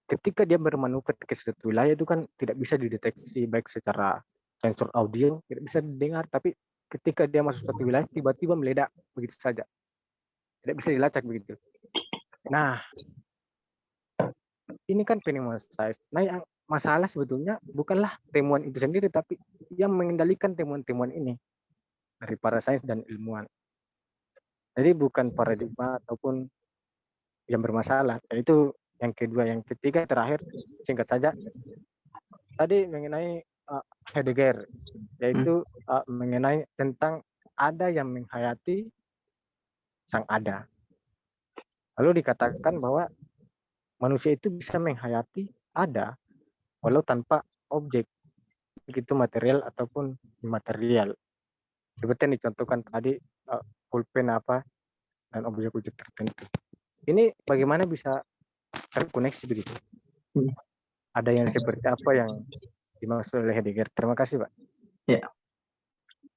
ketika dia bermanuver ke suatu wilayah itu kan tidak bisa dideteksi baik secara sensor audio, tidak bisa didengar, tapi ketika dia masuk suatu wilayah tiba-tiba meledak begitu saja, tidak bisa dilacak begitu. Nah, ini kan penemuan sains. Nah, yang masalah sebetulnya bukanlah temuan itu sendiri, tapi yang mengendalikan temuan-temuan ini dari para sains dan ilmuwan. Jadi bukan paradigma ataupun yang bermasalah. Itu yang kedua. Yang ketiga terakhir singkat saja, tadi mengenai Heidegger, yaitu mengenai tentang ada yang menghayati sang ada. Lalu dikatakan bahwa manusia itu bisa menghayati ada walau tanpa objek, begitu material ataupun imaterial. Seperti yang dicontohkan tadi pulpen dan objek-objek tertentu. Ini bagaimana bisa terkoneksi begitu? Ada yang seperti apa yang dimaksud oleh Heidegger? Terima kasih, Pak. Ya.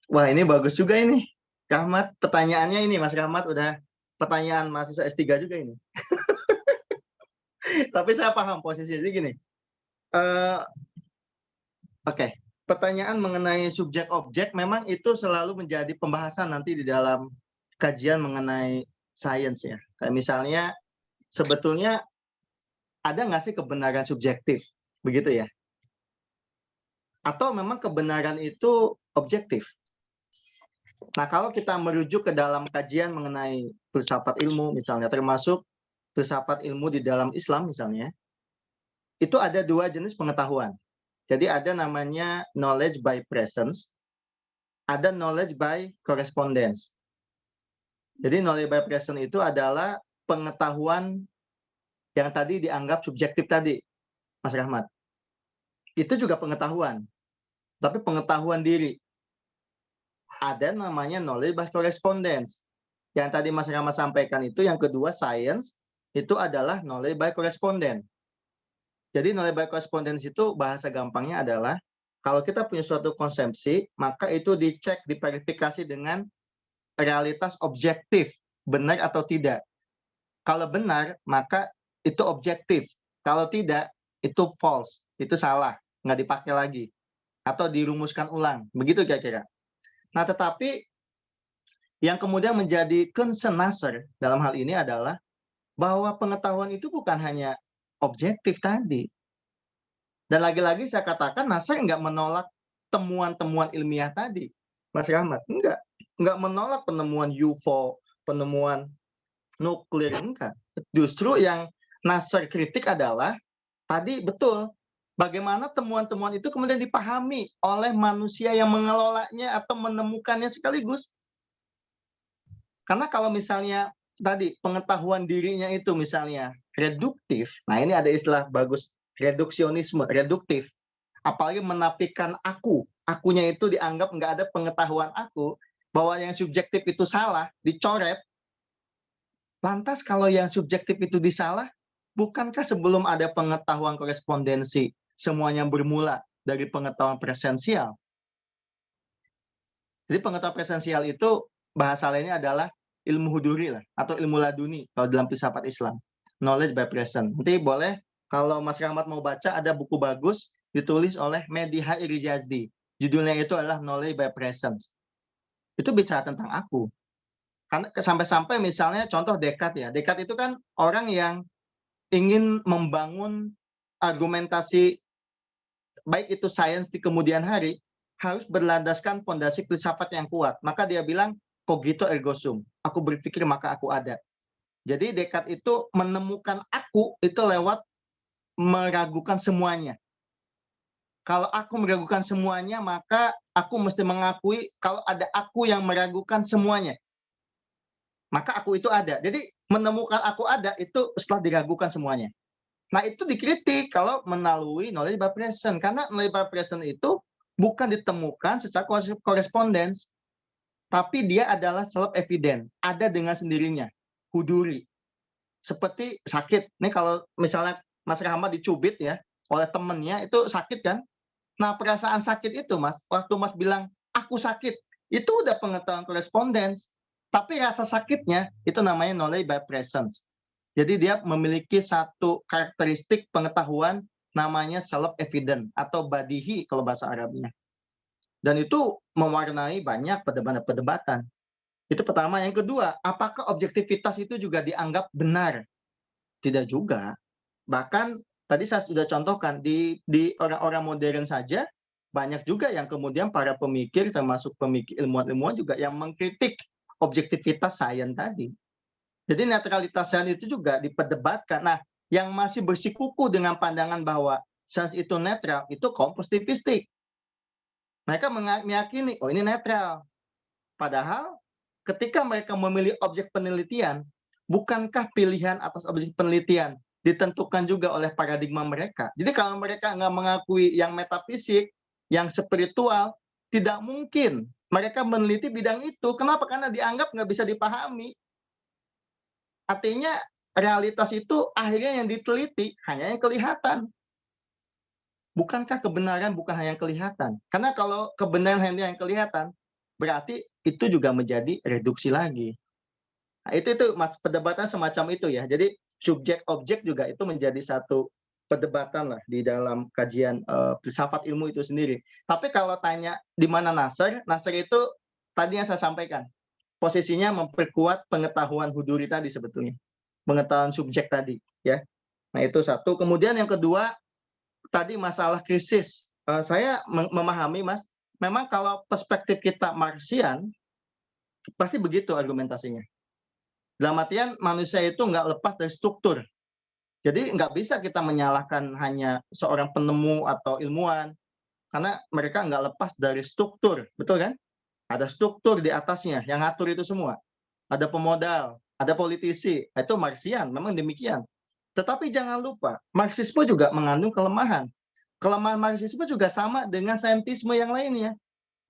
Wah, ini bagus juga ini. Rahmat, pertanyaannya ini, Mas Rahmat, udah pertanyaan mahasiswa S3 juga ini. Tapi saya paham posisinya. Jadi gini, oke. Pertanyaan mengenai subjek objek memang itu selalu menjadi pembahasan nanti di dalam kajian mengenai sains ya. Kayak misalnya, sebetulnya ada nggak sih kebenaran subjektif? Begitu ya. Atau memang kebenaran itu objektif? Nah, kalau kita merujuk ke dalam kajian mengenai filsafat ilmu misalnya, termasuk filsafat ilmu di dalam Islam misalnya, itu ada dua jenis pengetahuan. Jadi ada namanya knowledge by presence, ada knowledge by correspondence. Jadi knowledge by presence itu adalah pengetahuan yang tadi dianggap subjektif tadi, Mas Rahmat. Itu juga pengetahuan, tapi pengetahuan diri. Ada namanya knowledge by correspondence. Yang tadi Mas Rahmat sampaikan itu, yang kedua science, itu adalah knowledge by correspondence. Jadi knowledge by correspondence itu bahasa gampangnya adalah kalau kita punya suatu konsepsi, maka itu dicek, diverifikasi dengan realitas objektif, benar atau tidak. Kalau benar, maka itu objektif. Kalau tidak, itu false, itu salah, nggak dipakai lagi. Atau dirumuskan ulang, begitu kira-kira. Nah, tetapi yang kemudian menjadi concern Nasr dalam hal ini adalah bahwa pengetahuan itu bukan hanya objektif tadi. Dan lagi-lagi saya katakan Nasr nggak menolak temuan-temuan ilmiah tadi, Mas Rahmat. Nggak menolak penemuan UFO, penemuan nuklir enggak. Justru yang Nasser kritik adalah tadi betul bagaimana temuan-temuan itu kemudian dipahami oleh manusia yang mengelolanya atau menemukannya sekaligus. Karena kalau misalnya tadi pengetahuan dirinya itu misalnya reduktif, nah ini ada istilah bagus, reduksionisme, reduktif. Apalagi menafikan akunya itu dianggap nggak ada pengetahuan aku, bahwa yang subjektif itu salah, dicoret. Lantas kalau yang subjektif itu disalah, bukankah sebelum ada pengetahuan korespondensi, semuanya bermula dari pengetahuan presensial? Jadi pengetahuan presensial itu bahasa lainnya adalah ilmu huduri lah, atau ilmu laduni kalau dalam filsafat Islam. Knowledge by present. Nanti boleh kalau Mas Rahmat mau baca, ada buku bagus ditulis oleh Mehdi Hairi Yazdi. Judulnya itu adalah Knowledge by Presence. Itu bicara tentang aku. Karena sampai-sampai misalnya contoh Descartes ya. Descartes itu kan orang yang ingin membangun argumentasi baik itu sains di kemudian hari harus berlandaskan fondasi filsafat yang kuat. Maka dia bilang cogito ergo sum. Aku berpikir maka aku ada. Jadi Descartes itu menemukan aku itu lewat meragukan semuanya. Kalau aku meragukan semuanya, maka aku mesti mengakui kalau ada aku yang meragukan semuanya. Maka aku itu ada. Jadi menemukan aku ada itu setelah diragukan semuanya. Nah itu dikritik kalau melalui knowledge by present. Karena knowledge by present itu bukan ditemukan secara korespondens. Tapi dia adalah self-evident. Ada dengan sendirinya. Huduri. Seperti sakit. Ini kalau misalnya Mas Rahmat dicubit ya oleh temennya, itu sakit kan? Nah perasaan sakit itu Mas, waktu Mas bilang aku sakit, itu udah pengetahuan korespondens. Tapi rasa sakitnya itu namanya knowledge by presence. Jadi dia memiliki satu karakteristik pengetahuan namanya self-evident atau badihi kalau bahasa Arabnya. Dan itu mewarnai banyak perdebatan. Itu pertama. Yang kedua, apakah objektivitas itu juga dianggap benar? Tidak juga. Bahkan tadi saya sudah contohkan di orang-orang modern saja banyak juga yang kemudian para pemikir termasuk pemikir ilmuwan-ilmuwan juga yang mengkritik objektivitas sains tadi. Jadi netralitas sains itu juga diperdebatkan. Nah, yang masih bersikukuh dengan pandangan bahwa sains itu netral itu kaum positivistik. Mereka meyakini oh ini netral. Padahal ketika mereka memilih objek penelitian, bukankah pilihan atas objek penelitian ditentukan juga oleh paradigma mereka? Jadi kalau mereka nggak mengakui yang metafisik, yang spiritual, tidak mungkin mereka meneliti bidang itu. Kenapa? Karena dianggap nggak bisa dipahami. Artinya realitas itu akhirnya yang diteliti hanya yang kelihatan. Bukankah kebenaran bukan hanya yang kelihatan? Karena kalau kebenaran hanya yang kelihatan, berarti itu juga menjadi reduksi lagi. Nah, itu Mas, perdebatan semacam itu ya. Jadi subjek objek juga itu menjadi satu perdebatan lah di dalam kajian filsafat ilmu itu sendiri. Tapi kalau tanya di mana Nasser itu tadi yang saya sampaikan. Posisinya memperkuat pengetahuan huduri tadi sebetulnya. Pengetahuan subjek tadi ya. Nah, itu satu. Kemudian yang kedua tadi masalah krisis. Saya memahami Mas, memang kalau perspektif kita Marxian pasti begitu argumentasinya. Dalam artian manusia itu nggak lepas dari struktur. Jadi nggak bisa kita menyalahkan hanya seorang penemu atau ilmuwan, karena mereka nggak lepas dari struktur, betul kan? Ada struktur di atasnya yang ngatur itu semua. Ada pemodal, ada politisi, itu Marxian, memang demikian. Tetapi jangan lupa, Marxisme juga mengandung kelemahan. Kelemahan Marxisme juga sama dengan saintisme yang lainnya,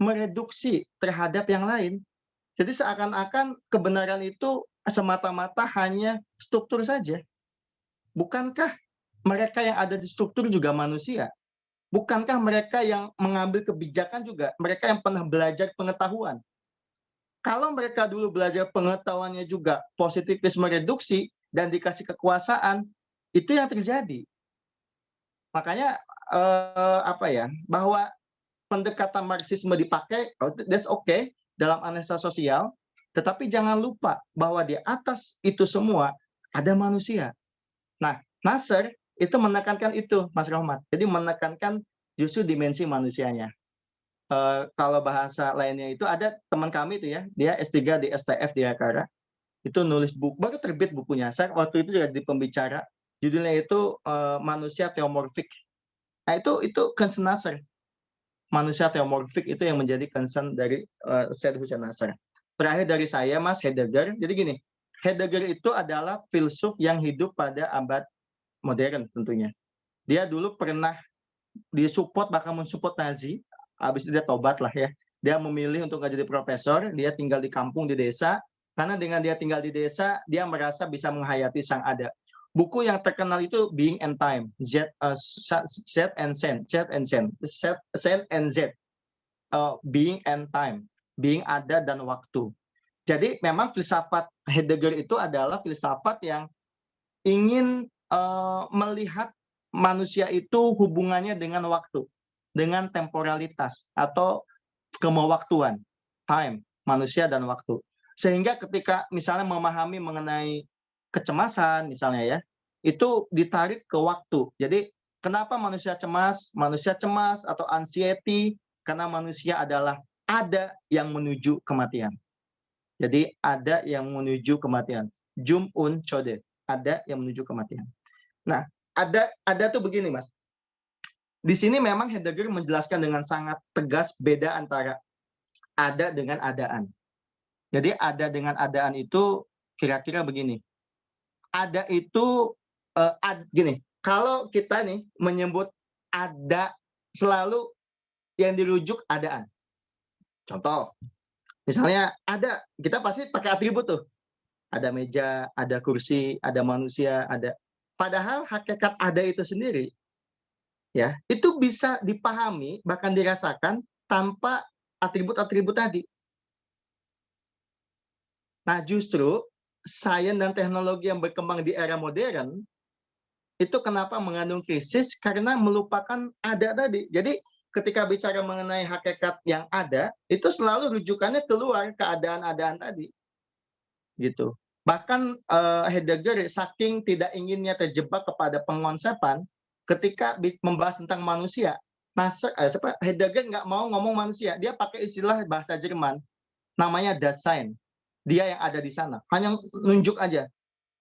mereduksi terhadap yang lain. Jadi seakan-akan kebenaran itu semata-mata hanya struktur saja. Bukankah mereka yang ada di struktur juga manusia? Bukankah mereka yang mengambil kebijakan juga mereka yang pernah belajar pengetahuan? Kalau mereka dulu belajar pengetahuannya juga positivisme reduksi dan dikasih kekuasaan, itu yang terjadi. Makanya bahwa pendekatan Marxisme dipakai, that's okay dalam analisa sosial, tetapi jangan lupa bahwa di atas itu semua ada manusia. Nah, Nasser itu menekankan itu, Mas Rahmat. Jadi menekankan justru dimensi manusianya. Kalau bahasa lainnya itu ada teman kami itu ya, dia S3 di STF di Jakarta. itu nulis buku, baru terbit bukunya. Saya waktu itu jadi pembicara, judulnya itu Manusia Theomorphic. Nah itu concern Nasr. Manusia theomorphic itu yang menjadi concern dari Syed Hussein Nasr. Terakhir dari saya, Mas, Heidegger. Jadi gini, Heidegger itu adalah filsuf yang hidup pada abad modern tentunya. Dia dulu pernah disupport, bahkan mensupport Nazi. Habis itu dia tobat lah ya. Dia memilih untuk nggak jadi profesor, dia tinggal di kampung, di desa. Karena dengan dia tinggal di desa, dia merasa bisa menghayati sang ada. Buku yang terkenal itu Being and Time, Z and Sen, Being and Time, Being ada dan waktu. Jadi memang filsafat Heidegger itu adalah filsafat yang ingin melihat manusia itu hubungannya dengan waktu, dengan temporalitas atau kemewaktuan, time, manusia dan waktu. Sehingga ketika misalnya memahami mengenai kecemasan misalnya ya, itu ditarik ke waktu. Jadi kenapa manusia cemas? Manusia cemas atau anxiety karena manusia adalah ada yang menuju kematian. Jadi ada yang menuju kematian. Jum'un chode, ada yang menuju kematian. Nah, ada tuh begini, Mas. Di sini memang Heidegger menjelaskan dengan sangat tegas beda antara ada dengan adaan. Jadi ada dengan adaan itu kira-kira begini. Ada itu gini, kalau kita nih menyebut ada, selalu yang dirujuk adaan. Contoh, misalnya ada, kita pasti pakai atribut tuh. Ada meja, ada kursi, ada manusia, ada. Padahal hakikat ada itu sendiri, ya, itu bisa dipahami bahkan dirasakan tanpa atribut-atribut tadi. Nah, justru sains dan teknologi yang berkembang di era modern itu kenapa mengandung krisis? Karena melupakan ada tadi. Jadi ketika bicara mengenai hakikat yang ada, itu selalu rujukannya keluar keadaan-adaan tadi, gitu. Bahkan Heidegger saking tidak inginnya terjebak kepada pengonsepan, ketika membahas tentang manusia, Heidegger nggak mau ngomong manusia, dia pakai istilah bahasa Jerman, namanya Dasein. Dia yang ada di sana, hanya nunjuk aja,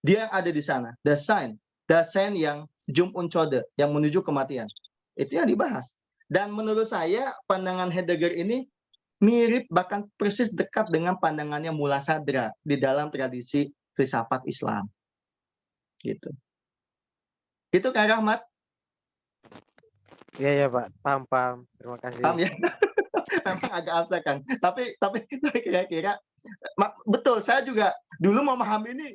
dia yang ada di sana, Dasein yang Jum'un Chode, yang menuju kematian. Itu yang dibahas. Dan menurut saya pandangan Heidegger ini mirip bahkan persis dekat dengan pandangannya Mula Sadra di dalam tradisi filsafat Islam. Gitu. Itu Kak Rahmat. Iya ya Pak, paham. Terima kasih. Paham ya? Memang agak abstrak kan. Tapi kira-kira betul, saya juga dulu memahami ini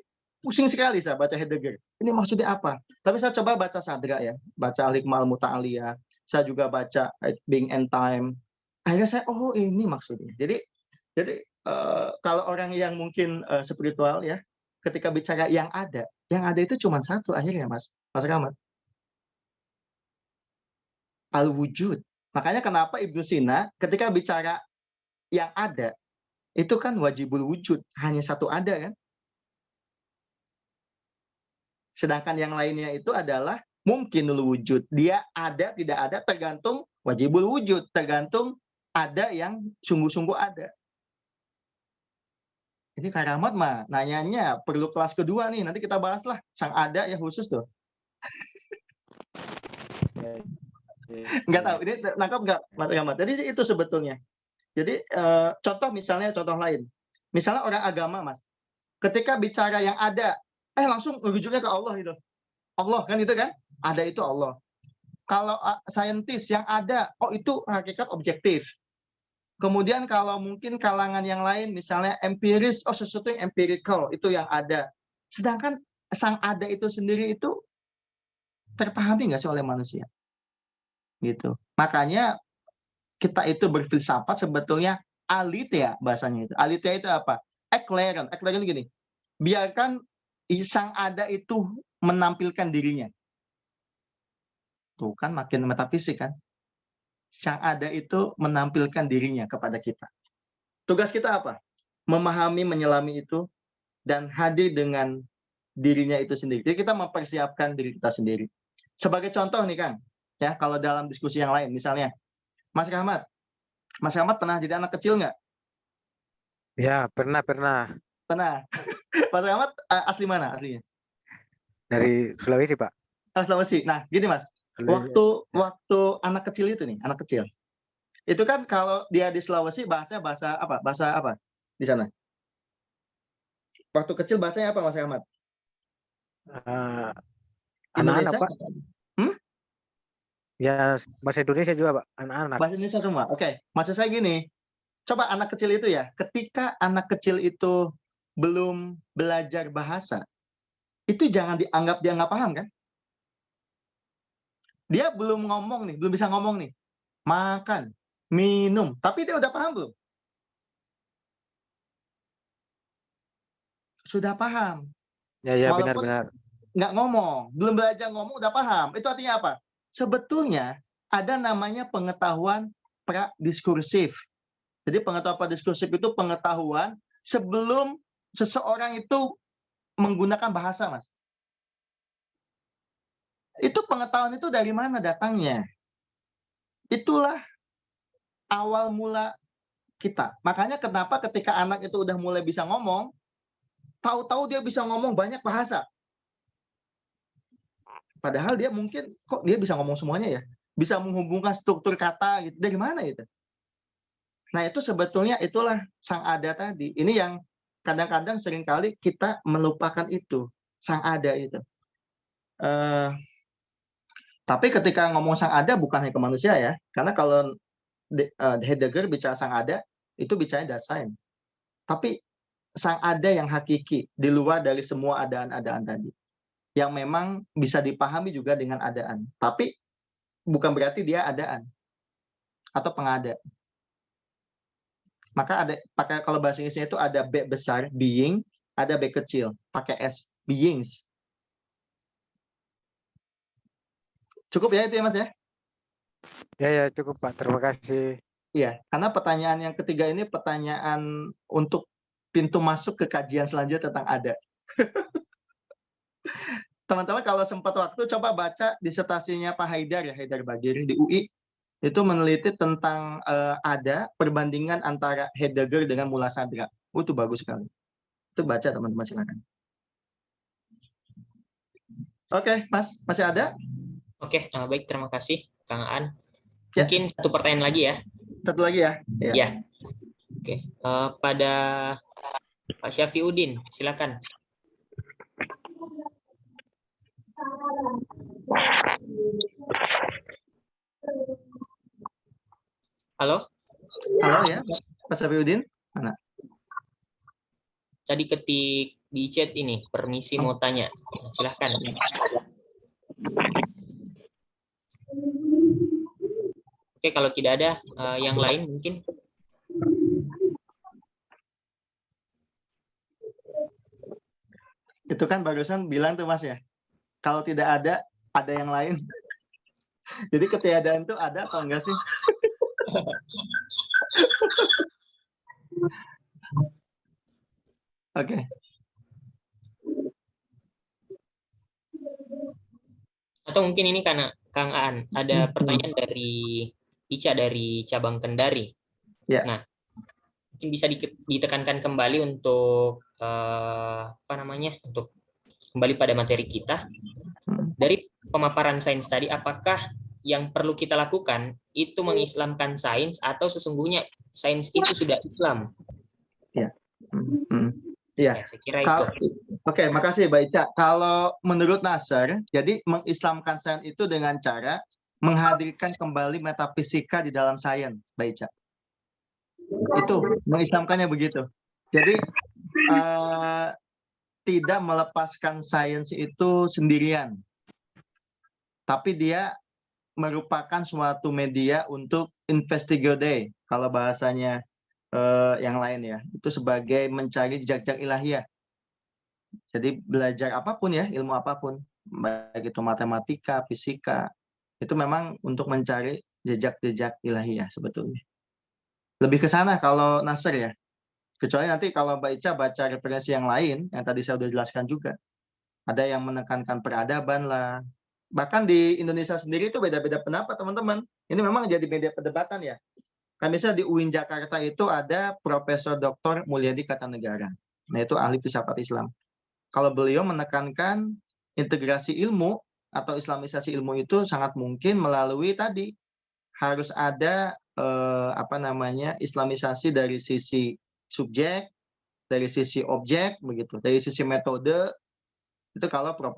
pusing sekali saya baca Heidegger. Ini maksudnya apa? Tapi saya coba baca Sadra ya, baca Al-Hikmah Al-Muta'aliyah. Saya juga baca Being and Time. Akhirnya saya, oh ini maksudnya. Jadi kalau orang yang mungkin spiritual ya, ketika bicara yang ada itu cuma satu akhirnya Mas Rahmat. Al-wujud. Makanya kenapa Ibnu Sina ketika bicara yang ada, itu kan wajibul wujud, hanya satu ada kan. Sedangkan yang lainnya itu adalah mungkinul wujud. Dia ada, tidak ada, tergantung wajibul wujud, tergantung ada yang sungguh-sungguh ada. Ini Kak Rahmat mah nanyanya perlu kelas kedua nih, nanti kita bahas lah. Sang ada ya khusus tuh. Nggak tahu, ini nangkap nggak Mas Rahmat? Jadi itu sebetulnya. Jadi contoh lain. Misalnya orang agama, Mas. Ketika bicara yang ada, langsung rujuknya ke Allah gitu. Allah kan itu kan? Ada itu Allah. Kalau saintis yang ada, itu hakikat objektif. Kemudian kalau mungkin kalangan yang lain, misalnya empiris, sesuatu yang empirical, itu yang ada. Sedangkan sang ada itu sendiri itu terpahami nggak sih oleh manusia? Gitu. Makanya kita itu berfilsafat sebetulnya aletheia bahasanya itu. Aletheia itu apa? Ekleren gini. Biarkan sang ada itu menampilkan dirinya. Tuh kan makin metafisik kan. Sang ada itu menampilkan dirinya kepada kita. Tugas kita apa? Memahami, menyelami itu dan hadir dengan dirinya itu sendiri. Jadi kita mempersiapkan diri kita sendiri. Sebagai contoh nih Kang, ya kalau dalam diskusi yang lain, misalnya Mas Rahmat pernah jadi anak kecil nggak? Ya, pernah. Pernah. Mas Rahmat asli mana aslinya? Dari Sulawesi, Pak. Sulawesi. Nah, gini Mas. Waktu anak kecil itu nih, anak kecil. Itu kan kalau dia di Sulawesi bahasanya bahasa apa? Bahasa apa di sana? Waktu kecil bahasanya apa Mas Rahmat? Anak-anak, Pak. Hmm? Ya, bahasa Indonesia juga, Pak. Anak-anak. Bahasa Indonesia semua. Oke. Maksud saya gini, coba anak kecil itu ya, ketika anak kecil itu belum belajar bahasa, itu jangan dianggap dia nggak paham kan? Dia belum ngomong nih, belum bisa ngomong nih. Makan, minum, tapi dia udah paham belum? Sudah paham. Ya, ya, Walaupun benar-benar. nggak ngomong, belum belajar ngomong udah paham. Itu artinya apa? Sebetulnya ada namanya pengetahuan pradiskursif. Jadi pengetahuan pradiskursif itu pengetahuan sebelum seseorang itu menggunakan bahasa, Mas. Itu pengetahuan itu dari mana datangnya? Itulah awal mula kita. Makanya kenapa ketika anak itu udah mulai bisa ngomong, tahu-tahu dia bisa ngomong banyak bahasa. Padahal dia mungkin, kok dia bisa ngomong semuanya ya? Bisa menghubungkan struktur kata, gitu. Dari mana itu? Nah itu sebetulnya itulah sang ada tadi. Ini yang kadang-kadang seringkali kita melupakan itu. Sang ada itu. Tapi ketika ngomong sang ada bukan hanya ke manusia ya. Karena kalau Heidegger bicara sang ada, itu bicara Dasein. Tapi sang ada yang hakiki, di luar dari semua adaan-adaan tadi. Yang memang bisa dipahami juga dengan adaan. Tapi bukan berarti dia adaan. Atau pengada. Maka pakai kalau bahasa Inggrisnya itu ada B besar, being, ada B kecil, pakai S, beings. Cukup ya itu ya Mas ya? Ya, cukup Pak. Terima kasih. Iya, karena pertanyaan yang ketiga ini pertanyaan untuk pintu masuk ke kajian selanjutnya tentang ada. Teman-teman kalau sempat waktu coba baca disertasinya Pak Haidar ya, Haidar Bagiri di UI. Itu meneliti tentang ada perbandingan antara Heidegger dengan Mula Sadra. Itu bagus sekali. Itu baca teman-teman silakan. Oke, Mas, masih ada? Oke, baik, terima kasih Kang Aan. Ya. Mungkin satu pertanyaan lagi ya. Satu lagi ya. Ya. Oke, pada Pak Syafiuddin, silakan. Halo? Halo ya, Pak Syafiuddin. Mana? Tadi ketik di chat ini, permisi mau tanya. Silahkan. Oke, kalau tidak ada yang lain mungkin. Itu kan barusan bilang tuh Mas ya, kalau tidak ada yang lain. Jadi ketiadaan itu ada atau enggak sih? Oke. Atau mungkin ini karena Kang Aan, ada pertanyaan dari Ica dari cabang Kendari. Ya. Nah, mungkin bisa ditekankan kembali untuk untuk kembali pada materi kita. Dari pemaparan sains tadi, apakah yang perlu kita lakukan itu mengislamkan sains atau sesungguhnya sains itu sudah Islam? Ya. Iya. Ya, saya kira itu. Oke, makasih Mbak Ica. Kalau menurut Nasr, jadi mengislamkan sains itu dengan cara menghadirkan kembali metafisika di dalam sains, Mbak Ica. Itu mengislamkannya begitu. Jadi tidak melepaskan sains itu sendirian, tapi dia merupakan suatu media untuk investigate, kalau bahasanya yang lain ya, itu sebagai mencari jejak-jejak ilahiyah. Jadi belajar apapun ya, ilmu apapun, baik itu matematika, fisika, itu memang untuk mencari jejak-jejak ilahiyah sebetulnya. Lebih ke sana kalau Nasr ya. Kecuali nanti kalau Mbak Ica baca referensi yang lain, yang tadi saya sudah jelaskan juga. Ada yang menekankan peradaban lah. Bahkan di Indonesia sendiri itu beda-beda pendapat teman-teman. Ini memang jadi media perdebatan ya. Kan misalnya di UIN Jakarta itu ada Profesor Dr. Mulyadi Kartanegara. Nah, itu ahli filsafat Islam. Kalau beliau menekankan integrasi ilmu atau islamisasi ilmu itu sangat mungkin melalui tadi harus ada islamisasi dari sisi subjek, dari sisi objek begitu, dari sisi metode itu kalau Prof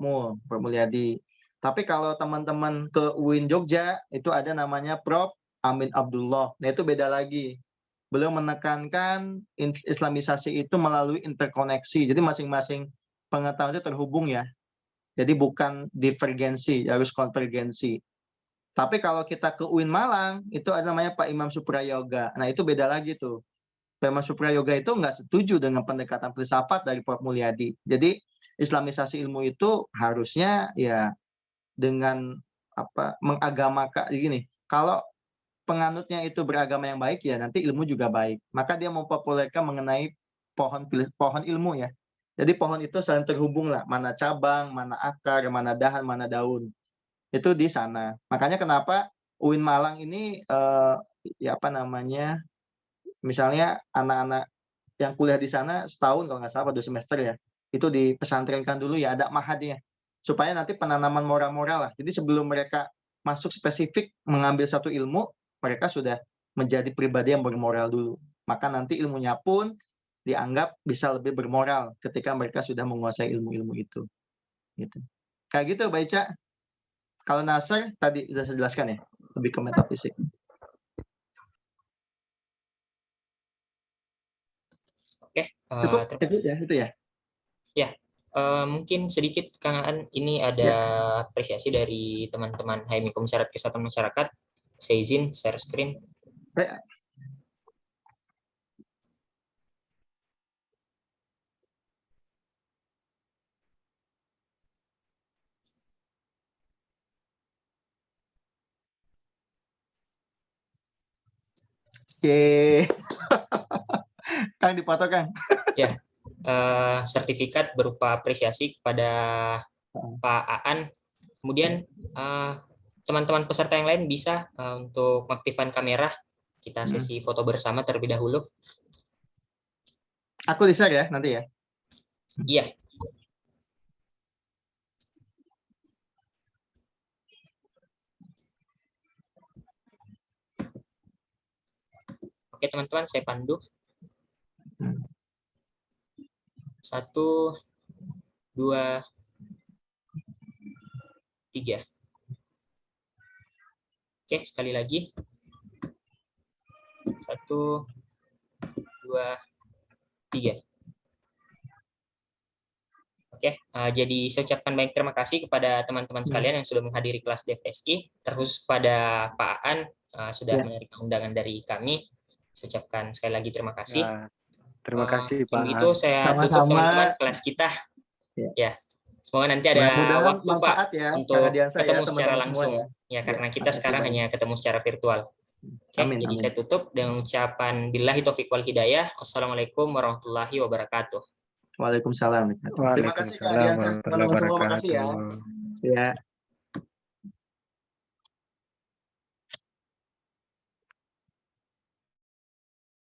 Mulyadi. Tapi kalau teman-teman ke UIN Jogja itu ada namanya Prof Amin Abdullah. Nah, itu beda lagi. Beliau menekankan islamisasi itu melalui interkoneksi. Jadi masing-masing pengetahuan itu terhubung ya. Jadi bukan divergensi, harus konvergensi. Tapi kalau kita ke UIN Malang, itu ada namanya Pak Imam Suprayoga. Nah, itu beda lagi tuh. Pak Imam Suprayoga itu nggak setuju dengan pendekatan filsafat dari Prof Mulyadi. Jadi islamisasi ilmu itu harusnya ya dengan mengagamakan gini. Kalau penganutnya itu beragama yang baik ya nanti ilmu juga baik. Maka dia mempopulerkan mengenai pohon ilmu ya. Jadi pohon itu saling terhubung lah, mana cabang, mana akar, mana dahan, mana daun. Itu di sana. Makanya kenapa UIN Malang ini misalnya anak-anak yang kuliah di sana setahun kalau nggak salah 2 semester ya, itu dipesantrenkan dulu ya, ada mahadnya. Supaya nanti penanaman moral-moral lah. Jadi sebelum mereka masuk spesifik mengambil satu ilmu, mereka sudah menjadi pribadi yang bermoral dulu. Maka nanti ilmunya pun dianggap bisa lebih bermoral ketika mereka sudah menguasai ilmu-ilmu itu. Gitu. Kayak gitu, Mbak Ica. Kalau Nasr tadi sudah saya jelaskan ya, lebih ke metafisik. Oke, Cukup itu ya. Ya, mungkin sedikit Kang Aan, ini ada apresiasi dari teman-teman HMI Komisariat Kesehatan Masyarakat. Saya izin share screen. Oke. Kang dipoto Kang. Ya, sertifikat berupa apresiasi kepada Pak Aan. Kemudian teman-teman peserta yang lain bisa untuk mengaktifkan kamera. Kita sesi foto bersama terlebih dahulu. Aku di-share ya nanti ya. Iya. Oke teman-teman, saya pandu. 1, 2, 3. Oke, sekali lagi. 1, 2, 3. Oke, jadi saya ucapkan banyak terima kasih kepada teman-teman sekalian yang sudah menghadiri kelas DFSI, terkhusus kepada Pak Aan sudah menerima undangan dari kami. Saya ucapkan sekali lagi terima kasih. Ya, terima kasih Pak. Begitu saya tutup teman-teman kelas kita. Ya, semoga nanti ada waktu Pak untuk ketemu secara langsung. Ya, karena kita sekarang hanya ketemu secara virtual. Oke, jadi saya tutup dengan ucapan billahi taufiq wal hidayah. Wassalamualaikum warahmatullahi wabarakatuh. Waalaikumsalam. Waalaikumsalam warahmatullahi wabarakatuh. Ya.